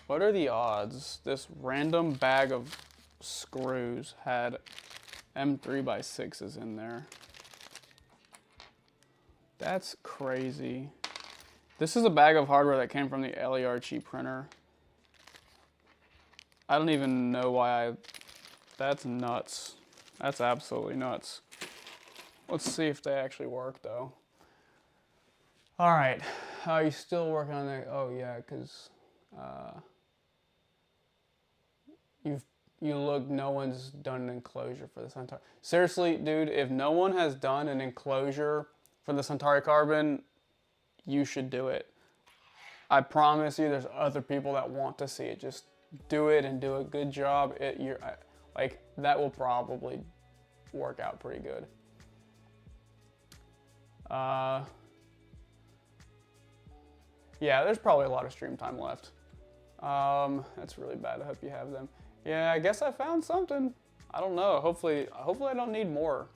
What are the odds this random bag of screws had M3x6s in there? That's crazy. This is a bag of hardware that came from the LERG printer. I don't even know why that's nuts. That's absolutely nuts. Let's see if they actually work though. All right, are you still working on that? Oh yeah, because you look, no one's done an enclosure for the Centauri. Seriously, dude, if no one has done an enclosure for the Centauri Carbon, you should do it. I promise you there's other people that want to see it. Just do it and do a good job. Like, that will probably work out pretty good. Yeah, there's probably a lot of stream time left. That's really bad. I hope you have them. Yeah, I guess I found something. I don't know. Hopefully I don't need more.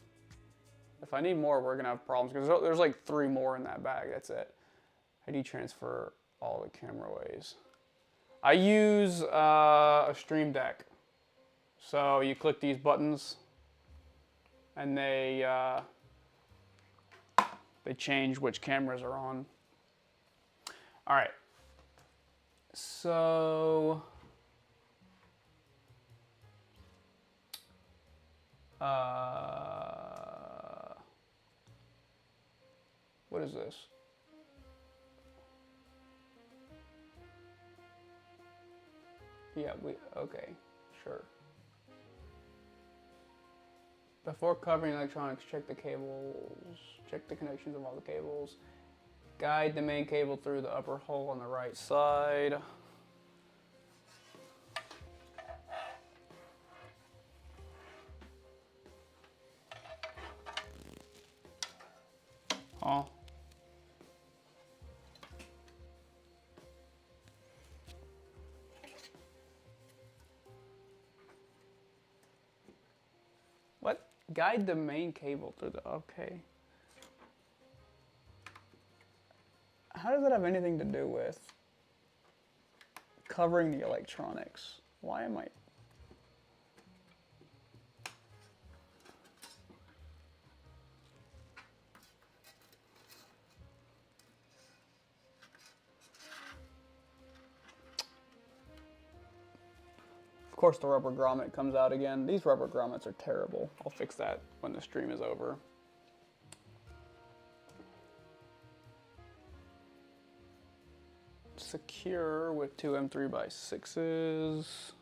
If I need more, we're gonna have problems because there's like 3 more in that bag. That's it. How do you transfer all the camera ways? I use a Stream Deck. So you click these buttons, and they change which cameras are on. All right. So. What is this? Yeah, okay, sure. Before covering electronics, check the cables, check the connections of all the cables. Guide the main cable through the upper hole on the right side. Oh. What? Guide the main cable through the, okay. How does that have anything to do with covering the electronics? Why am I? Of course the rubber grommet comes out again. These rubber grommets are terrible. I'll fix that when the stream is over. Secure with 2 M3x6s.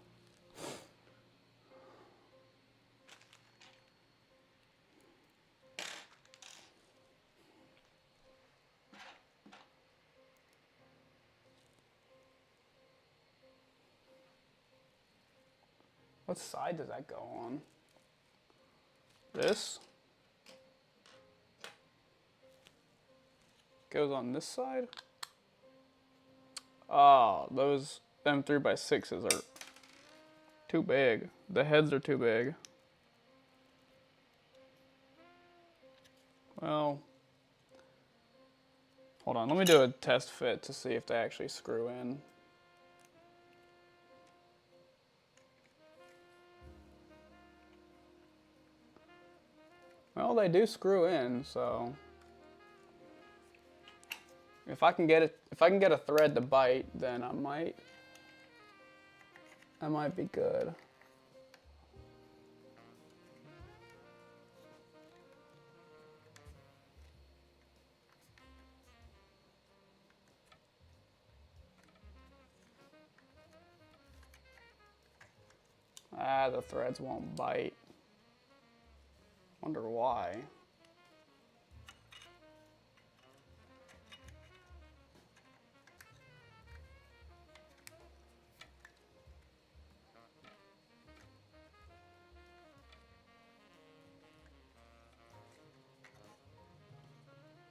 What side does that go on? This? Goes on this side? Oh, those M3x6s are too big. The heads are too big. Well, hold on, let me do a test fit to see if they actually screw in. Well, they do screw in, so if I can get a thread to bite, then I might be good. Ah, the threads won't bite. Wonder why.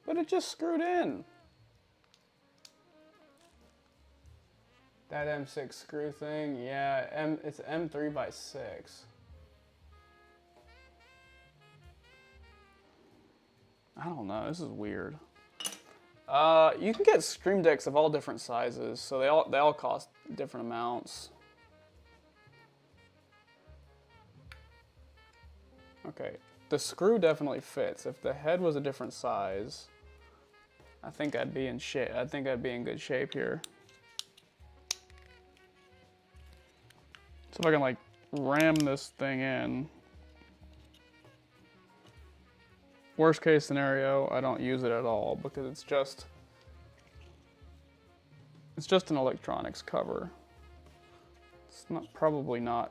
But it just screwed in. That M6 screw thing, yeah, it's M3x6. I don't know, this is weird. You can get Stream Decks of all different sizes, so they all cost different amounts. Okay, the screw definitely fits. If the head was a different size, I think I'd be in shape. I think I'd be in good shape here. So if I can like ram this thing in. Worst case scenario, I don't use it at all because it's just an electronics cover. It's probably not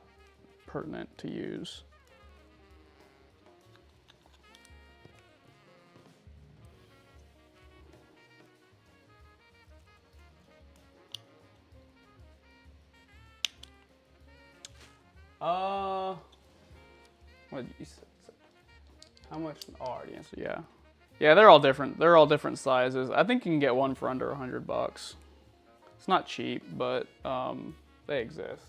pertinent to use. What did you say? How much? Oh, I already answered. Yeah. Yeah, they're all different. They're all different sizes. I think you can get one for under $100. It's not cheap, but they exist.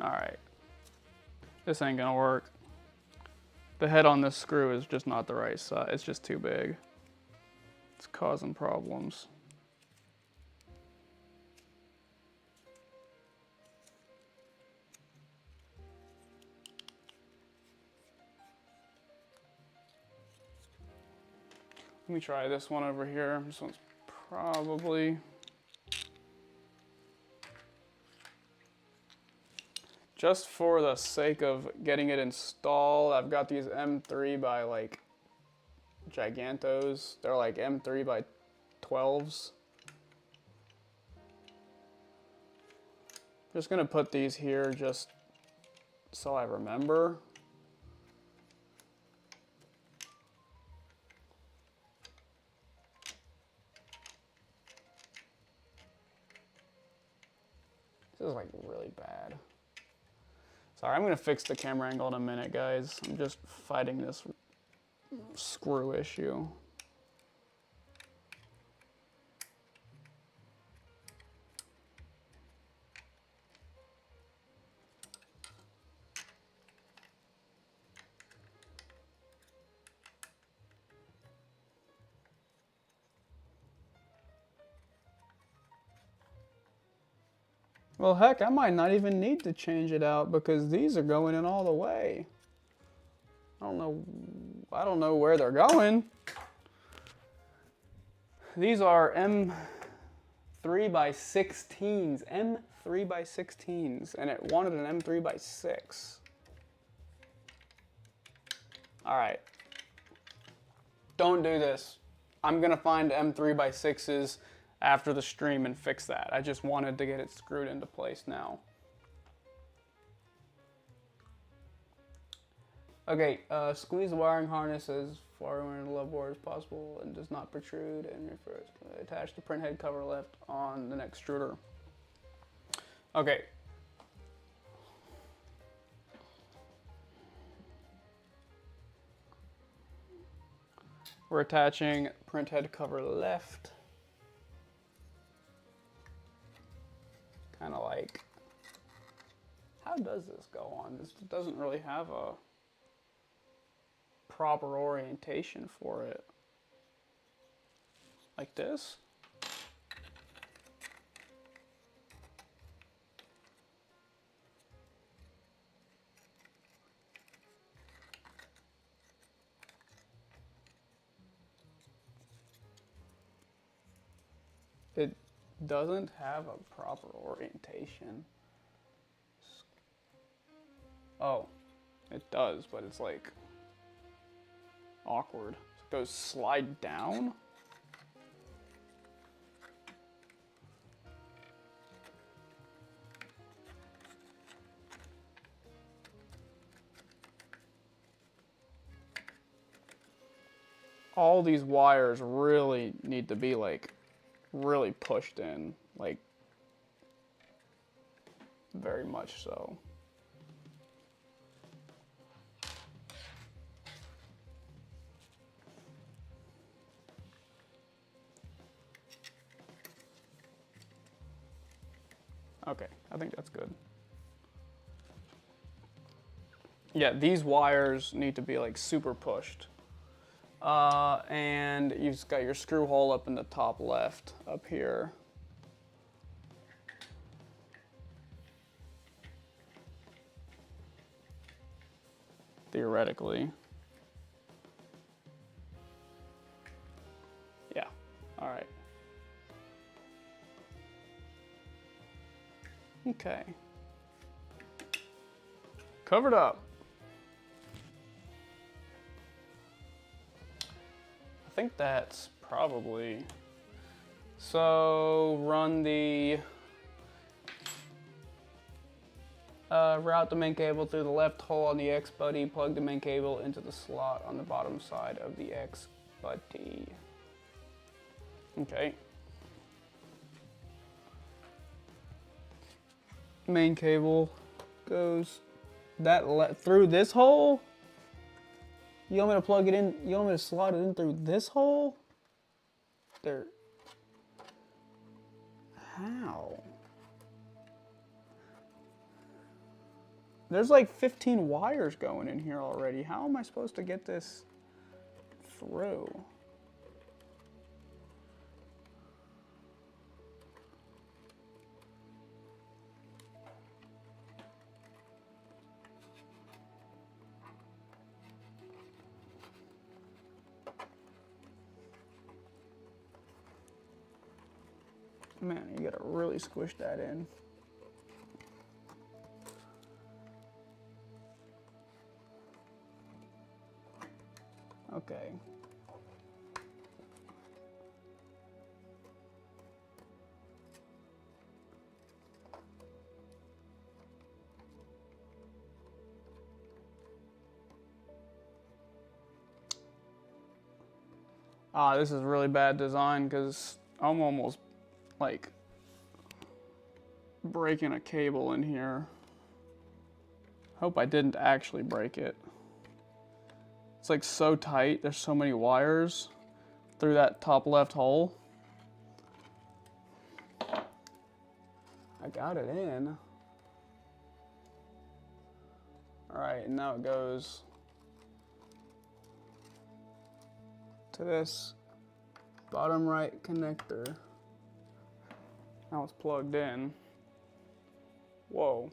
All right. This ain't gonna work. The head on this screw is just not the right size. It's just too big. It's causing problems. Let me try this one over here. This one's probably... Just for the sake of getting it installed, I've got these M3 by like Gigantos. They're like M3 by 12s. Just gonna put these here just so I remember. This is like really bad. Sorry, I'm gonna fix the camera angle in a minute, guys. I'm just fighting this screw issue. Well, heck, I might not even need to change it out because these are going in all the way. I don't know where they're going. These are M3 by 16s, M3 by 16s, and it wanted an M3 by 6. All right. Don't do this. I'm gonna find M3 by 6s after the stream and fix that. I just wanted to get it screwed into place now. Okay, squeeze the wiring harness as far into the Loveboard as possible and does not protrude, and attach the print head cover left on the Nextruder. Okay. We're attaching print head cover left. Kind of like, how does this go on? This doesn't really have a proper orientation for it. Like this? It doesn't have a proper orientation. Oh, it does, but it's like awkward. It goes slide down. All these wires really need to be like really pushed in, like very much so. Okay, I think that's good. Yeah, these wires need to be like super pushed. And you've got your screw hole up in the top left up here. Theoretically. Yeah, all right. Okay. Covered up. I think that's probably, so run the route the main cable through the left hole on the X buddy, plug the main cable into the slot on the bottom side of the X buddy. Okay. Main cable goes through this hole? You want me to plug it in? You want me to slot it in through this hole? There. How? There's like 15 wires going in here already. How am I supposed to get this through? Man, you gotta really squish that in. Okay. Ah, this is really bad design because I'm almost like breaking a cable in here. Hope I didn't actually break it. It's like so tight, there's so many wires through that top left hole. I got it in. All right, and now it goes to this bottom right connector. Now it's plugged in. Whoa.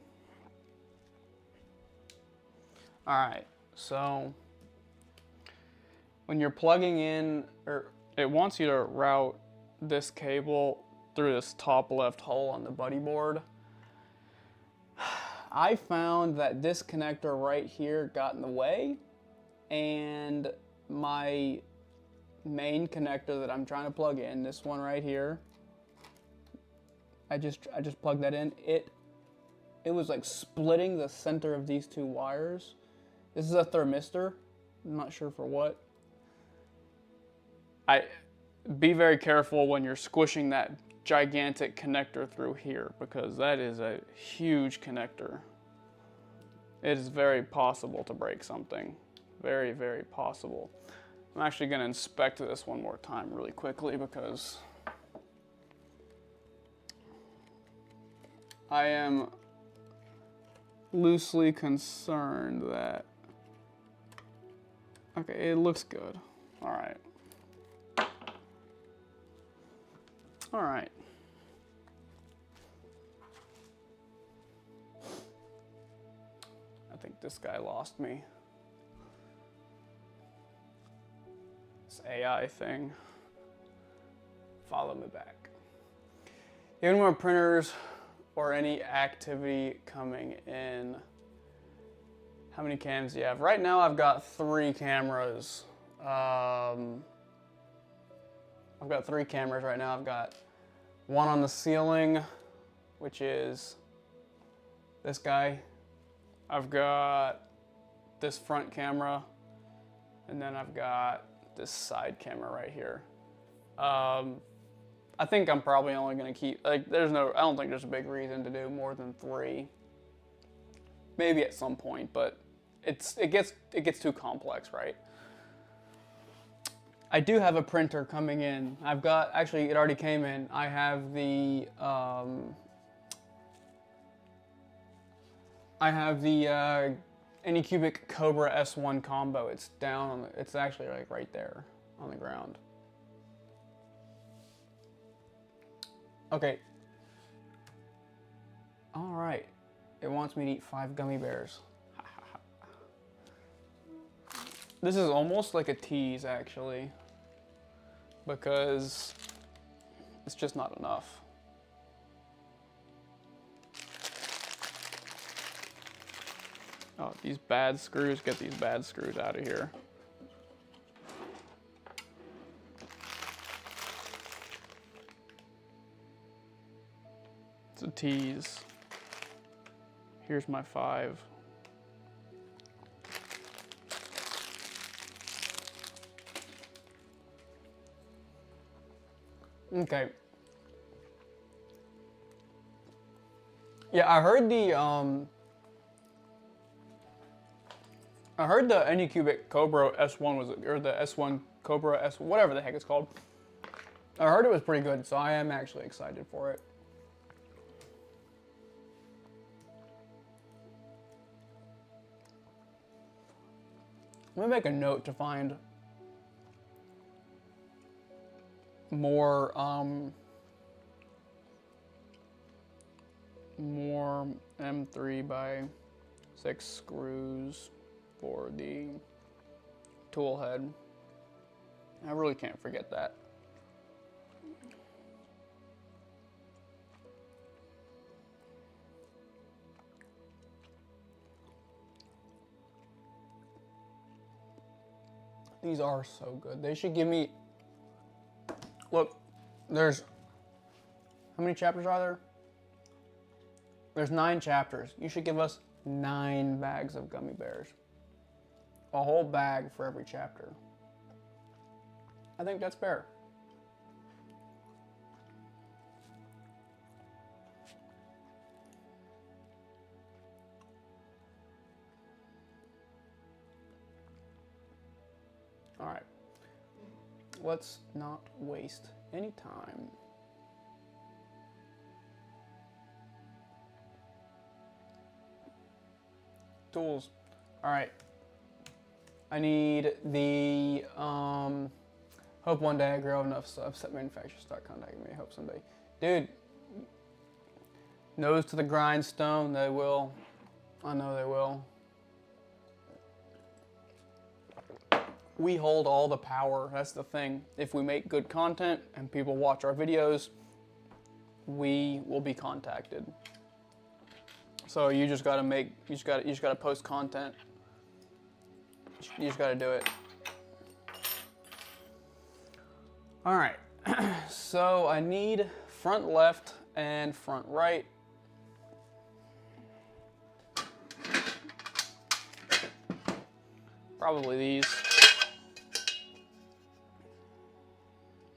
All right, so when you're plugging in, or it wants you to route this cable through this top left hole on the Bodywork. I found that this connector right here got in the way, and my main connector that I'm trying to plug in, this one right here, I just plugged that in. It was like splitting the center of these two wires. This is a thermistor. I'm not sure for what. Be very careful when you're squishing that gigantic connector through here, because that is a huge connector. It is very possible to break something. Very, very possible. I'm actually going to inspect this one more time really quickly because I am loosely concerned that, okay, it looks good. All right. All right. I think this guy lost me. This AI thing. Follow me back. Any more printers or any activity coming in? How many cams do you have? Right now I've got 3 cameras. I've got 3 cameras right now. I've got one on the ceiling, which is this guy. I've got this front camera, and then I've got this side camera right here. I think I'm probably only gonna keep, like, I don't think there's a big reason to do more than 3. Maybe at some point, but it gets too complex, right? I do have a printer coming in. I've got, actually it already came in. I have the I have the Anycubic Cobra S1 combo. It's down on it's actually like right there on the ground. Okay. All right. It wants me to eat 5 gummy bears. This is almost like a tease, actually, because it's just not enough. Oh, these bad screws, get these bad screws out of here. It's a tease. Here's my 5. Okay. Yeah, I heard the Anycubic Cobra S1 was, or the S1 Cobra S, whatever the heck it's called. I heard it was pretty good, so I am actually excited for it. Let me make a note to find more more M3 by 6 screws for the tool head. I really can't forget that. These are so good. They should give me, look, there's, how many chapters are there? There's 9 chapters. You should give us 9 bags of gummy bears. A whole bag for every chapter. I think that's fair. All right. Let's not waste any time. Tools. All right. I need the, hope one day I grow enough subset manufacturers start contacting me. Hope someday. Dude, nose to the grindstone, they will. I know they will. We hold all the power, that's the thing. If we make good content and people watch our videos, we will be contacted. So you just gotta make, you just gotta post content. You just gotta do it. All right, so I need front left and front right. Probably these.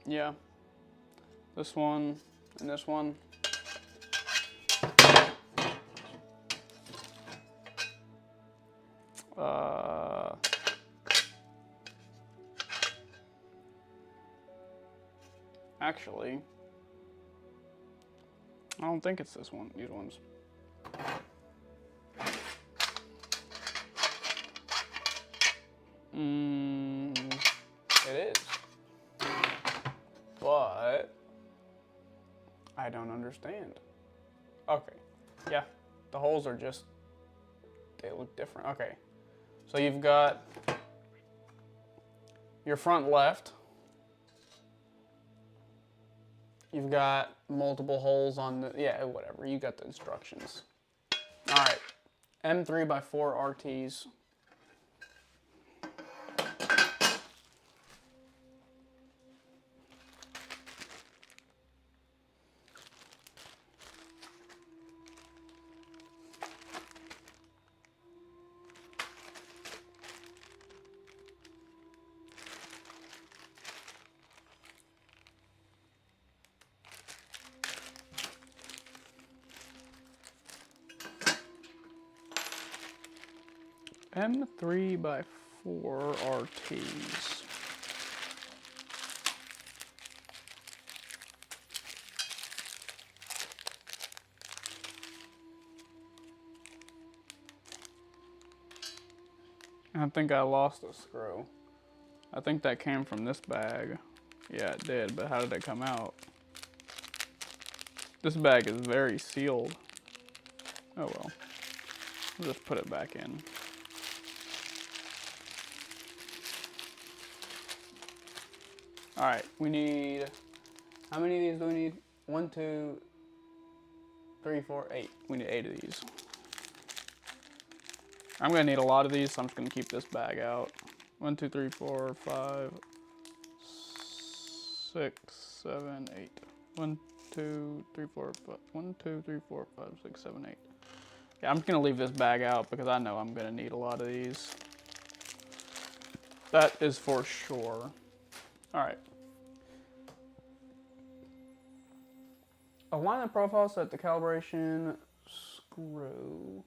Yeah, this one and this one. Actually, I don't think it's this one, these ones. It is. But I don't understand. Okay. Yeah, the holes are just, they look different. Okay. So you've got your front left. You've got multiple holes on the, yeah, whatever. You got the instructions. All right. M3 by 4 RTs. M3 by 4 RTs. I think I lost a screw. I think that came from this bag. Yeah, it did, but how did it come out? This bag is very sealed. Oh well. We'll just put it back in. Alright, we need... How many of these do we need? 1, 2, 3, 4, 8. We need 8 of these. I'm gonna need a lot of these, so I'm just gonna keep this bag out. 1, 2, 3, 4, 5, 6, 7, 8. 1, 2, 3, 4, 5. 1, 2, 3, 4, 5, 6, 7, 8. Yeah, I'm just gonna leave this bag out because I know I'm gonna need a lot of these. That is for sure. Alright. Align the profile set the calibration screw.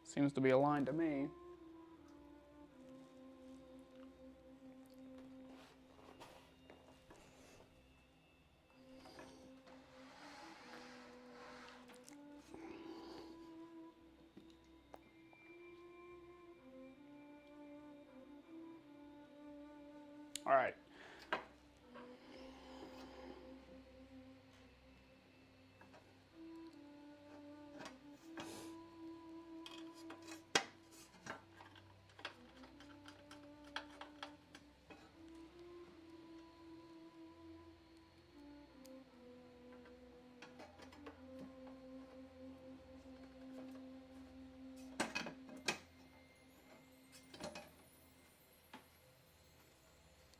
Seems to be aligned to me. All right.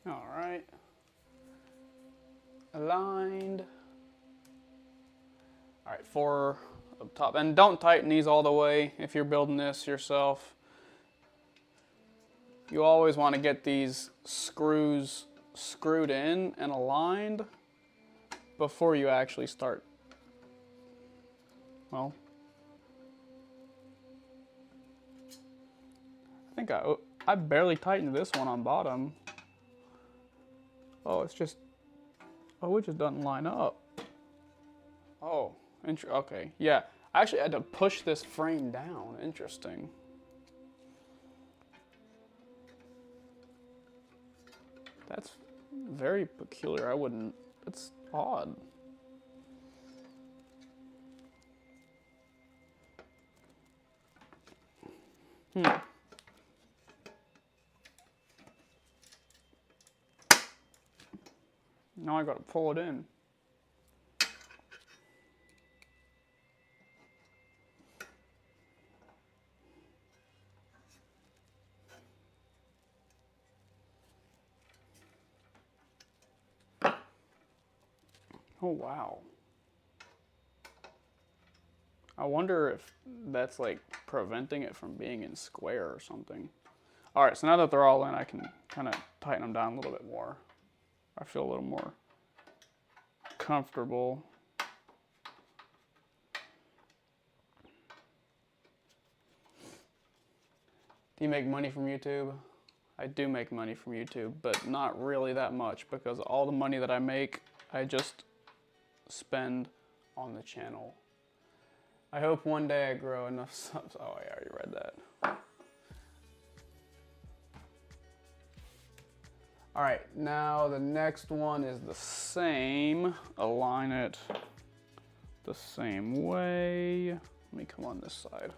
All right. Aligned. All right, 4 up top. And don't tighten these all the way if you're building this yourself. You always want to get these screws screwed in and aligned before you actually start. Well, I think I barely tightened this one on bottom. Oh, it's just, oh, it just doesn't line up. Oh, okay, yeah. I actually had to push this frame down. Interesting. That's very peculiar. I wouldn't, it's odd. Now I gotta pull it in. Oh, wow. I wonder if that's like preventing it from being in square or something. All right, so now that they're all in, I can kind of tighten them down a little bit more. I feel a little more comfortable. Do you make money from YouTube? I do make money from YouTube, but not really that much because all the money that I make, I just spend on the channel. I hope one day I grow enough subs. Oh, I already read that. All right, now the next one is the same. Align it the same way. Let me come on this side.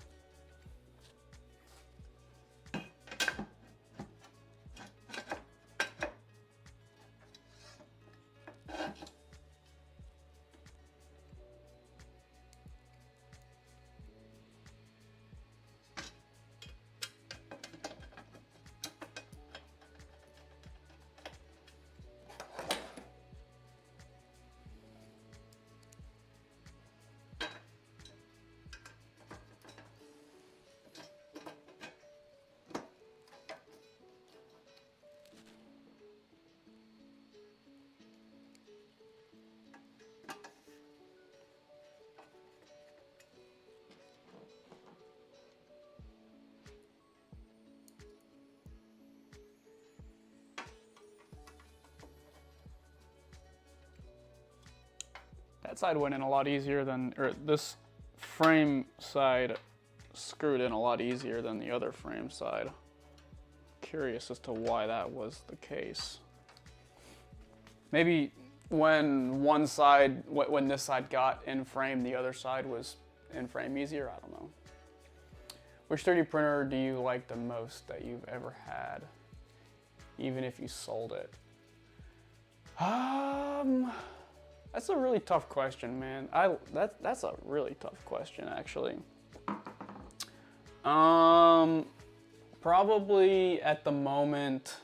that side went in a lot easier than, or this frame side screwed in a lot easier than the other frame side. Curious as to why that was the case. Maybe when one side, when this side got in frame, the other side was in frame easier, I don't know. Which 3D printer do you like the most that you've ever had, even if you sold it? That's a really tough question, man. That's a really tough question, actually. Probably at the moment,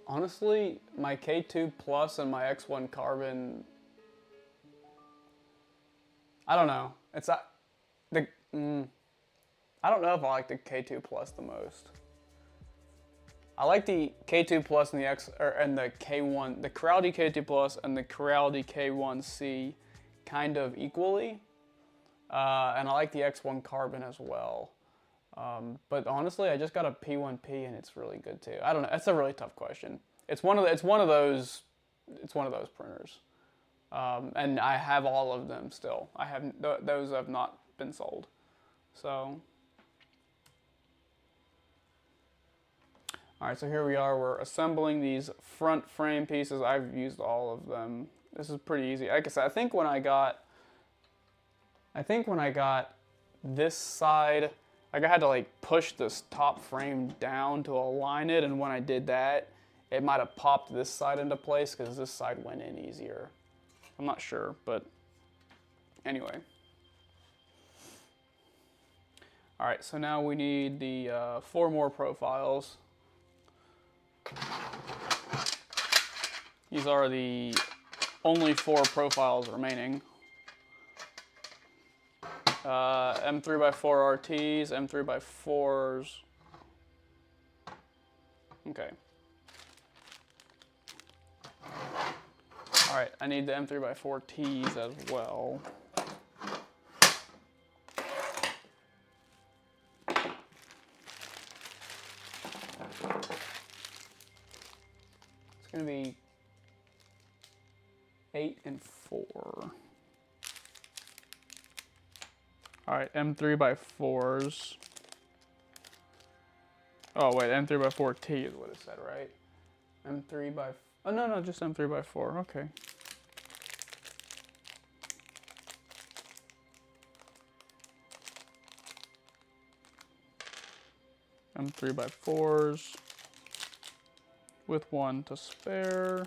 honestly, my K2 Plus and my X1 Carbon. I don't know. It's I don't know if I like the K2 Plus the most. I like the K2 Plus and the the K1, the Creality K2 Plus and the Creality K1C kind of equally. And I like the X1 Carbon as well. But honestly, I just got a P1P and it's really good too. I don't know. It's a really tough question. It's one of those printers. And I have all of them still. I have those have not been sold. So. All right, so here we are. We're assembling these front frame pieces. I've used all of them. This is pretty easy. Like I said, I think when I got this side, like I had to like push this top frame down to align it, and when I did that, it might have popped this side into place because this side went in easier. I'm not sure, but anyway. All right, so now we need the 4 more profiles. These are the only 4 profiles remaining. M3x4 RTs, M3x4s. Okay. All right, I need the M3x4 Ts as well. It's gonna be 8 and 4. All right, M3x4s. Oh wait, M3x4T is what it said, right? Oh no, just M3x4. Okay. M3x4s with 1 to spare.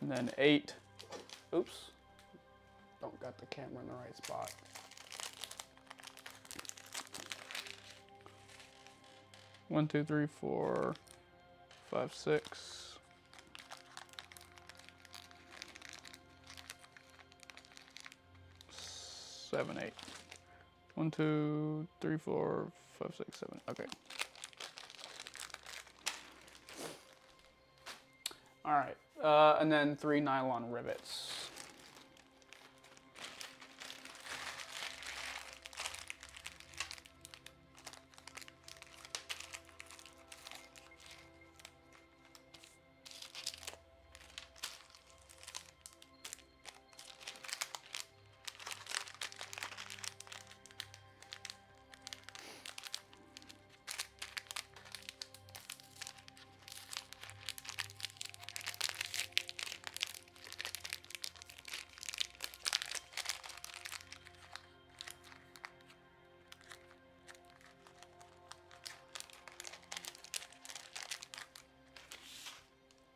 And then 8. Oops. Don't got the camera in the right spot. One, 2, 3, 4, 5, 6. 7, 8. 1, 2, 3, 4, 5, 6, 7. Okay. All right. And then 3 nylon rivets.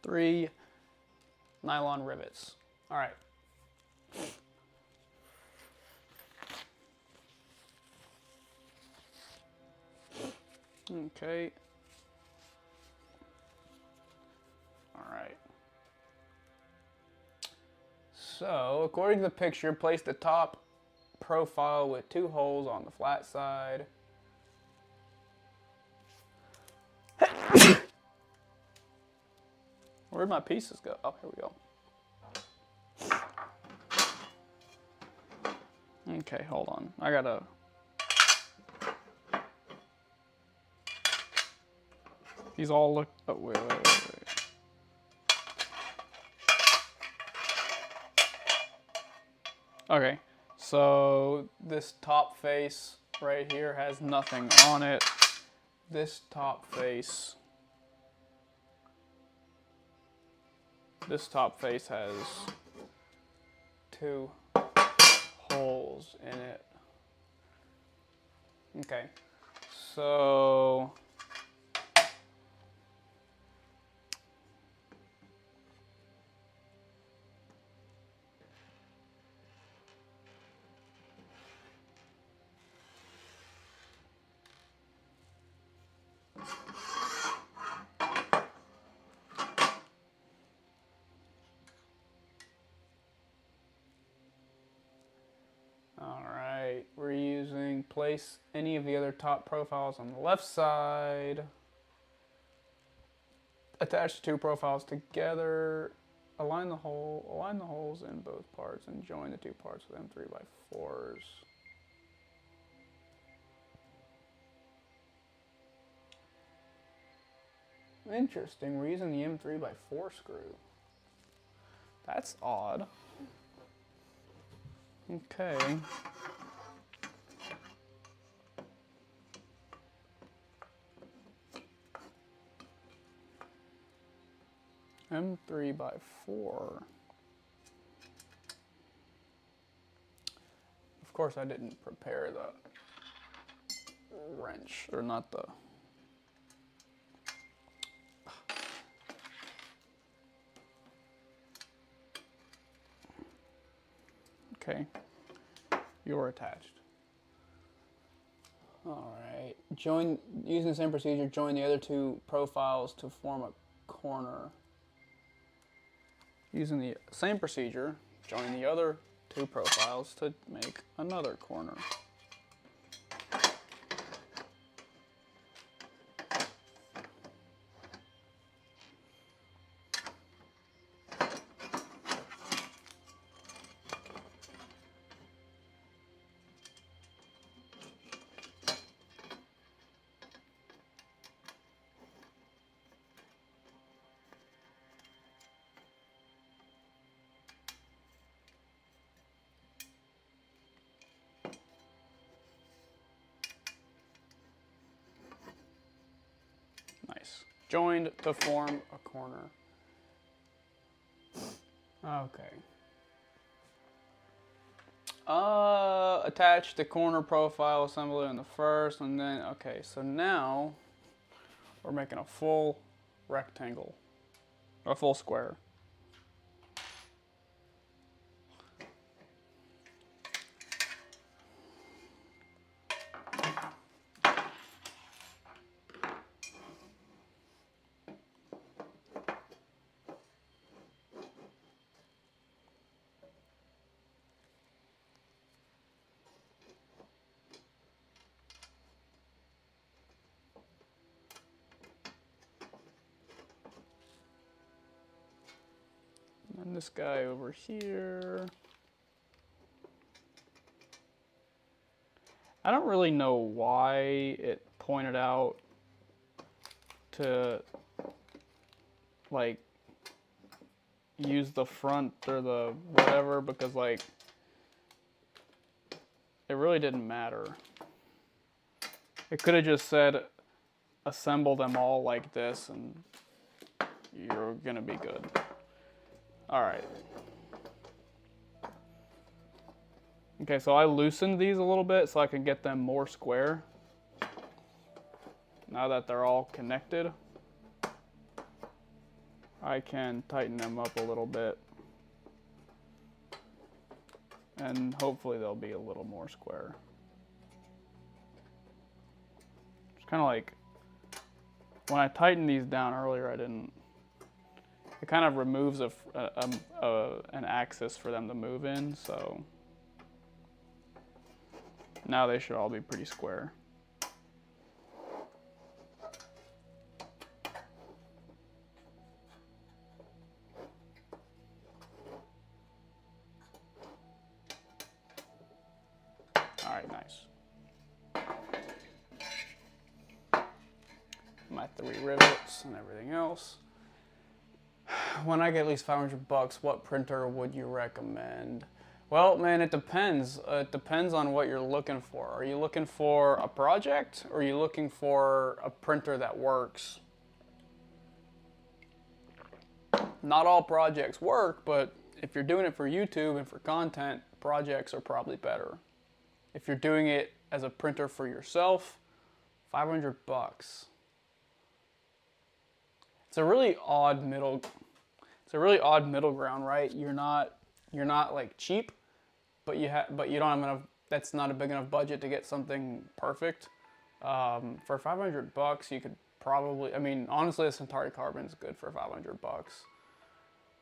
Three nylon rivets. All right. Okay. All right. So, according to the picture, place the top profile with 2 holes on the flat side. Where'd my pieces go? Oh, here we go. Okay, hold on. I gotta... These all look... Oh, wait. Okay, so this top face right here has nothing on it. This top face has 2 holes in it. Okay, so alright, we're using place any of the other top profiles on the left side. Attach the 2 profiles together. Align the holes in both parts and join the 2 parts with M3x4s. Interesting, we're using the M3x4 screw. That's odd. Okay. M3x4. Of course, I didn't prepare the wrench, or not the... Okay, you're attached. All right, using the same procedure, join the other 2 profiles to form a corner. Using the same procedure, join the other 2 profiles to make another corner. Nice. Joined to form a corner. Okay. Attach the corner profile assembly in the first, and then, okay, so now we're making a full rectangle, a full square. And this guy over here. I don't really know why it pointed out to like use the front or the whatever, because like it really didn't matter. It could have just said assemble them all like this and you're gonna be good. All right. Okay, so I loosened these a little bit so I can get them more square. Now that they're all connected, I can tighten them up a little bit. And hopefully they'll be a little more square. It's kind of like, when I tightened these down earlier, I didn't, it kind of removes an axis for them to move in, so now they should all be pretty square. got the re-rivets and everything else. When I get at least 500 bucks, what printer would you recommend? Well, man, it depends. It depends on what you're looking for. Are you looking for a project, or are you looking for a printer that works? Not all projects work, but if you're doing it for YouTube and for content, projects are probably better. If you're doing it as a printer for yourself, 500 bucks. It's a really odd middle ground, right? You're not like cheap, but you don't have enough. That's not a big enough budget to get something perfect. For 500 bucks, you could probably. I mean, honestly, the Centauri Carbon's good for 500 bucks,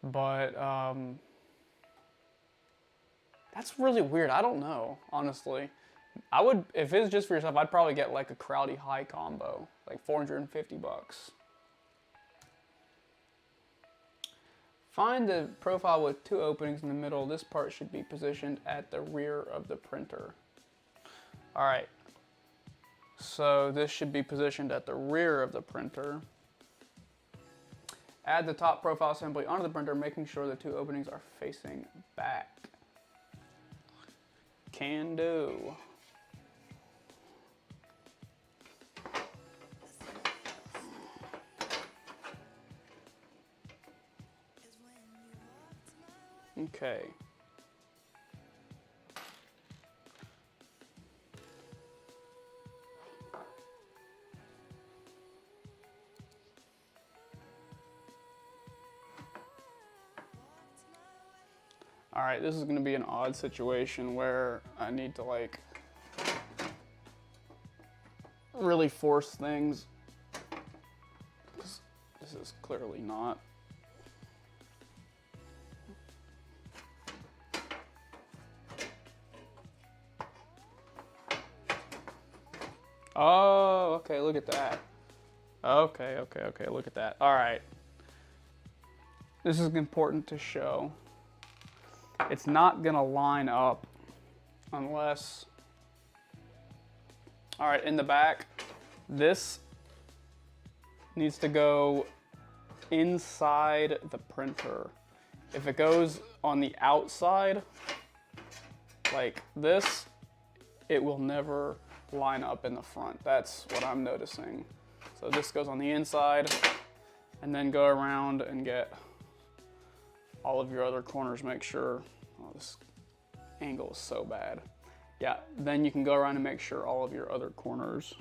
but that's really weird. I don't know, honestly. I would, if it's just for yourself, I'd probably get like a Crowdy High combo, like 450 bucks. Find the profile with 2 openings in the middle. This part should be positioned at the rear of the printer. All right. So this should be positioned at the rear of the printer. Add the top profile assembly onto the printer, making sure the 2 openings are facing back. Can do. Okay. All right, this is going to be an odd situation where I need to like really force things. This is clearly not. Oh, okay, look at that. Okay, look at that. All right. This is important to show. It's not gonna line up unless, all right, in the back, this needs to go inside the printer. If it goes on the outside, like this, it will never line up in the front. That's what I'm noticing. So this goes on the inside, and then go around and get all of your other corners. Make sure, oh, this angle is so bad. Yeah, then you can go around and make sure all of your other corners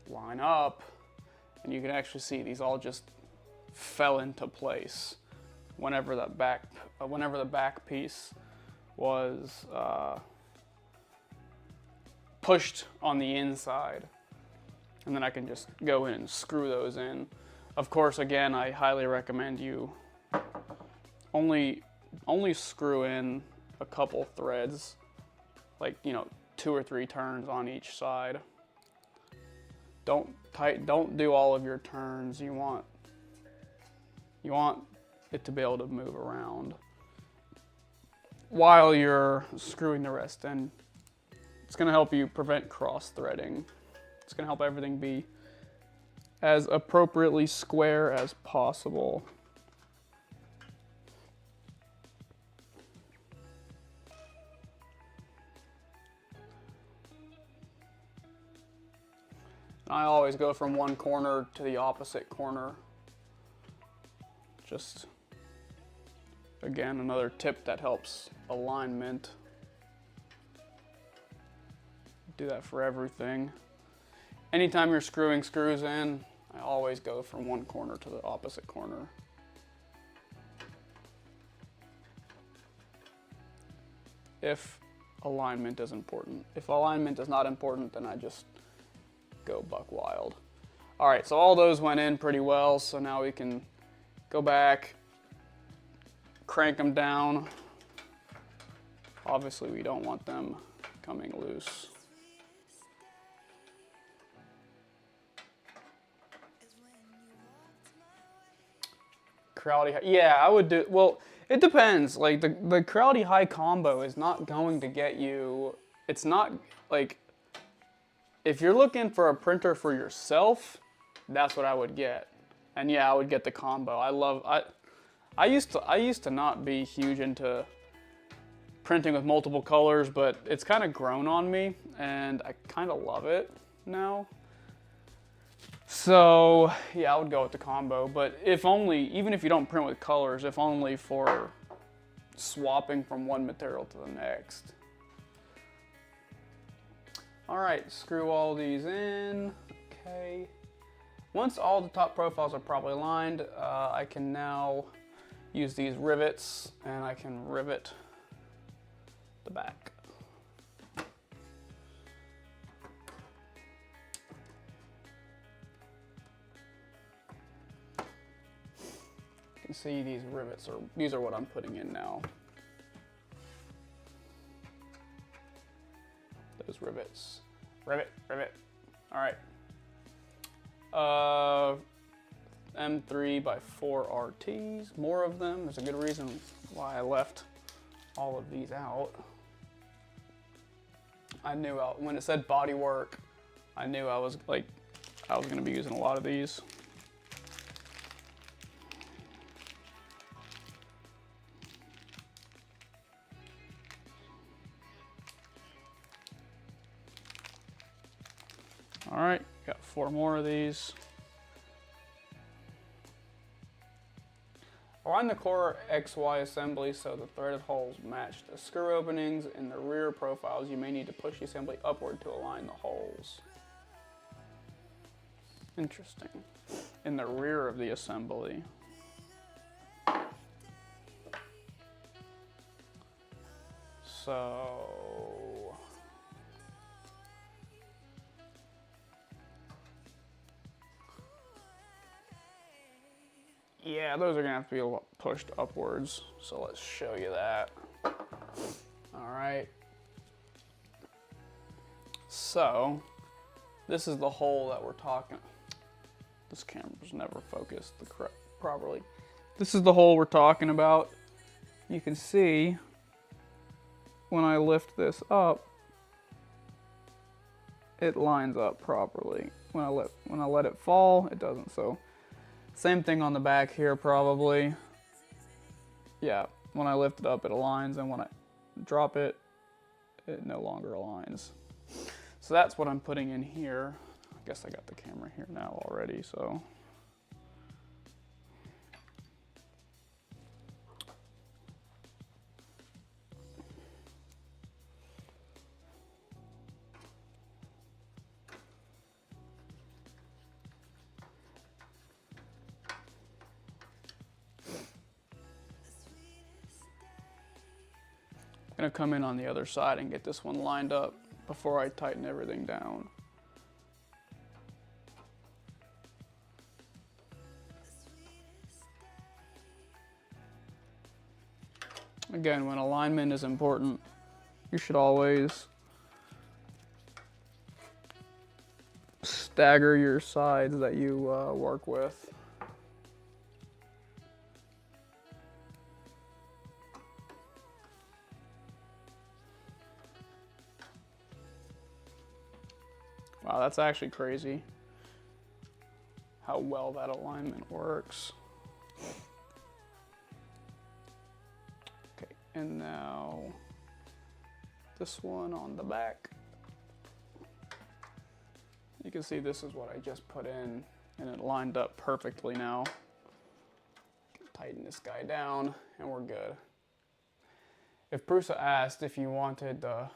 line up, and you can actually see these all just fell into place whenever the back piece was pushed on the inside, and then I can just go in and screw those in. Of course, again, I highly recommend you only screw in a couple threads, like, you know, 2 or 3 turns on each side. Don't do all of your turns. You want it to be able to move around while you're screwing the rest in. It's going to help you prevent cross-threading. It's going to help everything be as appropriately square as possible. I always go from one corner to the opposite corner. Just, again, another tip that helps alignment. Do that for everything. Anytime you're screwing screws in, I always go from one corner to the opposite corner. If alignment is important. If alignment is not important, then I just go buck wild. All right, so all those went in pretty well, so now we can go back, crank them down. Obviously, we don't want them coming loose. Crowdy, yeah, I would do, well, it depends. Like the Crowdy High combo is not going to get you, it's not like, if you're looking for a printer for yourself, that's what I would get. And yeah, I would get the combo. I used to not be huge into printing with multiple colors, but it's kind of grown on me and I kind of love it now. So yeah, I would go with the combo, but if only, even if you don't print with colors, if only for swapping from one material to the next. All right, screw all these in, okay. Once all the top profiles are properly aligned, I can now use these rivets and I can rivet the back. You can see these rivets these are what I'm putting in now. Those rivets. Rivet, rivet. All right. M3x4 RTs, more of them. There's a good reason why I left all of these out. I knew when it said Bodywork, I knew I was gonna be using a lot of these. All right, got 4 more of these. Align the core XY assembly so the threaded holes match the screw openings. In the rear profiles, you may need to push the assembly upward to align the holes. Interesting. In the rear of the assembly. So... yeah, those are gonna have to be pushed upwards. So let's show you that. All right. So this is the hole that we're talking. This camera's never focused properly. This is the hole we're talking about. You can see when I lift this up, it lines up properly. When I let it fall, it doesn't. So same thing on the back here probably. Yeah, when I lift it up it aligns, and when I drop it, it no longer aligns. So that's what I'm putting in here. I guess I got the camera here now already, so. I'm gonna come in on the other side and get this one lined up before I tighten everything down. Again, when alignment is important, you should always stagger your sides that you work with. Wow, that's actually crazy how well that alignment works. Okay, and now this one on the back. You can see this is what I just put in, and it lined up perfectly now. Tighten this guy down and we're good. If Prusa asked if you wanted a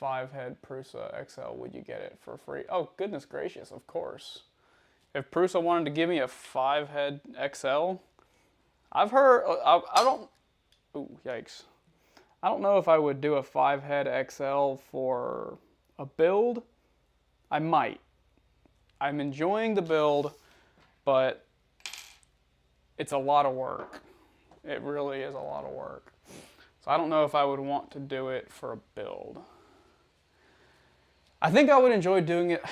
5-head Prusa XL, would you get it for free? Oh, goodness gracious, of course. If Prusa wanted to give me a 5-head XL, I've heard, I don't, ooh, yikes. I don't know if I would do a 5-head XL for a build. I might. I'm enjoying the build, but it's a lot of work. It really is a lot of work. So I don't know if I would want to do it for a build. I think I would enjoy doing it.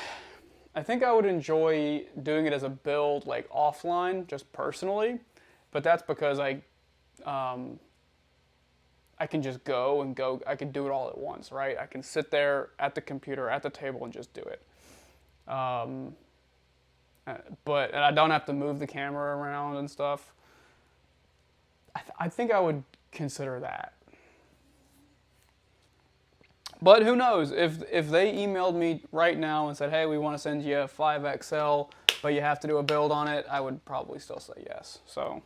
I think I would enjoy doing it as a build, like offline, just personally. But that's because I can just go. I can do it all at once, right? I can sit there at the computer, at the table, and just do it. Um, but I don't have to move the camera around and stuff. I think I would consider that. But who knows? If they emailed me right now and said, hey, we want to send you a 5XL, but you have to do a build on it, I would probably still say yes. So.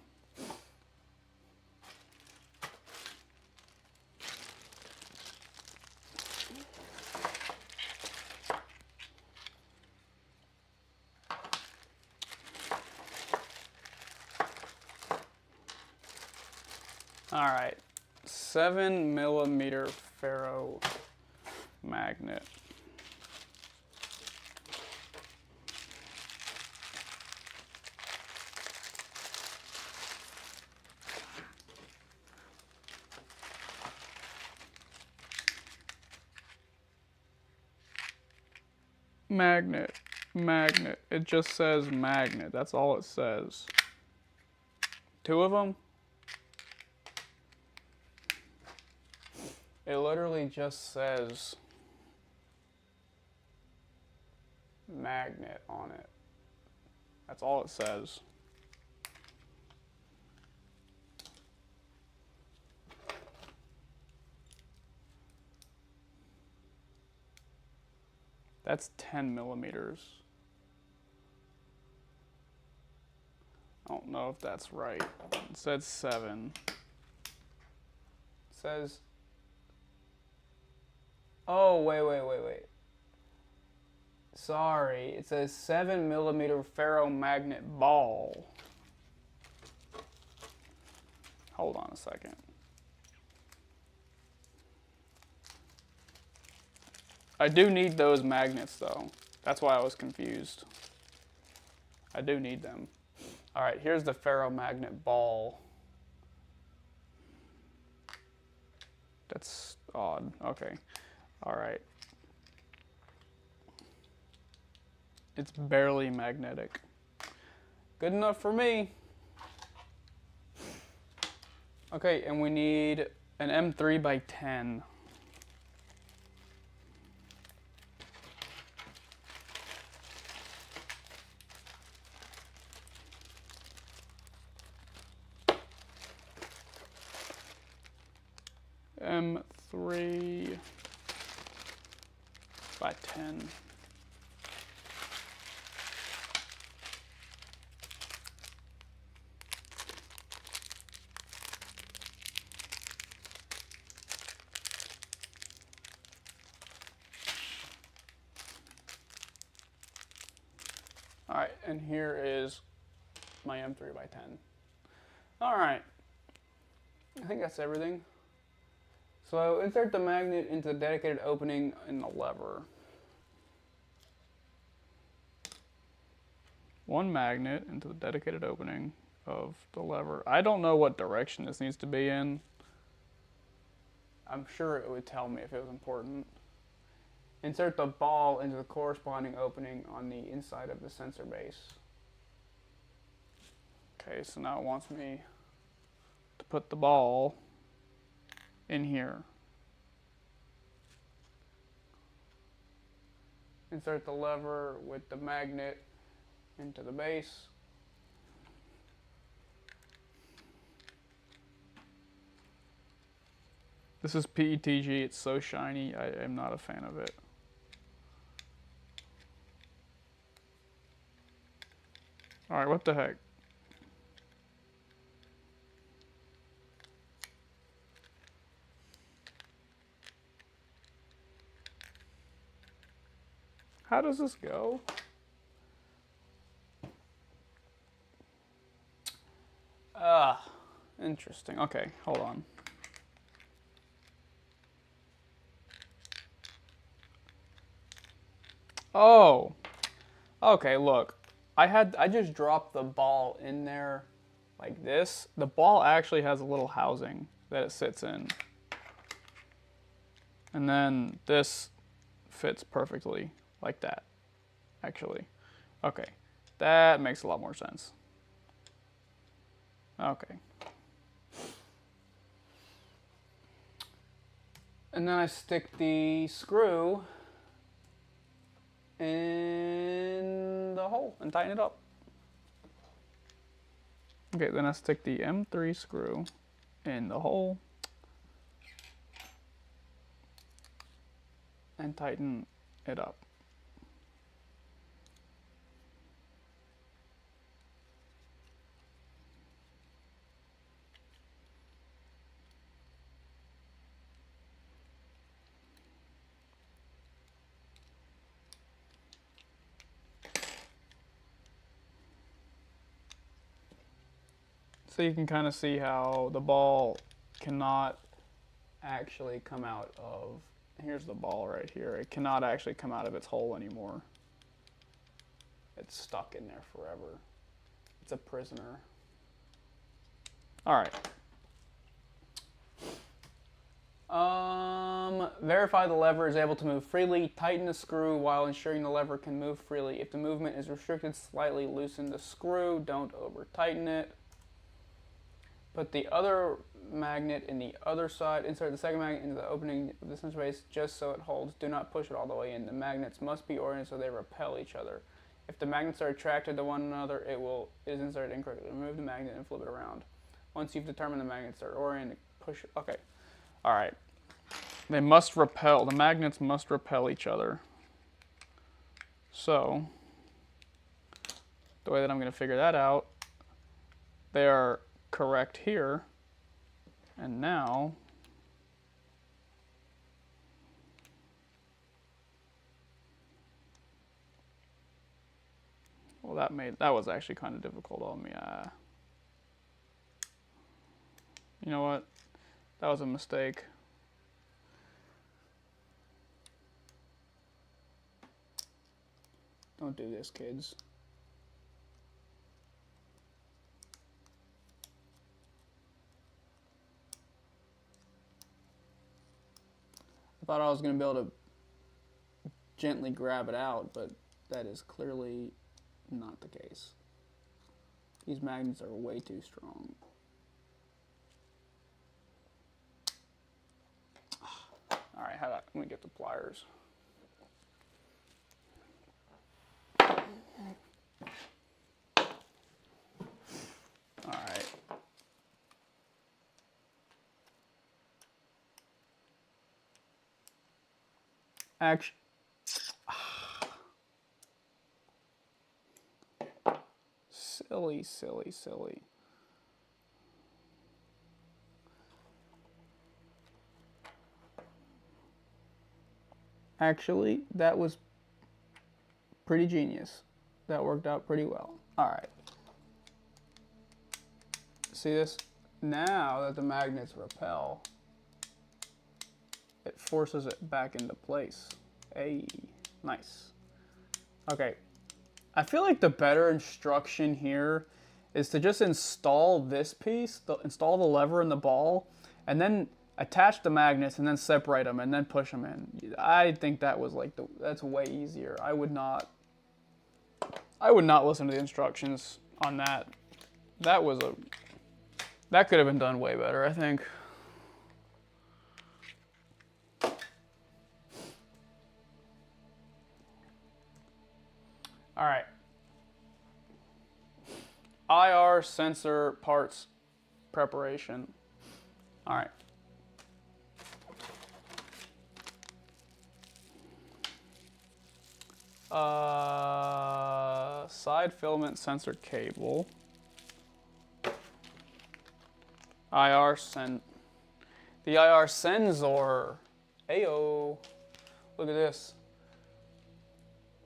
All right, 7mm ferro magnet. Magnet. It just says magnet. That's all it says. 2 of them? It literally just says magnet on it. That's all it says. That's 10mm. I don't know if that's right. It said 7. It says, oh, wait. Sorry, it says 7mm ferromagnet ball. Hold on a second. I do need those magnets though. That's why I was confused. I do need them. All right, here's the ferromagnet ball. That's odd. Okay. All right. It's barely magnetic. Good enough for me. Okay, and we need an M3 by 10. M3 by 10. All right, and here is my M3 by 10. All right, I think that's everything. So insert the magnet into the dedicated opening in the lever. One magnet into the dedicated opening of the lever. I don't know what direction this needs to be in. I'm sure it would tell me if it was important. Insert the ball into the corresponding opening on the inside of the sensor base. Okay, so now it wants me to put the ball in here. Insert the lever with the magnet into the base. This is PETG, it's so shiny, I am not a fan of it. Alright, what the heck? How does this go? Interesting. Okay, hold on. Oh, okay, look. I just dropped the ball in there like this. The ball actually has a little housing that it sits in. And then this fits perfectly like that, actually. Okay, that makes a lot more sense. Okay. And then I stick the screw in hole and tighten it up. Okay, then I stick the M3 screw in the hole and tighten it up. So you can kind of see how the ball cannot actually come out of, here's the ball right here, it cannot actually come out of its hole anymore. It's stuck in there forever. It's a prisoner. All right. Verify the lever is able to move freely. Tighten the screw while ensuring the lever can move freely. If the movement is restricted, slightly loosen the screw. Don't over tighten it. Put the other magnet in the other side. Insert the second magnet into the opening of the sensor base just so it holds. Do not push it all the way in. The magnets must be oriented so they repel each other. If the magnets are attracted to one another, it is inserted incorrectly. Remove the magnet and flip it around. Once you've determined the magnets are oriented, push it. Okay. All right. They must repel. The magnets must repel each other. So, the way that I'm going to figure that out, they are correct here, and now well, that was actually kind of difficult on me. You know what? That was a mistake. Don't do this, kids. I thought I was going to be able to gently grab it out, but that is clearly not the case. These magnets are way too strong. All right, how about, let me get the pliers. All right. Actually, silly. Actually, that was pretty genius. That worked out pretty well. All right. See this? Now that the magnets repel, it forces it back into place. Hey, nice. Okay, I feel like the better instruction here is to just install this piece, install the lever in the ball, and then attach the magnets and then separate them and then push them in. I think that was like that's way easier. I would not listen to the instructions on that. That could have been done way better, I think. All right. IR sensor parts preparation. All right. Side filament sensor cable. The IR sensor. Ayo. Look at this.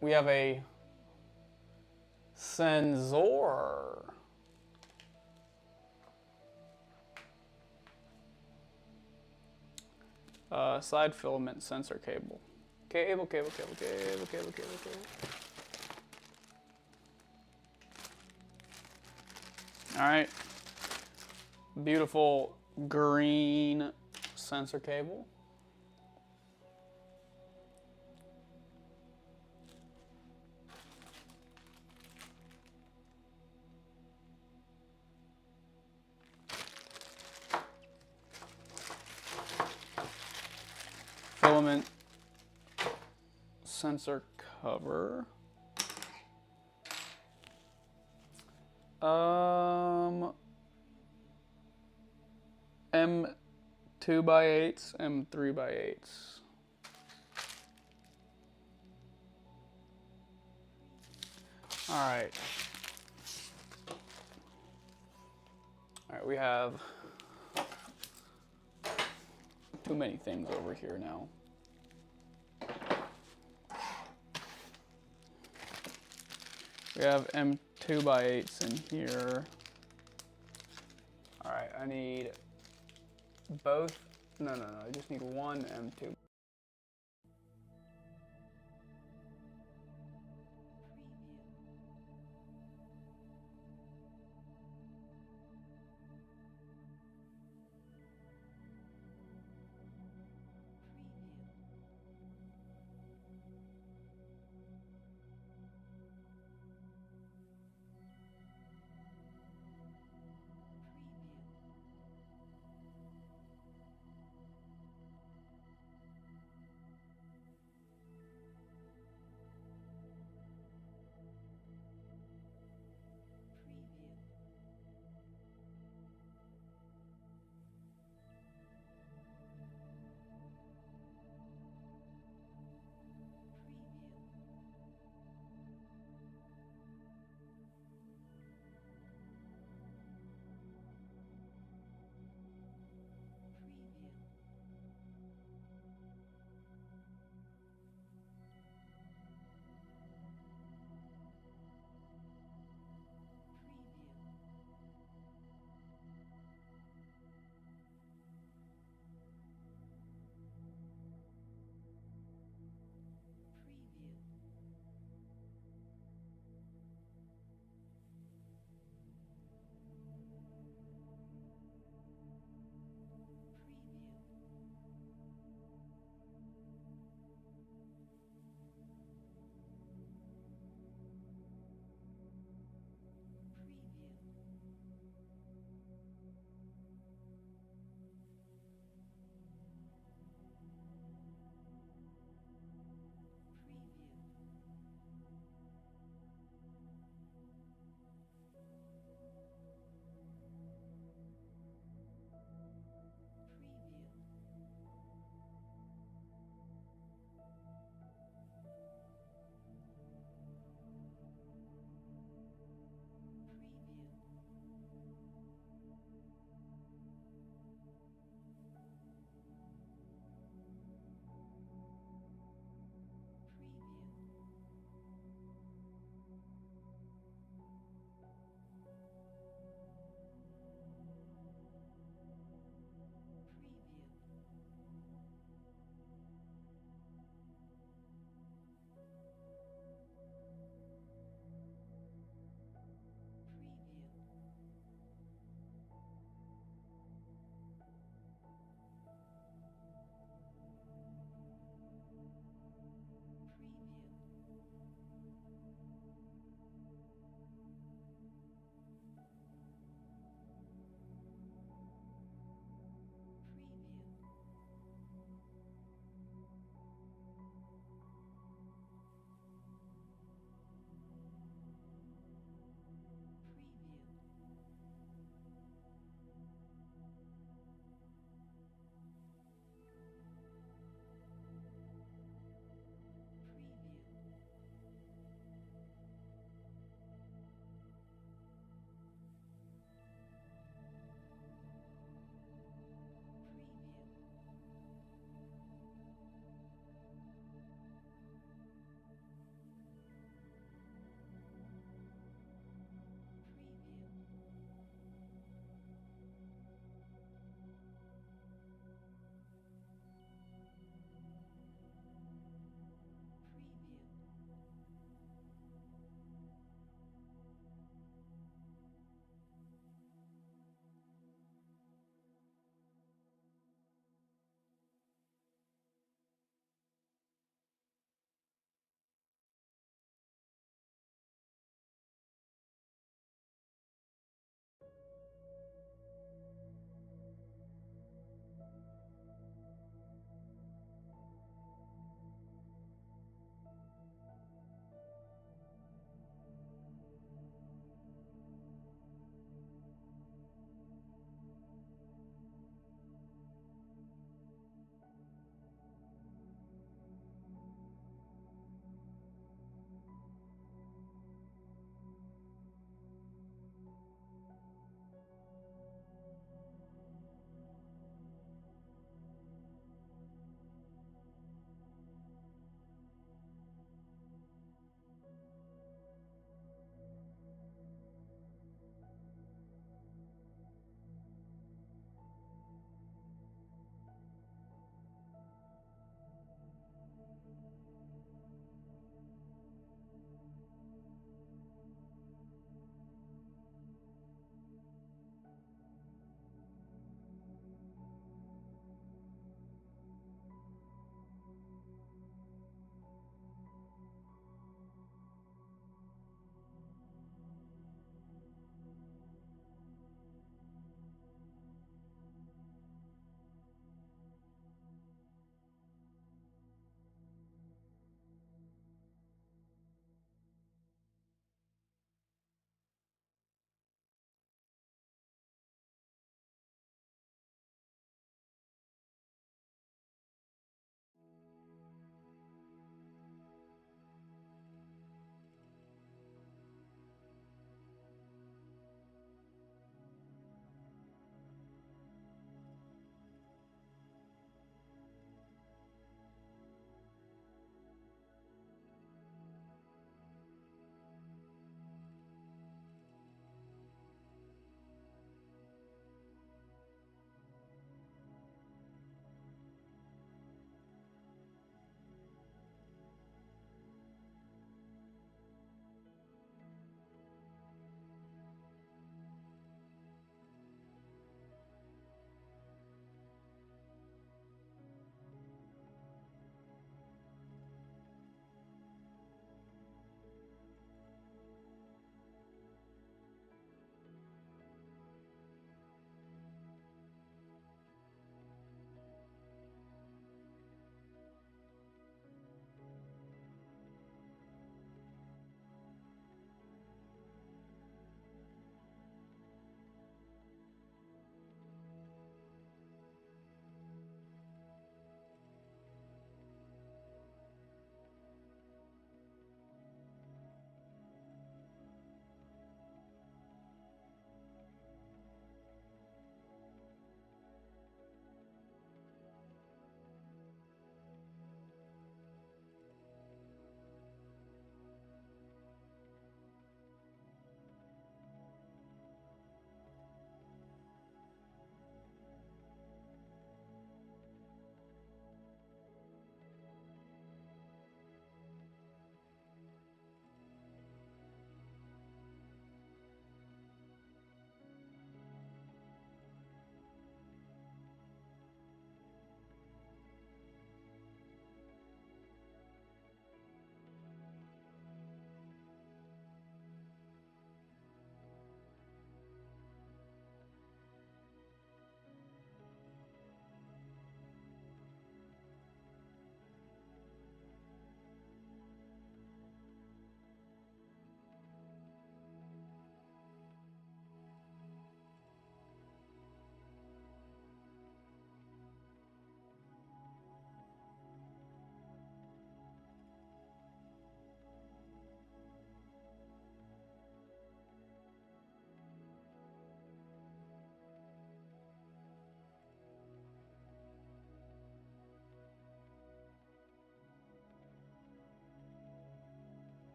We have a sensor. Side filament sensor cable. Cable. All right. Beautiful green sensor cable. Filament sensor cover. M2x8s, M3x8s. Alright. Alright, we have too many things over here now. We have M2x8s in here. Alright, I need both. No, I just need one M2.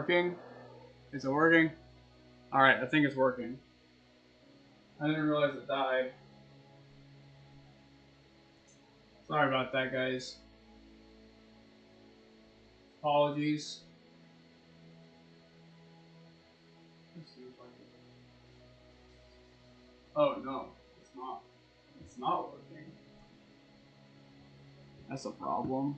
working? Is it working? Alright, I think it's working. I didn't realize it died. Sorry about that, guys. Apologies. Oh no, it's not. It's not working. That's a problem.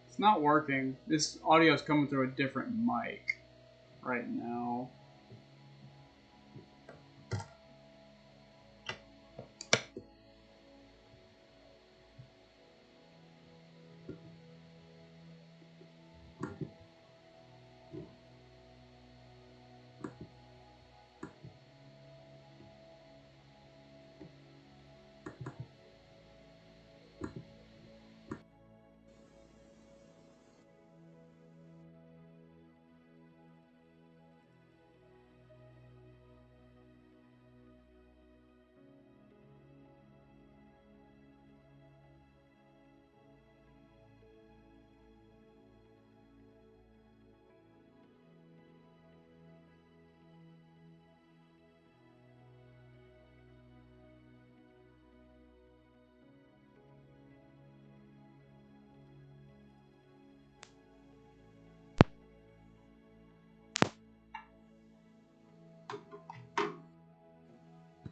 It's not working. This audio is coming through a different mic right now.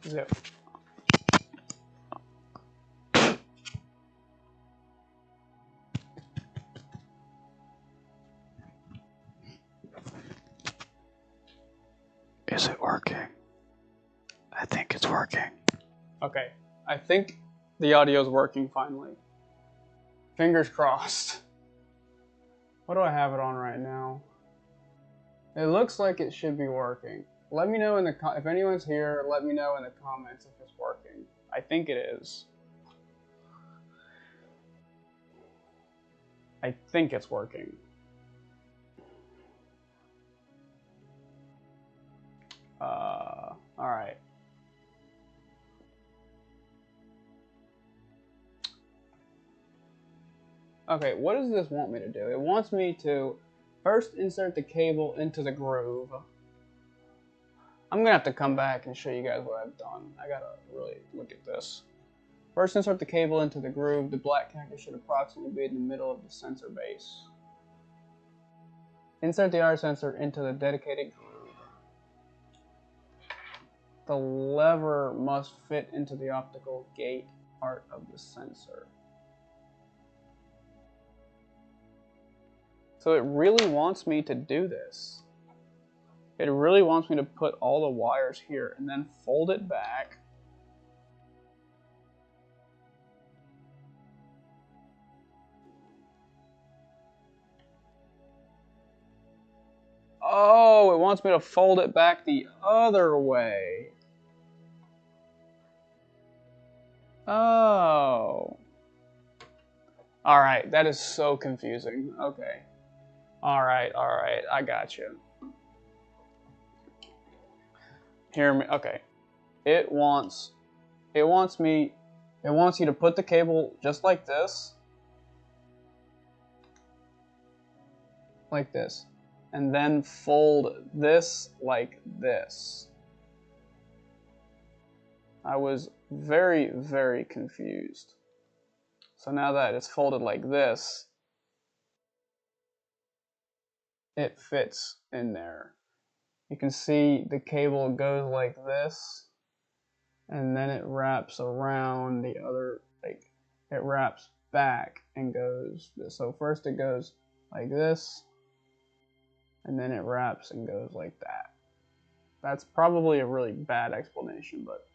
Zip. Is it working? I think it's working. Okay, I think the audio is working finally. Fingers crossed. What do I have it on right now? It looks like it should be working. Let me know in the if anyone's here, let me know in the comments if it's working. I think it is. I think it's working. Alright. Okay, what does this want me to do? It wants me to first insert the cable into the groove. I'm gonna have to come back and show you guys what I've done. I gotta really look at this. First, insert the cable into the groove. The black connector should approximately be in the middle of the sensor base. Insert the R sensor into the dedicated groove. The lever must fit into the optical gate part of the sensor. So it really wants me to do this. It really wants me to put all the wires here and then fold it back. Oh, it wants me to fold it back the other way. Oh. Alright, that is so confusing. Okay. Alright, I got you. Hear me, okay. It wants you to put the cable just like this. like this, and then fold this like this. I was very, very confused. So now that it's folded like this, it fits in there. You can see the cable goes like this, and then it wraps around the other, like, it wraps back and goes this. So first it goes like this, and then it wraps and goes like that. That's probably a really bad explanation, but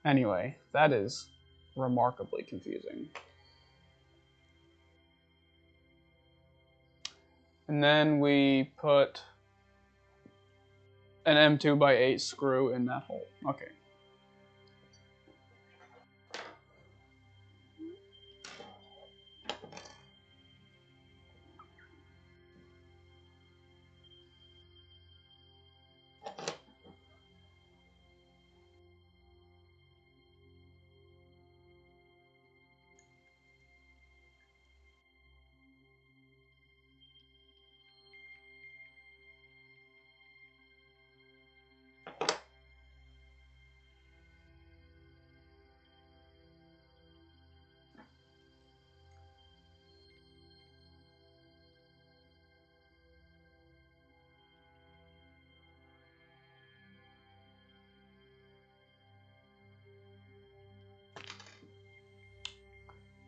anyway, that is remarkably confusing. And then we put an M2x8 screw in that hole. Okay.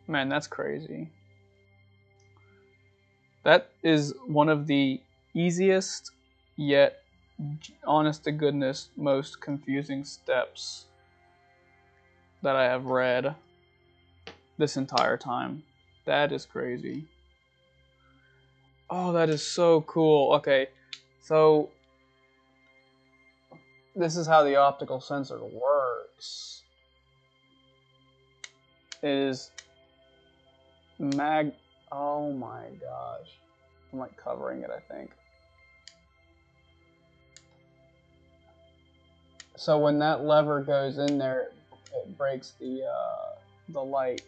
Man, that's crazy. That is one of the easiest, yet honest to goodness, most confusing steps that I have read this entire time. That is crazy. Oh, that is so cool. Okay, so this is how the optical sensor works. It is oh my gosh. I'm like covering it, I think. So when that lever goes in there, it breaks the light.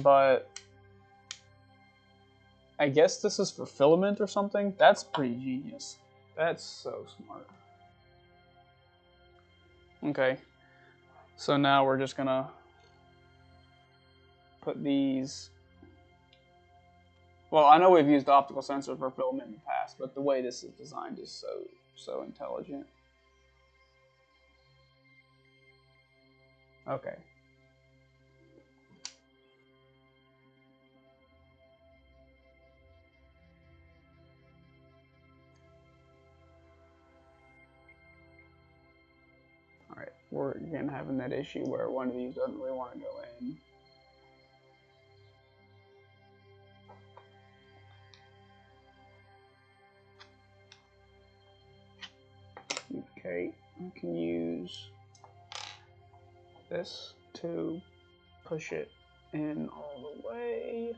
But I guess this is for filament or something. That's pretty genius. That's so smart. Okay. So now we're just gonna put these. Well, I know we've used optical sensor for filament in the past, but the way this is designed is so intelligent. Okay. Alright, we're again having that issue where one of these doesn't really want to go in. Okay, I can use this to push it in all the way.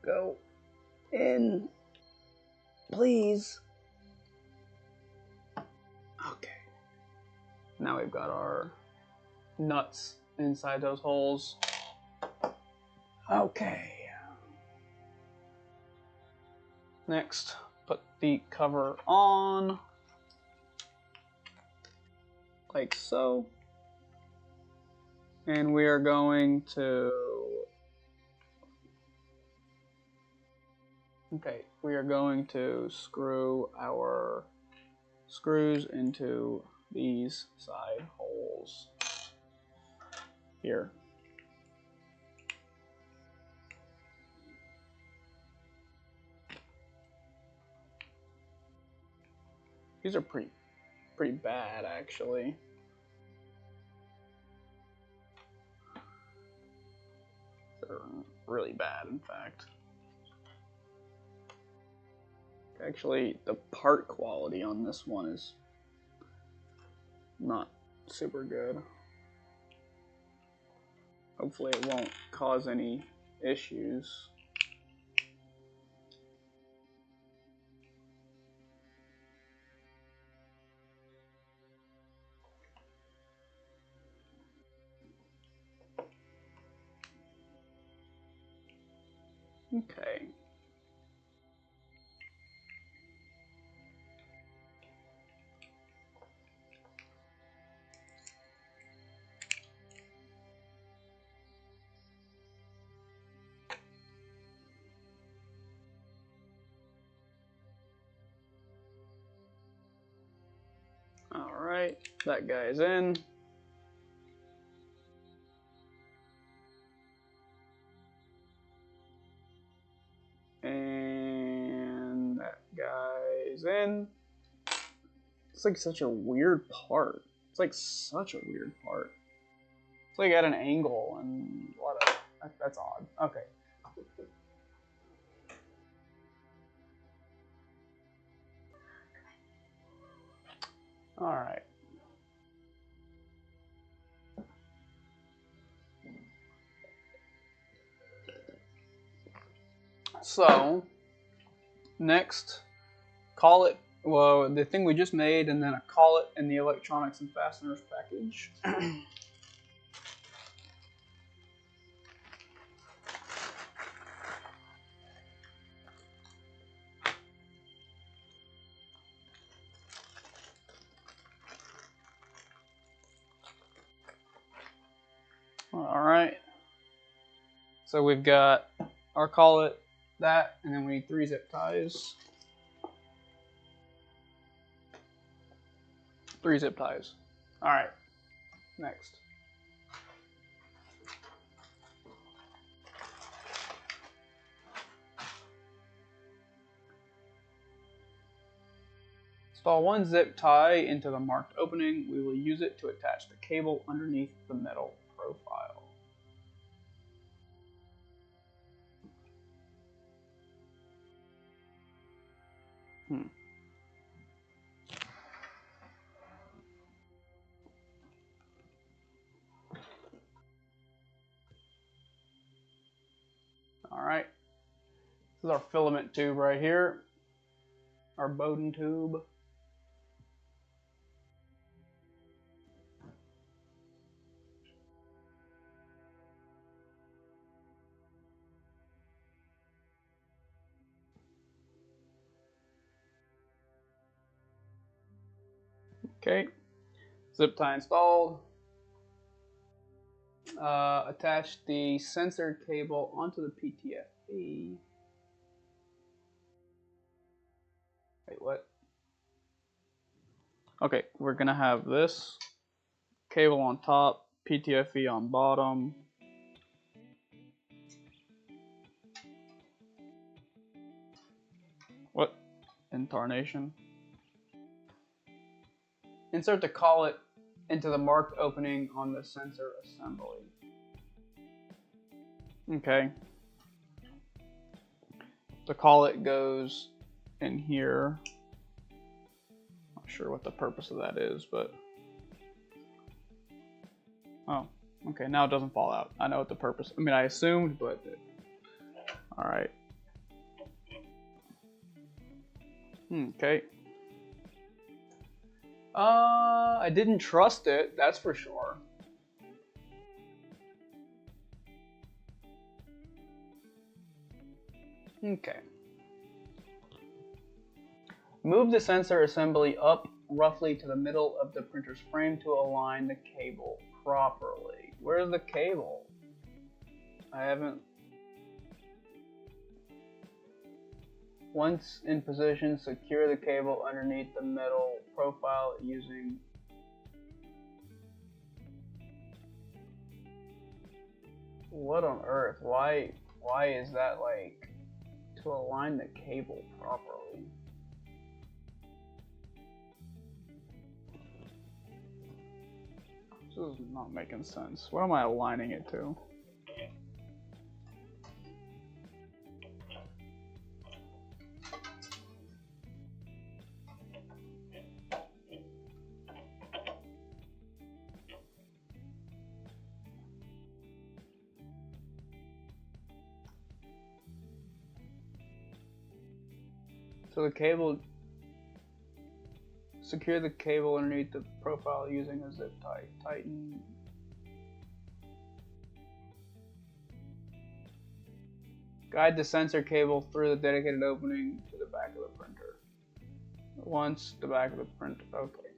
Go in, please. Okay. Now we've got our nuts inside those holes. Okay. Next, put the cover on, like so. And we are going to, okay, we are going to screw our screws into these side holes here. These are pretty bad, actually. They're really bad, in fact. Actually, the part quality on this one is not super good. Hopefully it won't cause any issues. Okay. All right, that guy's in. And that guy's in. It's like such a weird part. It's like such a weird part. It's like at an angle and what a, that's odd. Okay. All right. So, next, call it, well, the thing we just made, and then a call it in the electronics and fasteners package. All right. So we've got our call it, that, and then we need 3 zip ties. 3 zip ties. All right. Next. Install 1 zip tie into the marked opening. We will use it to attach the cable underneath the metal profile. All right. This is our filament tube right here. Our Bowden tube. Okay. Zip tie installed. Attach the sensor cable onto the PTFE. Wait, what? Okay, we're gonna have this cable on top, PTFE on bottom. What? In tarnation. Insert the collet into the marked opening on the sensor assembly. Okay. The collet goes in here. Not sure what the purpose of that is, but oh, okay. Now it doesn't fall out. I know what the purpose. I mean, I assumed, but all right. Okay. I didn't trust it, that's for sure. Okay. Move the sensor assembly up roughly to the middle of the printer's frame to align the cable properly. Where's the cable? I haven't. Once in position, secure the cable underneath the metal profile using what on earth? Why is that like to align the cable properly? This is not making sense. What am I aligning it to? So the cable, secure the cable underneath the profile using a zip tie. Tighten. Guide the sensor cable through the dedicated opening to the back of the printer. Once the back of the print, okay.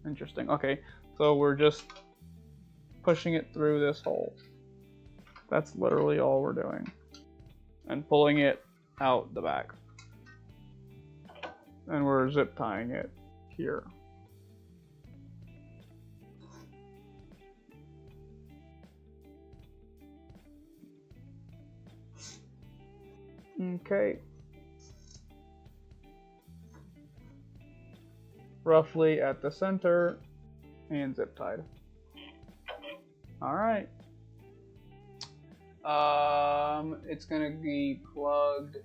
Interesting, okay. So we're just pushing it through this hole. That's literally all we're doing. And pulling it out the back. And we're zip tying it here. Okay. Roughly at the center and zip tied. All right. It's gonna be plugged.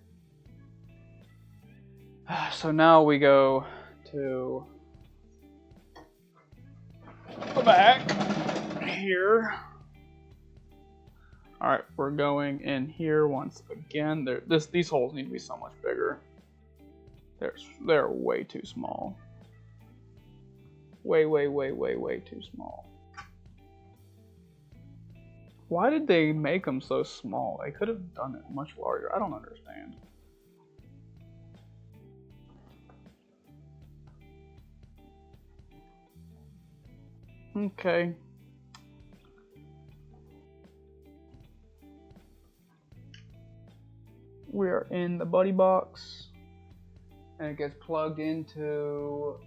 So now we go to the back here. All right, we're going in here once again. These holes need to be so much bigger. They're way too small. Way too small. Why did they make them so small? They could have done it much larger. I don't understand. Okay. We are in the buddy box, and it gets plugged into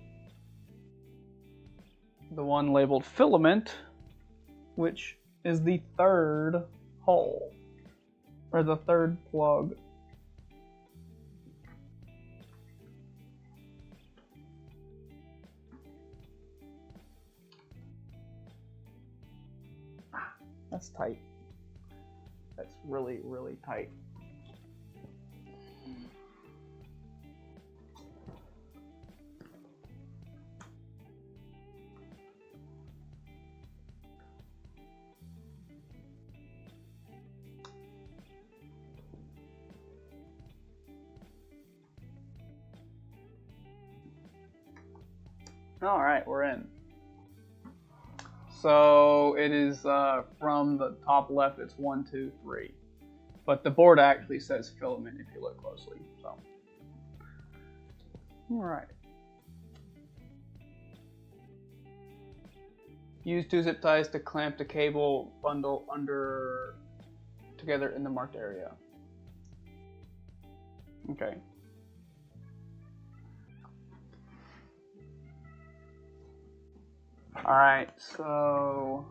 the one labeled filament, which is the third hole, or the third plug. That's tight. That's really tight. All right, we're in. So it is from the top left, it's 1, 2, 3. But the board actually says filament if you look closely. So, all right. Use 2 zip ties to clamp the cable bundle together in the marked area. Okay. All right, so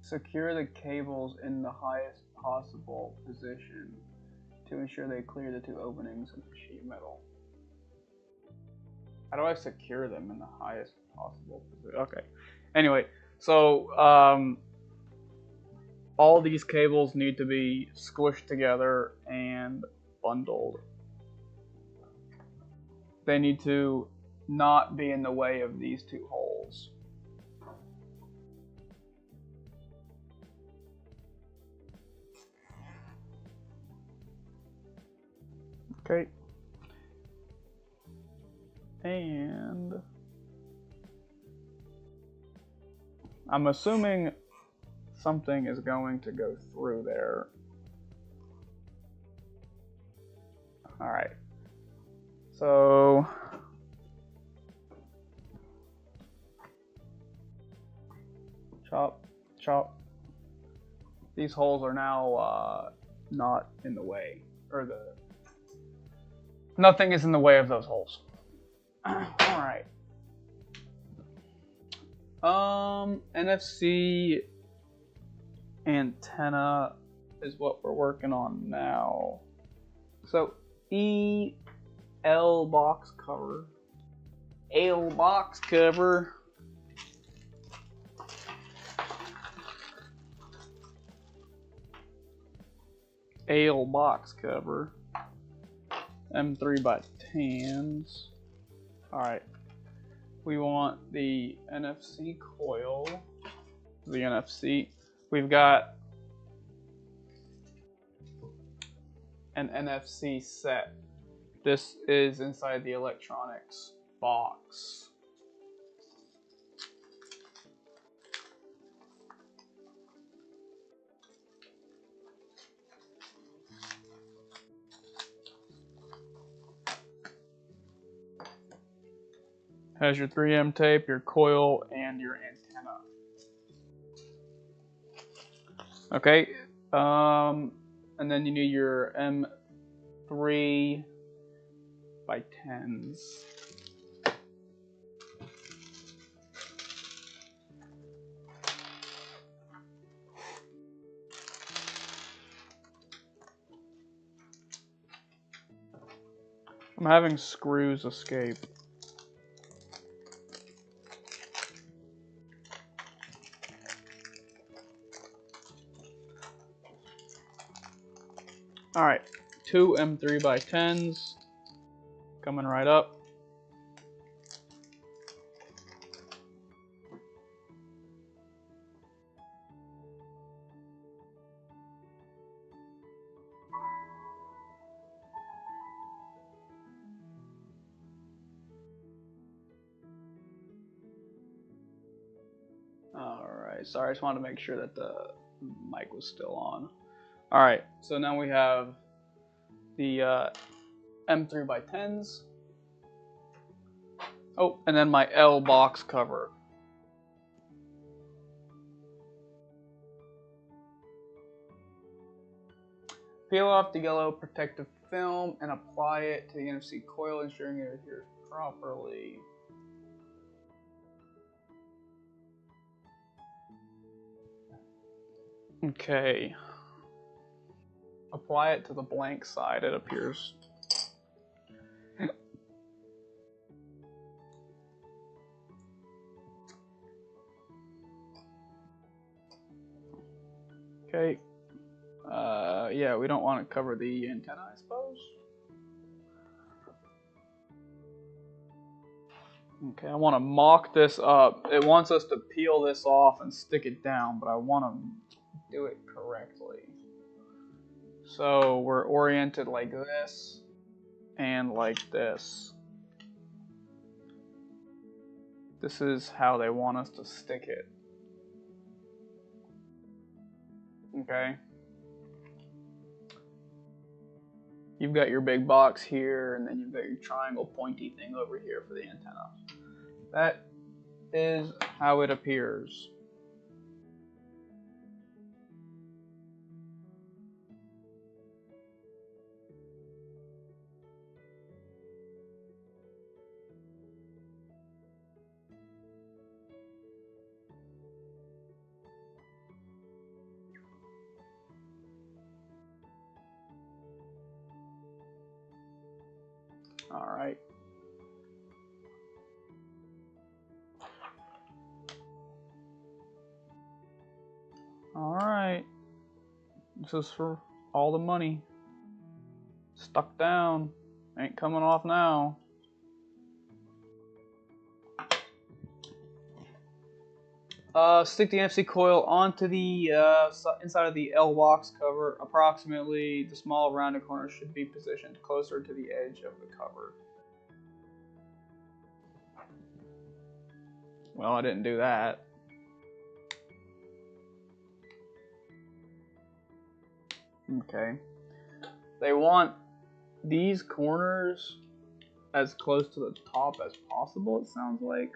secure the cables in the highest possible position to ensure they clear the 2 openings of the sheet metal. How do I secure them in the highest possible position? Okay. Anyway, so all these cables need to be squished together and bundled. They need to not be in the way of these 2 holes. Okay. And I'm assuming something is going to go through there. All right. So chop, chop. These holes are now not in the way, or nothing is in the way of those holes. All right. NFC antenna is what we're working on now. So EL box cover. AL box cover. AL box cover. M3 by 10s. Alright, we want the NFC coil, the NFC. We've got an NFC set. This is inside the electronics box. Has your 3M tape, your coil, and your antenna. Okay, and then you need your M3 by 10s. I'm having screws escape. Alright, 2 M3 by 10s coming right up. Alright, sorry, I just wanted to make sure that the mic was still on. Alright, so now we have the M3 by 10s. Oh, and then my L box cover. Peel off the yellow protective film and apply it to the NFC coil, ensuring it adheres properly. Okay. Apply it to the blank side, it appears. Okay. Yeah, we don't want to cover the antenna, I suppose. Okay, I want to mock this up. It wants us to peel this off and stick it down, but I want to do it correctly. So we're oriented like this and like this. This is how they want us to stick it. Okay. You've got your big box here, and then you've got your triangle pointy thing over here for the antenna. That is how it appears. All right. All right. This is for all the money. Stuck down. Ain't coming off now. Stick the NFC coil onto the inside of the L box cover. Approximately, the small rounded corner should be positioned closer to the edge of the cover. Well, I didn't do that. Okay. They want these corners as close to the top as possible, it sounds like.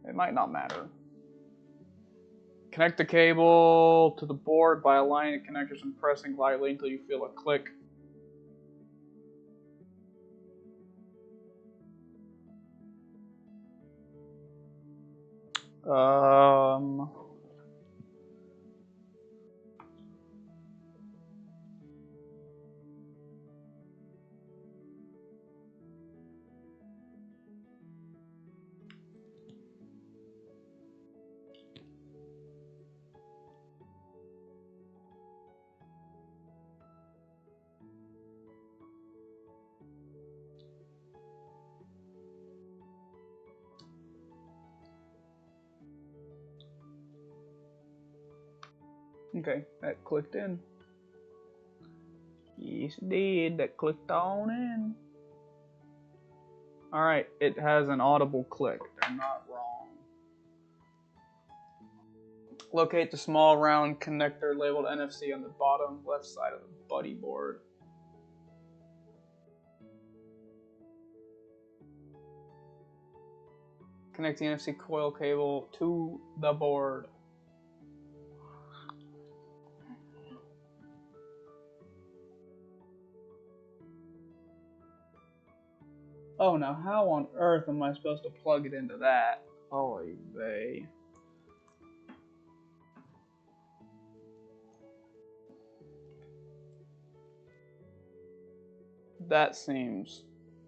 It might not matter. Connect the cable to the board by aligning the connectors and pressing lightly until you feel a click. Okay, that clicked in. Yes, it did. That clicked on in. Alright, it has an audible click. They're not wrong. Locate the small round connector labeled NFC on the bottom left side of the bodyboard. Connect the NFC coil cable to the board. Oh, now how on earth am I supposed to plug it into that? Oy vey. That seems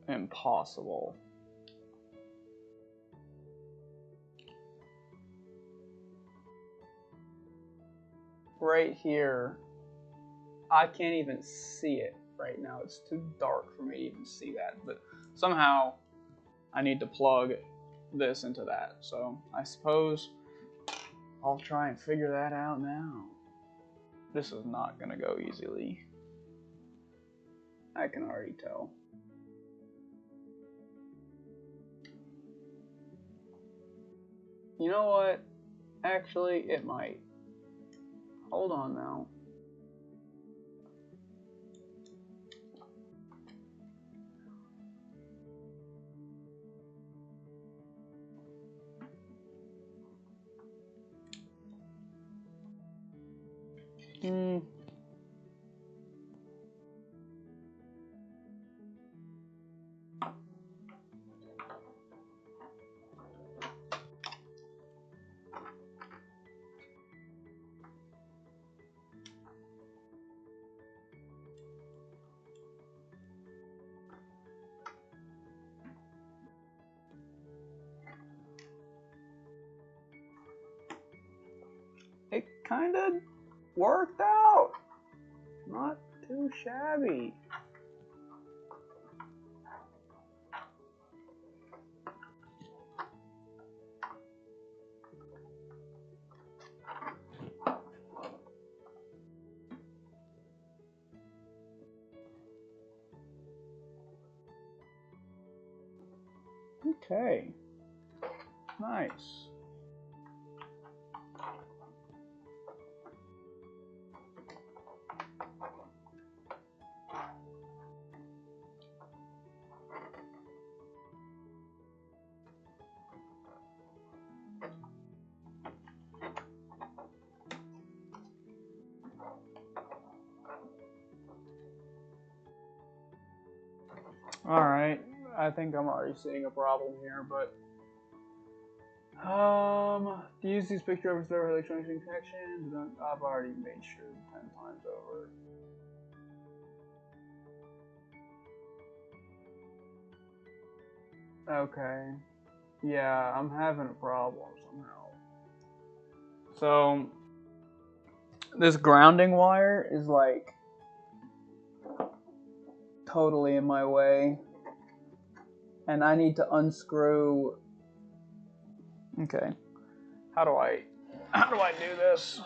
impossible. Right here, I can't even see it right now. It's too dark for me to even see that. But somehow, I need to plug this into that. So I suppose I'll try and figure that out now. This is not gonna go easily. I can already tell. You know what? Actually, it might. Hold on now. It kind of worked out. Not too shabby. Okay. Nice. Alright, I think I'm already seeing a problem here, but to use these picture overs there electronic connections, I've already made sure 10 times over. Okay. Yeah, I'm having a problem somehow. So this grounding wire is like totally in my way. And I need to unscrew. Okay. How do I do this?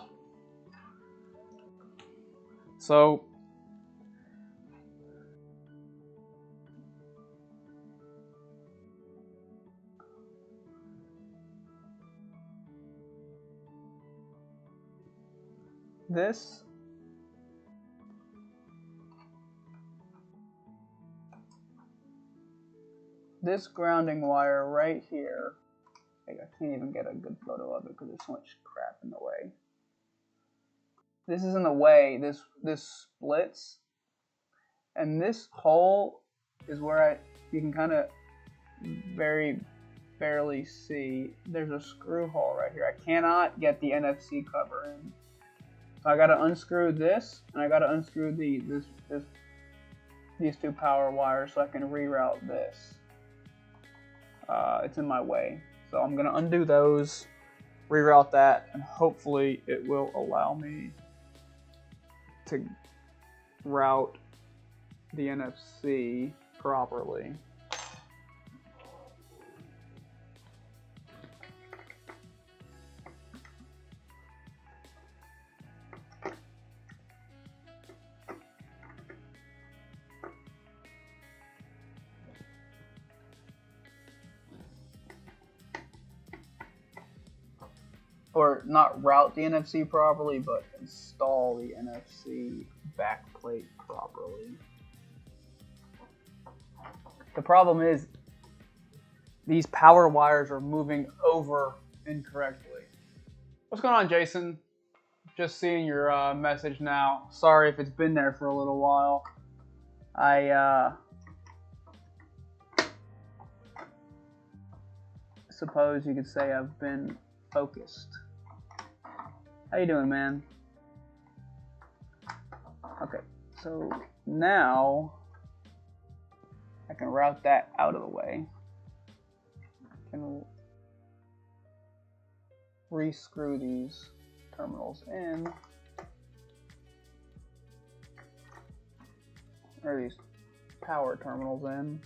So this grounding wire right here, I can't even get a good photo of it because there's so much crap in the way. This is in the way, this splits, and this hole is where you can kind of very barely see. There's a screw hole right here. I cannot get the NFC cover in. So I gotta unscrew this, and I gotta unscrew these two power wires so I can reroute this. It's in my way. So I'm gonna undo those, reroute that, and hopefully it will allow me to route the NFC properly. or not route the NFC properly, but install the NFC backplate properly. The problem is these power wires are moving over incorrectly. What's going on, Jason? Just seeing your message now. Sorry if it's been there for a little while. I suppose you could say I've been focused. How you doing, man? Okay, so now I can route that out of the way. Can re-screw these terminals in, or these power terminals in.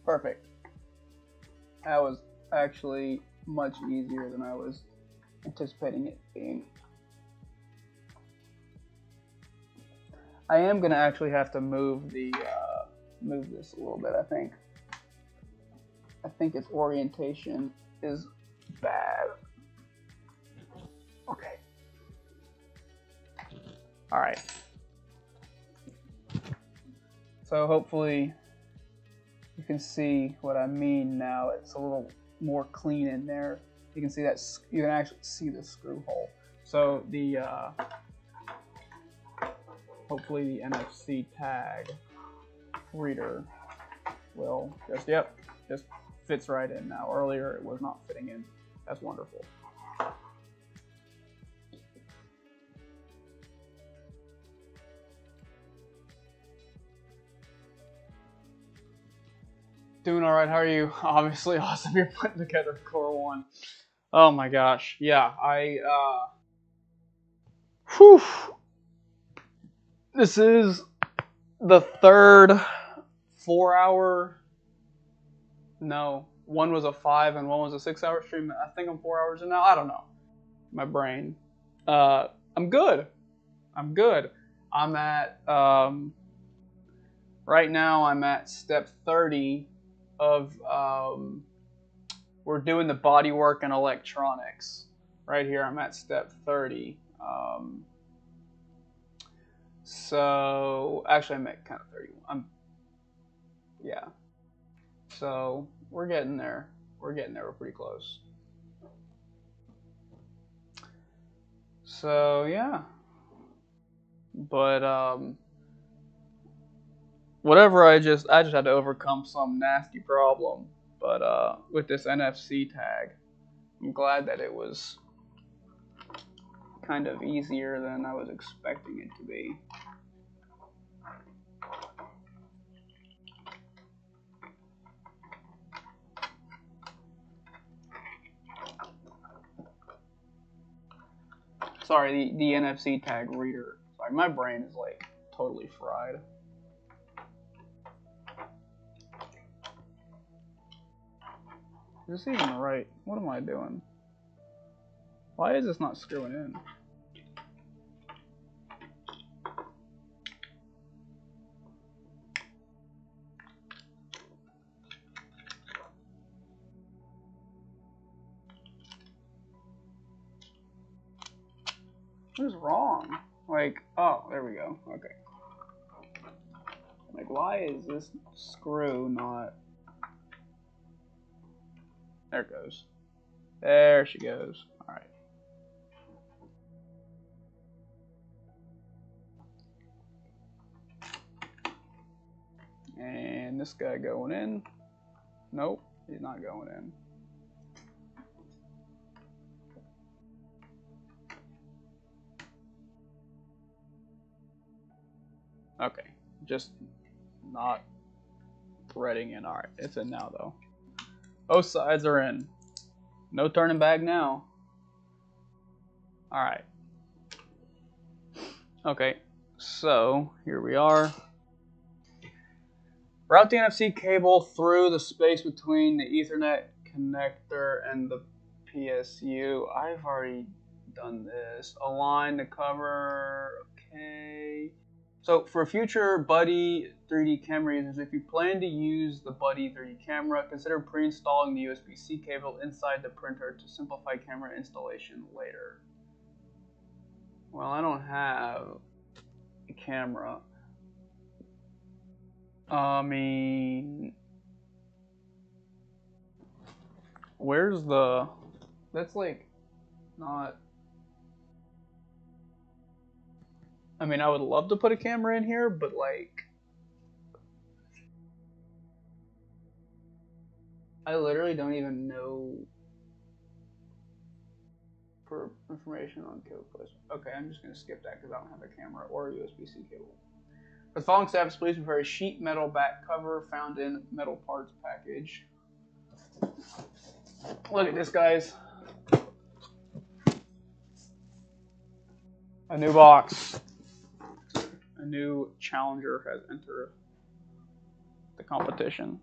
Perfect. That was actually much easier than I was anticipating it being. I am gonna actually have to move the move this a little bit. I think its orientation is bad. Okay. All right. So hopefully you can see what I mean now. It's a little more clean in there. You can see that you can actually see the screw hole. So the hopefully the NFC tag reader will just fits right in now. Earlier it was not fitting in. That's wonderful. Doing all right. How are you? Obviously awesome. You're putting together Core One. Oh my gosh. Yeah, whew. This is the third 4 hour. No, one was a 5 and one was a 6 hour stream. I think I'm 4 hours in now. I don't know. My brain. I'm good. I'm good. I'm at right now. I'm at step 30 of we're doing the bodywork and electronics. Right here, I'm at step 30. So actually, I'm at kind of 31. Yeah. So we're getting there. We're getting there. We're pretty close. So yeah. But whatever. I just had to overcome some nasty problem. But with this NFC tag, I'm glad that it was kind of easier than I was expecting it to be. Sorry, the NFC tag reader. Sorry, my brain is like totally fried. Is this even right? What am I doing? Why is this not screwing in? What is wrong? Like, oh, there we go. Okay. Like, why is this screw not... There it goes. There she goes. Alright. And this guy going in. Nope, he's not going in. Okay, just not threading in. Alright, it's in now though. Both sides are in. No turning back now. Alright. Okay, so here we are. Route the NFC cable through the space between the Ethernet connector and the PSU. I've already done this. Align the cover. Okay. So for future Buddy 3D camera users, if you plan to use the Buddy 3D camera, consider pre-installing the USB-C cable inside the printer to simplify camera installation later. Well, I don't have a camera. I mean, where's the... That's like not... I mean, I would love to put a camera in here, but like... I literally don't even know for information on cable placement. Okay, I'm just going to skip that because I don't have a camera or a USB-C cable. For the following steps, please prepare a sheet metal back cover found in metal parts package. Look at this, guys. A new box. A new challenger has entered the competition.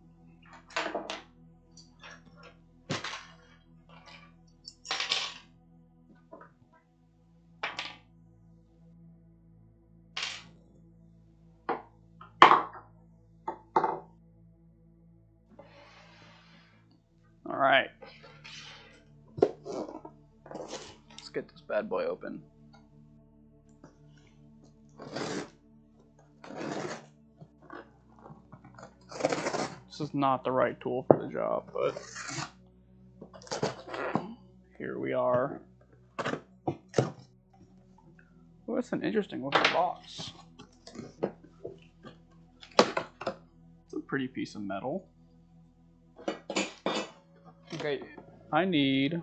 All right. Let's get this bad boy open. This is not the right tool for the job, but here we are. Oh, that's an interesting looking box. It's a pretty piece of metal. Okay, I need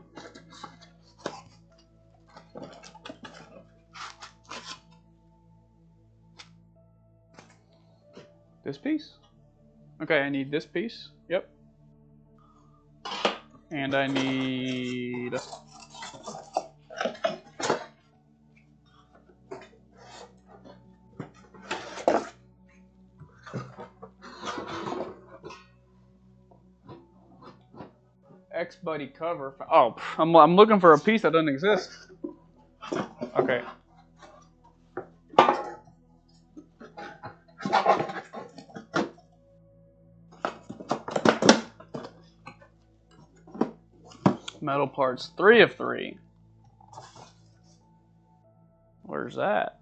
this piece. Okay, I need this piece. Yep. And I need X-Buddy cover. Oh, I'm looking for a piece that doesn't exist. Okay. Metal parts 3 of 3. Where's that?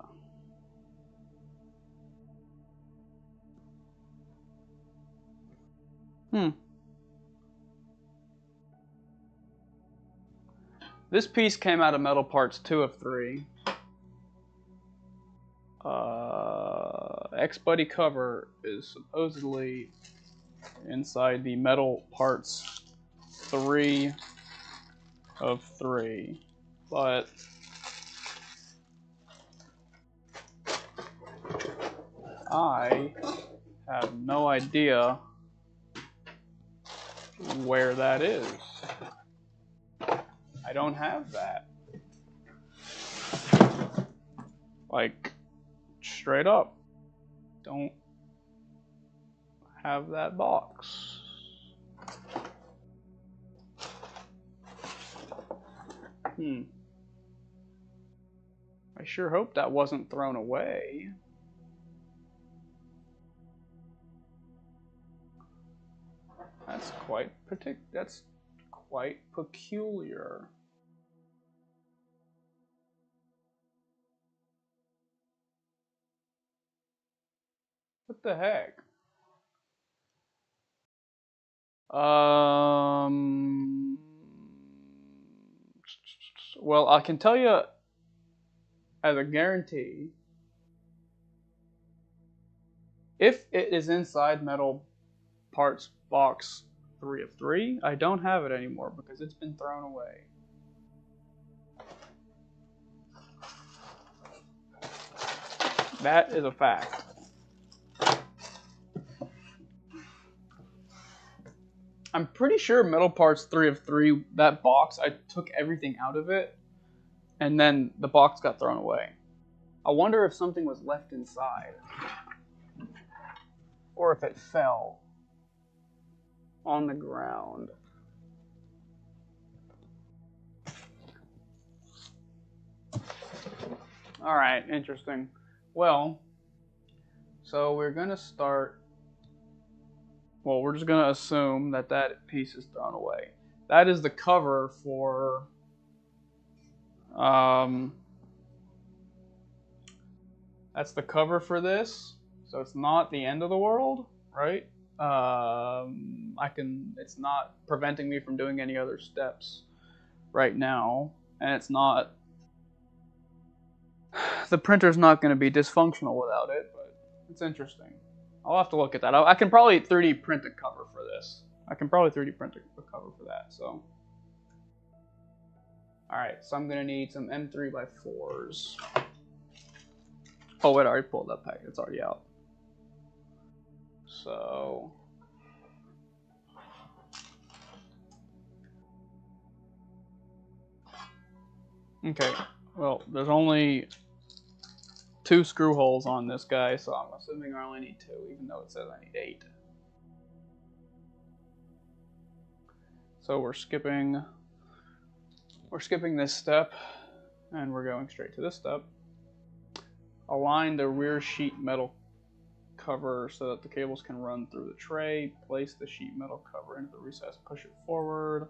This piece came out of metal parts 2 of 3. X-Buddy cover is supposedly inside the metal parts 3 of 3, but I have no idea where that is. I don't have that. Like, straight up, don't have that box. I sure hope that wasn't thrown away. That's quite peculiar. What the heck? Well, I can tell you as a guarantee, if it is inside metal parts box 3 of 3, I don't have it anymore because it's been thrown away. That is a fact. I'm pretty sure metal parts 3 of 3, that box, I took everything out of it and then the box got thrown away. I wonder if something was left inside or if it fell on the ground. All right, interesting. Well, so we're gonna start. Well, we're just gonna assume that that piece is thrown away. That is the cover for. That's the cover for this, so it's not the end of the world, right? It's not preventing me from doing any other steps right now, and it's not. The printer's not going to be dysfunctional without it, but it's interesting. I'll have to look at that. I can probably 3D print a cover for this. I can probably 3D print a cover for that. So, all right. So I'm going to need some M3x4s. Oh wait, I already pulled that pack. It's already out. So. Okay. Well, there's only 2 screw holes on this guy, so I'm assuming I only need 2, even though it says I need 8. So we're skipping this step, and we're going straight to this step. Align the rear sheet metal cover so that the cables can run through the tray. Place the sheet metal cover into the recess. Push it forward.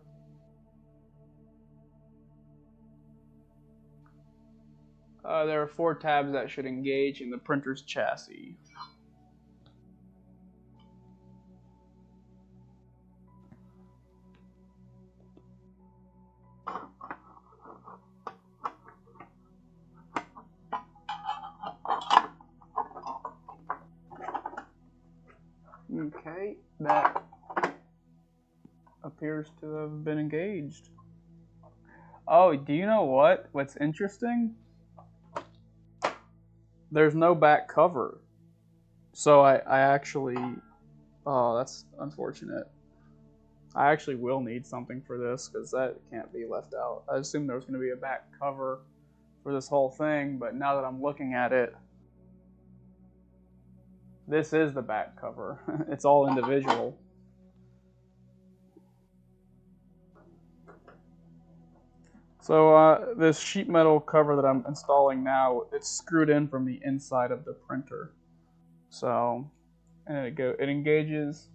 There are 4 tabs that should engage in the printer's chassis. Okay, that appears to have been engaged. Oh, do you know what's interesting? There's no back cover. So I actually, oh, that's unfortunate. I actually will need something for this because that can't be left out. I assumed there was going to be a back cover for this whole thing, but now that I'm looking at it, this is the back cover. It's all individual. So this sheet metal cover that I'm installing now, it's screwed in from the inside of the printer. So, and it engages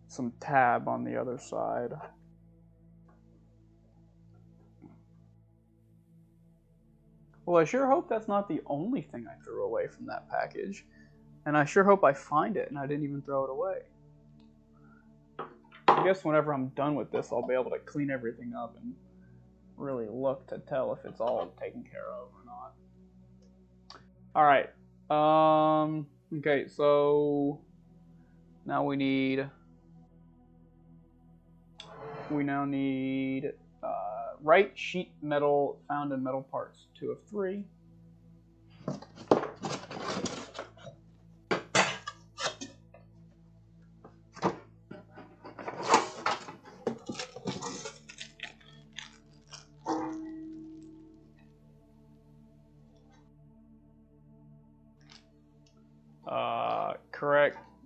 some tab on the other side. Well, I sure hope that's not the only thing I threw away from that package. And I sure hope I find it and I didn't even throw it away. I guess whenever I'm done with this, I'll be able to clean everything up and really look to tell if it's all taken care of or not. All right. Okay, so now we now need right sheet metal found in metal parts 2 of 3.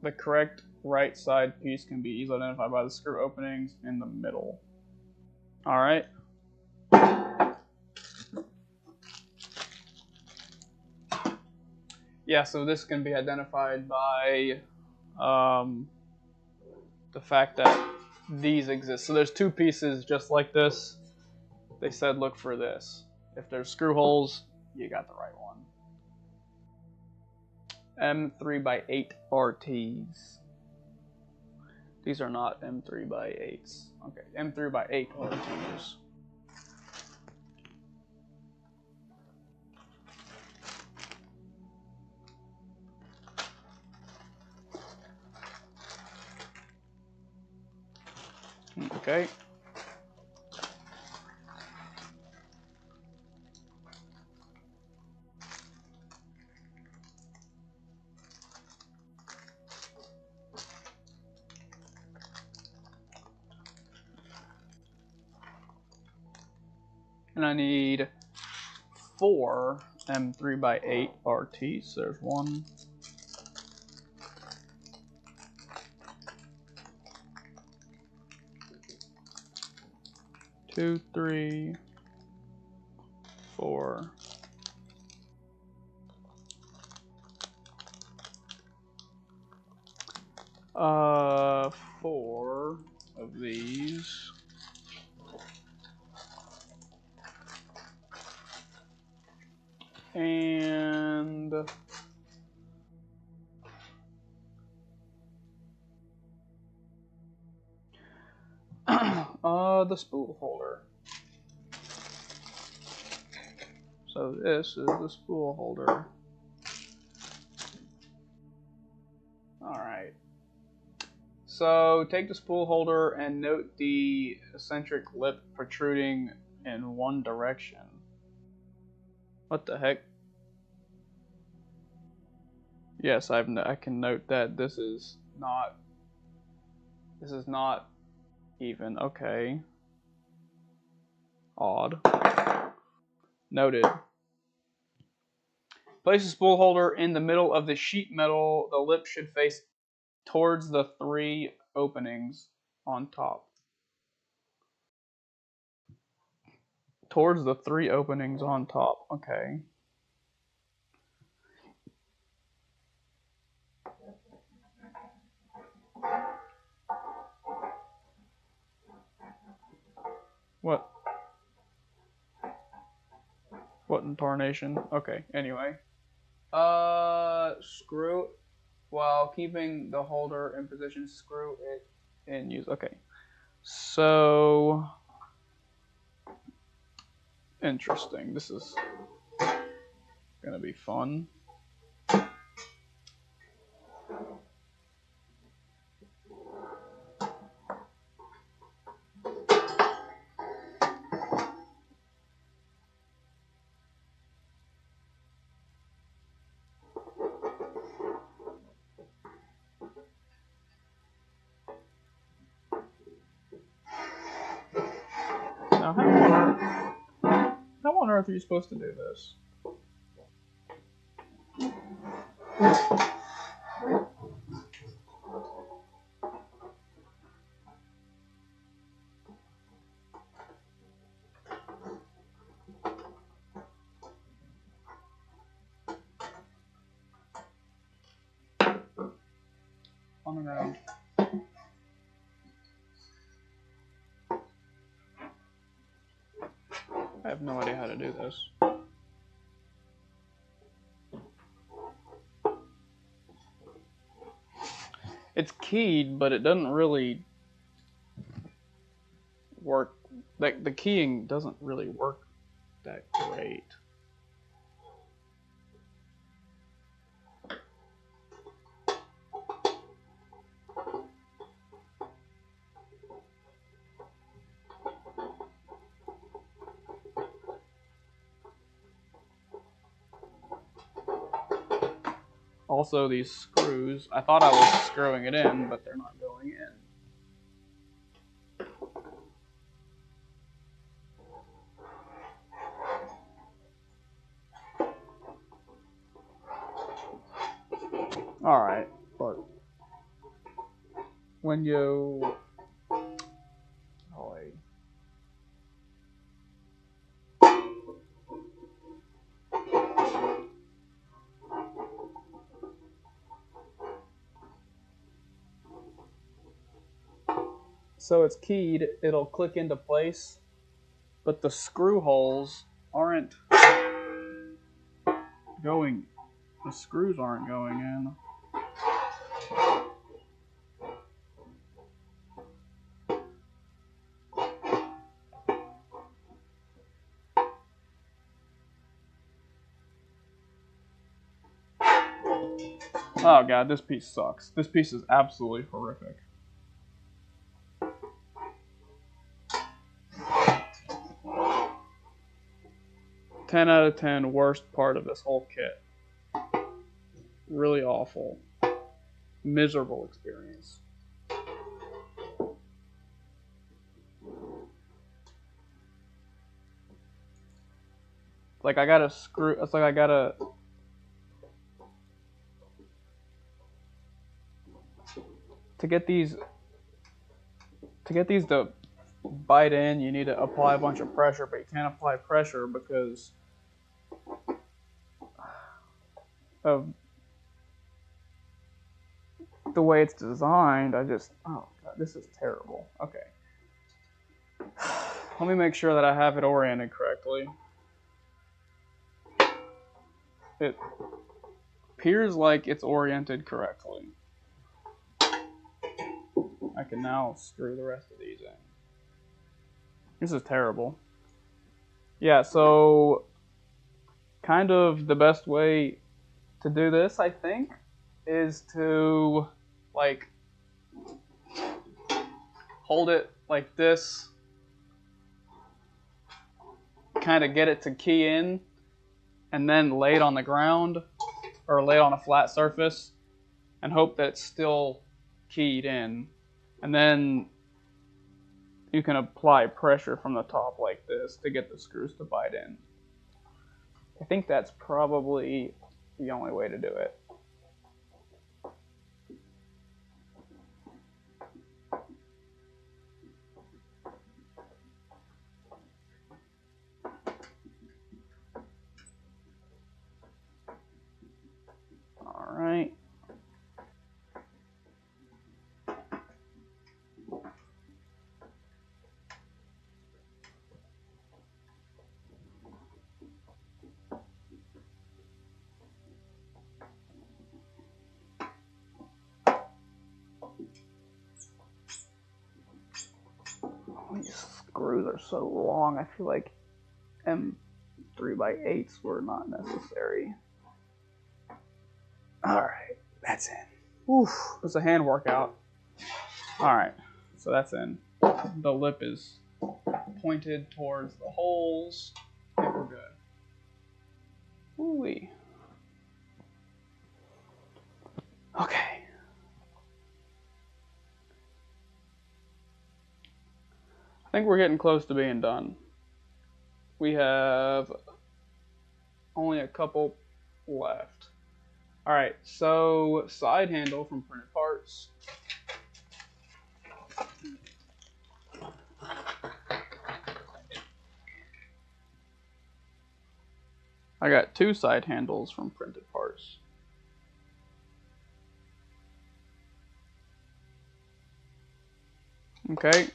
The correct right side piece can be easily identified by the screw openings in the middle. All right. Yeah, so this can be identified by the fact that these exist. So there's 2 pieces just like this. They said look for this. If there's screw holes, you got the right one. M3x8 RTs. These are not M3x8s. Okay, M3x8 RTs. Okay. And I need 4 M3x8 RTs. There's 1, 2, 3, 4, 4 of these. And the spool holder. So this is the spool holder. Alright. So take the spool holder and note the eccentric lip protruding in one direction. What the heck? Yes, I can note that this is not even. Okay. Odd. Noted. Place the spool holder in the middle of the sheet metal. The lip should face towards the 3 openings on top. Towards the 3 openings on top. Okay. What? What in tarnation? Okay, anyway. Screw while keeping the holder in position, screw it in use. Okay. So interesting. This is gonna be fun. Now, how on earth are you supposed to do this? On and around. I have no idea how to do this. It's keyed, but it doesn't really work. Like, the keying doesn't really work that great. Also, these screws, I thought I was screwing it in, but they're not going in. Alright, but when you... So it's keyed, it'll click into place, but the screw holes aren't going, the screws aren't going in. Oh god, this piece sucks. This piece is absolutely horrific. Ten out of 10, worst part of this whole kit. Really awful. Miserable experience. Like I gotta screw, it's like I gotta... To get these to bite in, you need to apply a bunch of pressure, but you can't apply pressure because of the way it's designed, oh God, this is terrible. Okay. Let me make sure that I have it oriented correctly. It appears like it's oriented correctly. I can now screw the rest of these in. This is terrible. Yeah, so kind of the best way to do this, I think, is to like hold it like this, kind of get it to key in, and then lay it on the ground or lay it on a flat surface and hope that it's still keyed in. And then you can apply pressure from the top like this to get the screws to bite in. I think that's probably the only way to do it. All right. These screws are so long, I feel like M3x8s were not necessary. Alright, that's in. Oof, it's a hand workout. Alright, so that's in. The lip is pointed towards the holes. I think we're good. Ooh-wee. Okay. I think we're getting close to being done. We have only a couple left. Alright, so side handle from printed parts. I got 2 side handles from printed parts. Okay.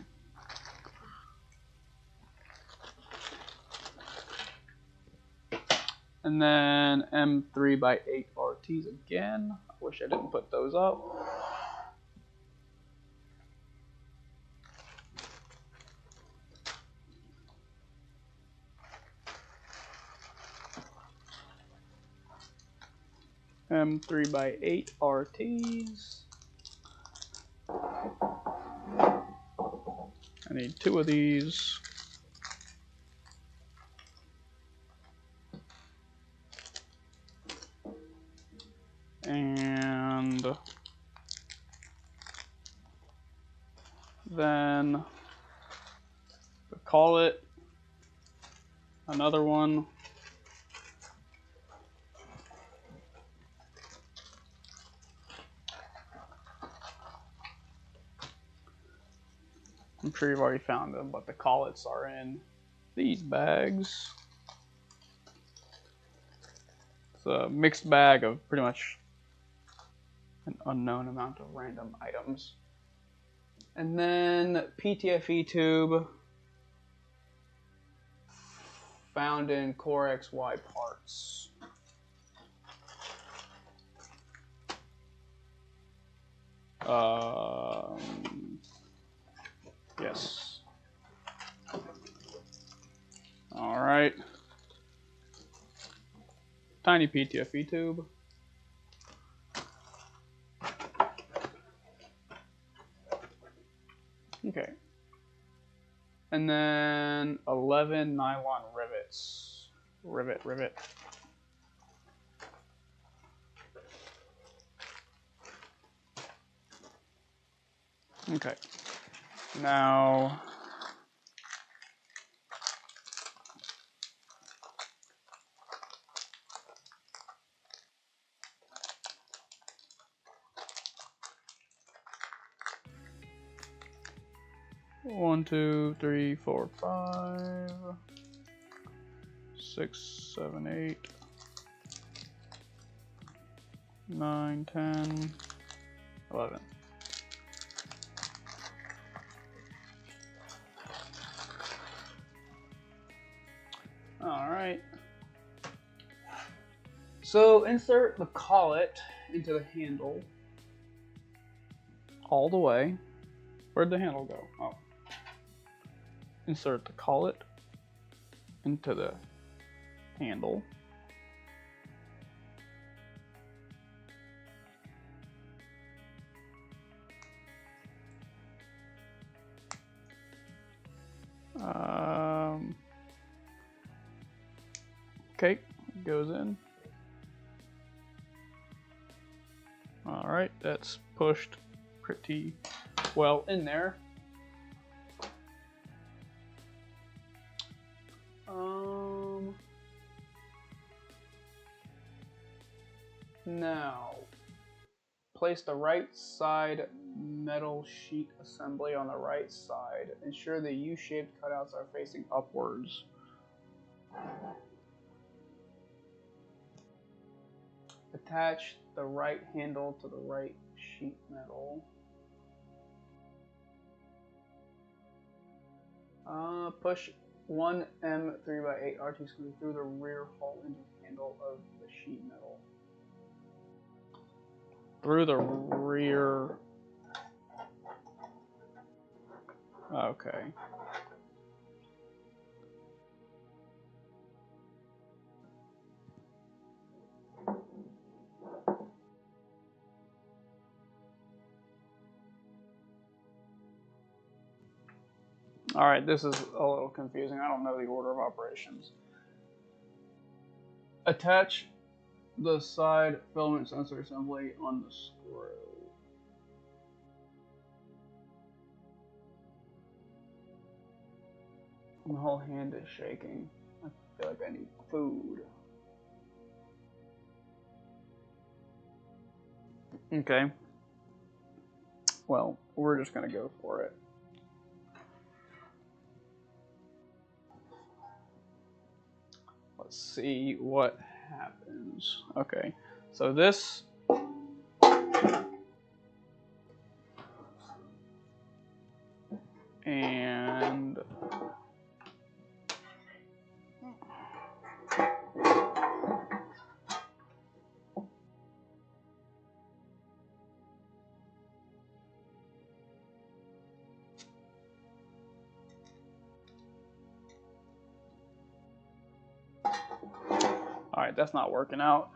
And then M3x8 RTs again. I wish I didn't put those up. M3x8 RTs. I need 2 of these. And then call it another one. I'm sure you've already found them, but the collets are in these bags. It's a mixed bag of pretty much an unknown amount of random items. And then PTFE tube found in Core XY parts. Yes. All right. Tiny PTFE tube. Okay. And then 11 nylon rivets. Rivet. Okay. Now, one, 2, 3, 4, 5, 6, 7, 8, 9, 10, 11. All right. So insert the collet into the handle all the way. Where'd the handle go? Oh. Insert the collet into the handle. Okay, goes in. All right, that's pushed pretty well in there. Now, place the right side metal sheet assembly on the right side. Ensure the U-shaped cutouts are facing upwards. Attach the right handle to the right sheet metal. Push one M3x8 RT screw through the rear hole into the handle of the sheet metal. Through the rear. Okay. All right, this is a little confusing. I don't know the order of operations. Attach the side filament sensor assembly on the screw. My whole hand is shaking. I feel like I need food. Okay. Well, we're just gonna go for it. Let's see what happens. Okay, so this and all right, that's not working out.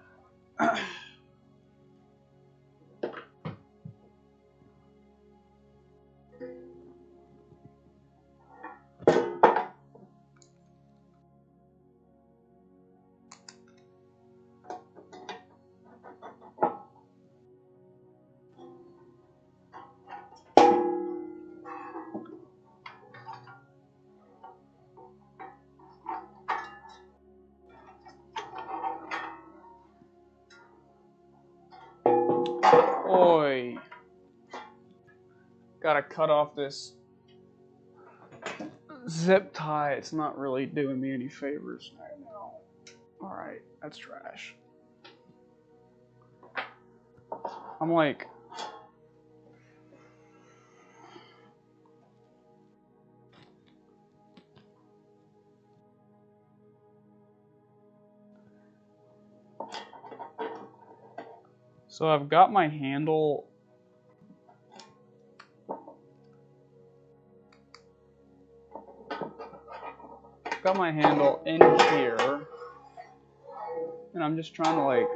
Oi. Gotta cut off this zip tie. It's not really doing me any favors right now. Alright, that's trash. I'm like... So I've got my handle... in here, and I'm just trying to like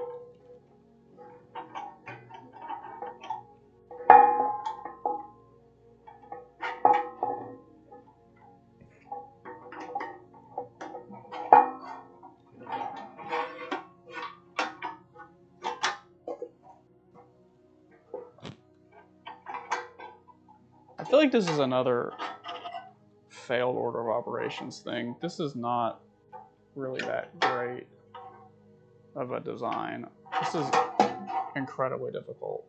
I feel like this is another failed order of operations thing. This is not really that great of a design. This is incredibly difficult.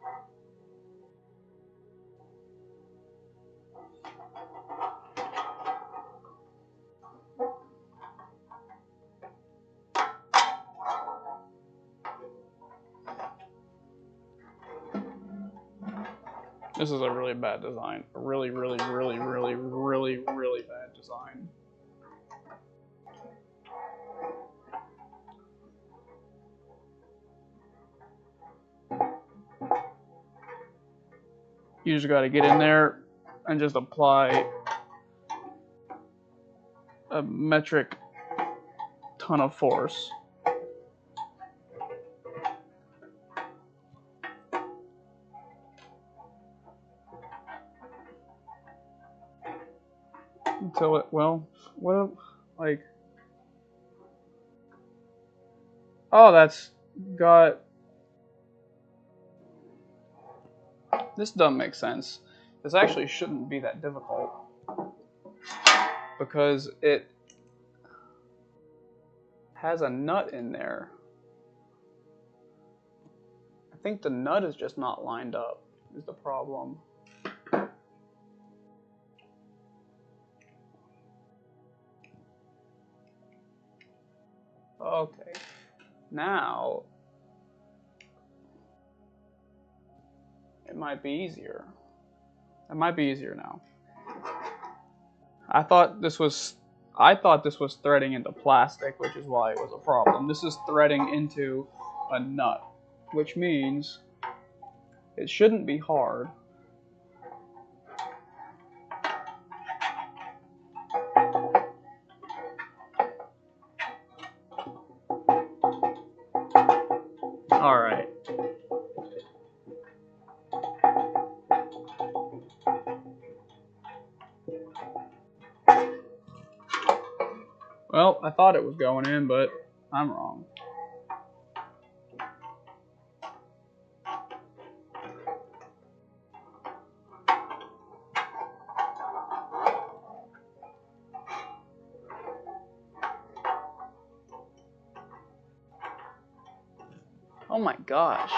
This is a really bad design. A really bad design. You just gotta get in there and just apply a metric ton of force. Until it, well, what, like, oh, that's got, this doesn't make sense. This actually shouldn't be that difficult because it has a nut in there. I think the nut is just not lined up, is the problem. Okay, now it might be easier. It might be easier now. I thought this was threading into plastic, which is why it was a problem. This is threading into a nut, which means it shouldn't be hard. All right. Well, I thought it was going in, but I'm wrong. Oh my gosh.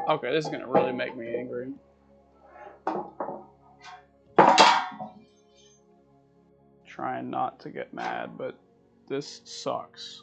Okay, this is gonna really make me angry. Trying not to get mad, but this sucks.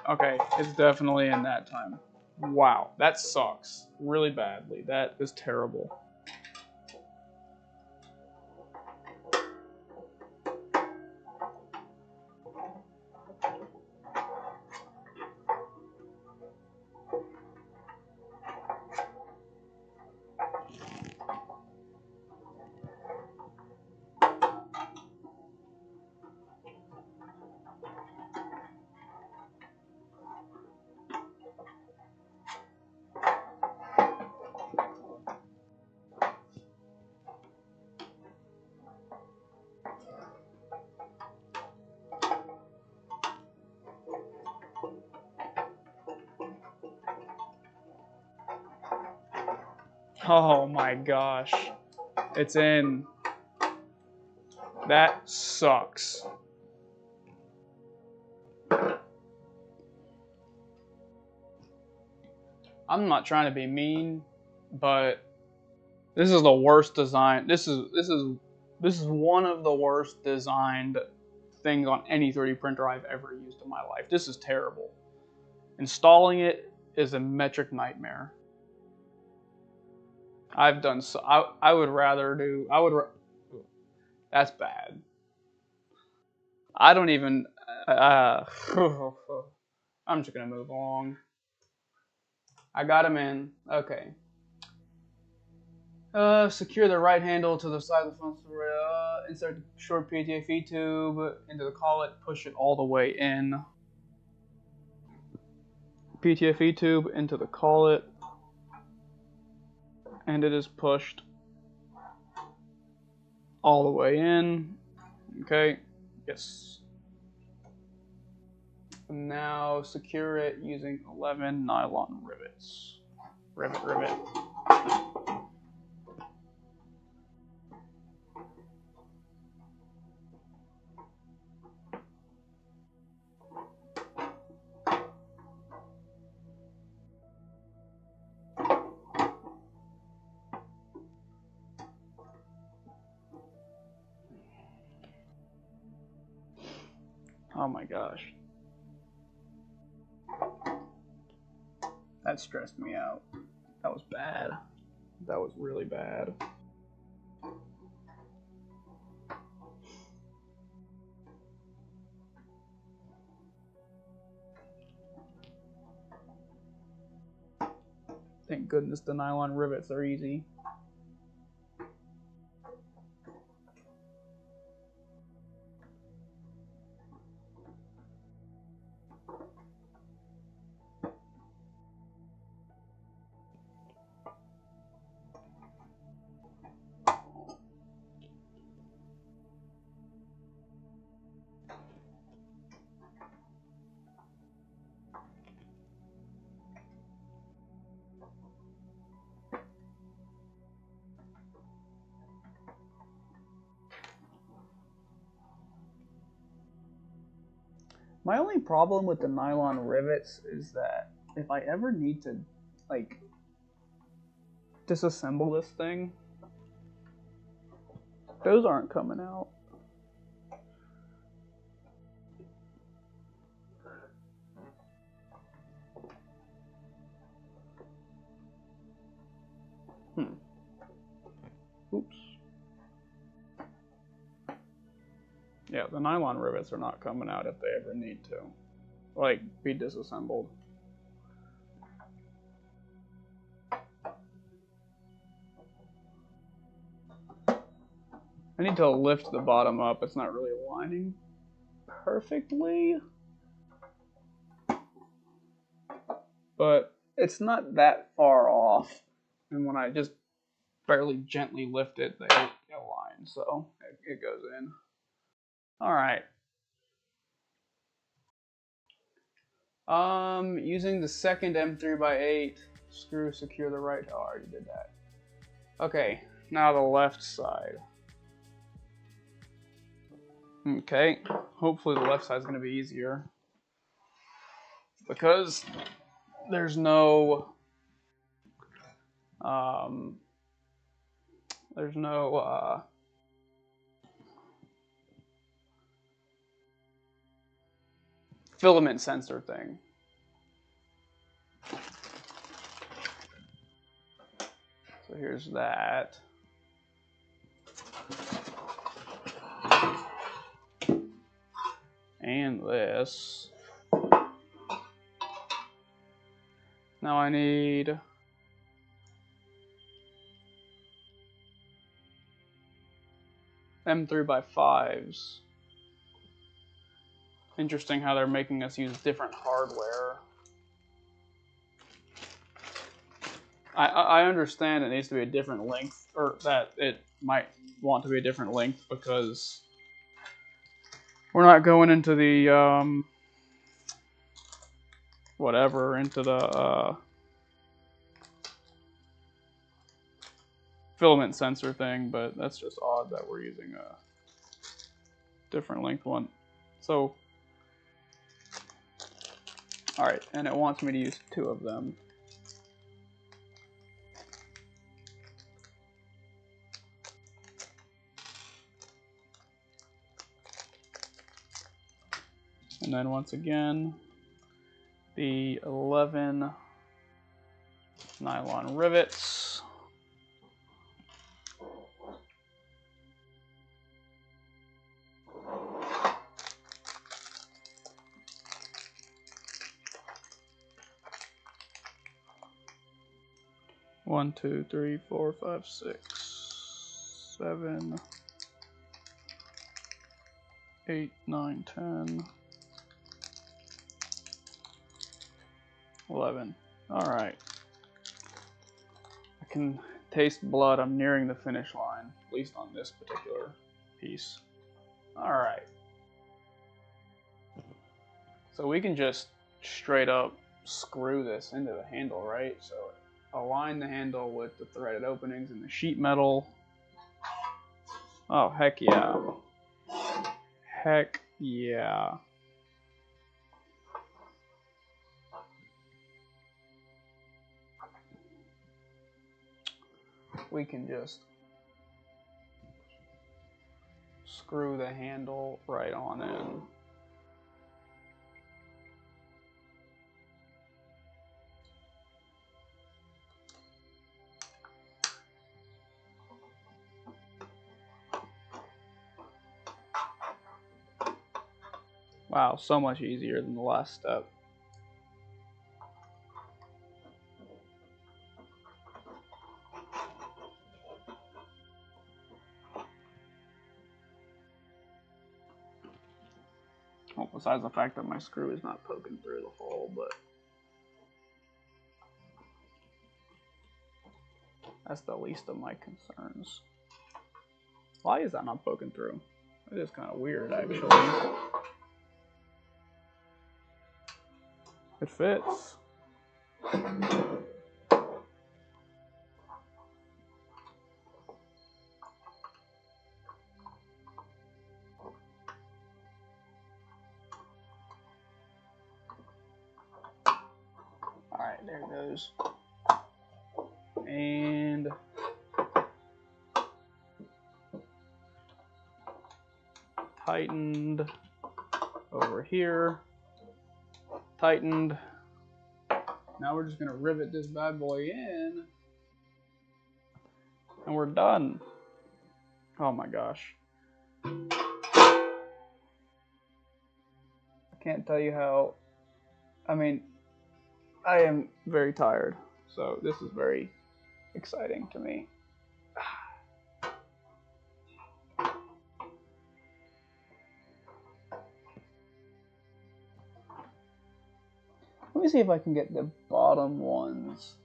Okay, it's definitely in that time. Wow, that sucks really badly. That is terrible. Oh my gosh. It's in. That sucks. I'm not trying to be mean, but this is the worst design. This is one of the worst designed things on any 3D printer I've ever used in my life. This is terrible. Installing it is a metric nightmare. I've done so. I would rather do. That's bad. I don't even. I'm just gonna move along. I got him in. Okay. Secure the right handle to the side of the front rail. Insert the short PTFE tube into the collet. Push it all the way in. PTFE tube into the collet, and it is pushed all the way in. Okay, yes. Now secure it using 11 nylon rivets. Rivet, rivet. Oh my gosh. That stressed me out. That was bad. That was really bad. Thank goodness the nylon rivets are easy. My only problem with the nylon rivets is that if I ever need to, like, disassemble this thing, those aren't coming out. Oops. Yeah, the nylon rivets are not coming out if they ever need to, like, be disassembled. I need to lift the bottom up. It's not really aligning perfectly, but it's not that far off. And when I just barely gently lift it, they align, so it goes in. All right. Using the second M3x8 screw, secure the right. Oh, I already did that. Okay, now the left side. Okay, hopefully the left side is going to be easier because there's no filament sensor thing. So here's that. And this. Now I need M3x5s. Interesting how they're making us use different hardware. I understand it needs to be a different length, or that it might want to be a different length because we're not going into the whatever, into the filament sensor thing, but that's just odd that we're using a different length one. So, all right, and it wants me to use 2 of them. And then once again, the 11 nylon rivets. One, 2, 3, 4, 5, 6, 7, 8, 9, 10. 11. All right. I can taste blood. I'm nearing the finish line, at least on this particular piece. All right. So we can just straight up screw this into the handle, right? So align the handle with the threaded openings in the sheet metal. Oh, heck yeah. Heck yeah. We can just screw the handle right on in. Wow, so much easier than the last step. Well, besides the fact that my screw is not poking through the hole, but that's the least of my concerns. Why is that not poking through? It is kind of weird, actually. It fits. Alright, there it goes. And tightened over here. Tightened. Now we're just gonna rivet this bad boy in. And we're done. Oh my gosh. I can't tell you how, I mean, I am very tired, so this is very exciting to me. Let me see if I can get the bottom ones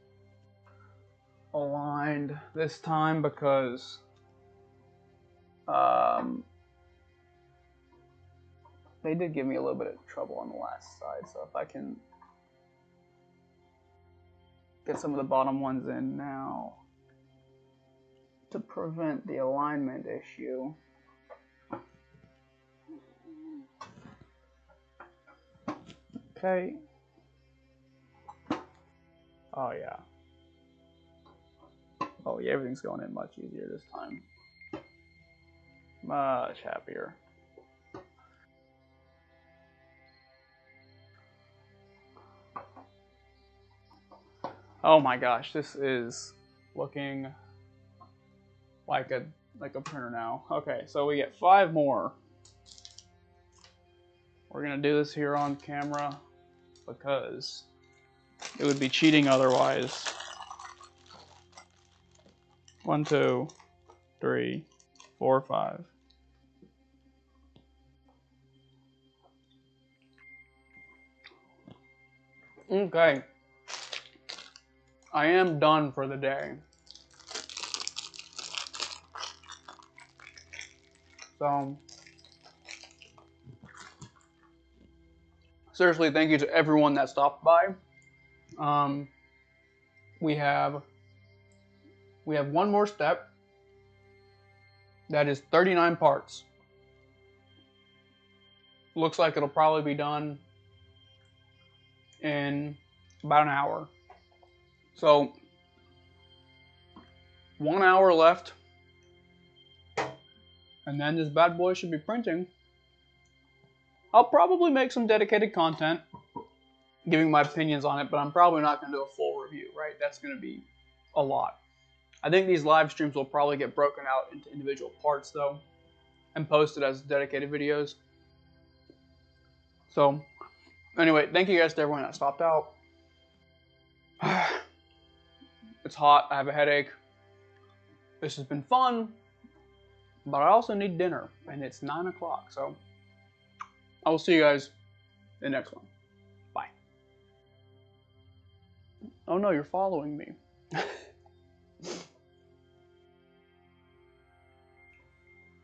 aligned this time, because they did give me a little bit of trouble on the last side, so if I can get some of the bottom ones in now to prevent the alignment issue. Okay. Oh yeah. Oh yeah, everything's going in much easier this time. Much happier. Oh my gosh, this is looking like a printer now. Okay, so we get 5 more. We're gonna do this here on camera because it would be cheating otherwise. 1, 2, 3, 4, 5. Okay. I am done for the day. So, seriously, thank you to everyone that stopped by. We have one more step. That is 39 parts. Looks like it'll probably be done in about an hour. So, 1 hour left. And then this bad boy should be printing. I'll probably make some dedicated content giving my opinions on it, but I'm probably not going to do a full review, right? That's going to be a lot. I think these live streams will probably get broken out into individual parts, though, and posted as dedicated videos. So, anyway, thank you guys to everyone that stopped out. It's hot. I have a headache. This has been fun, but I also need dinner, and it's 9 o'clock, so I will see you guys in the next one. Oh no, you're following me.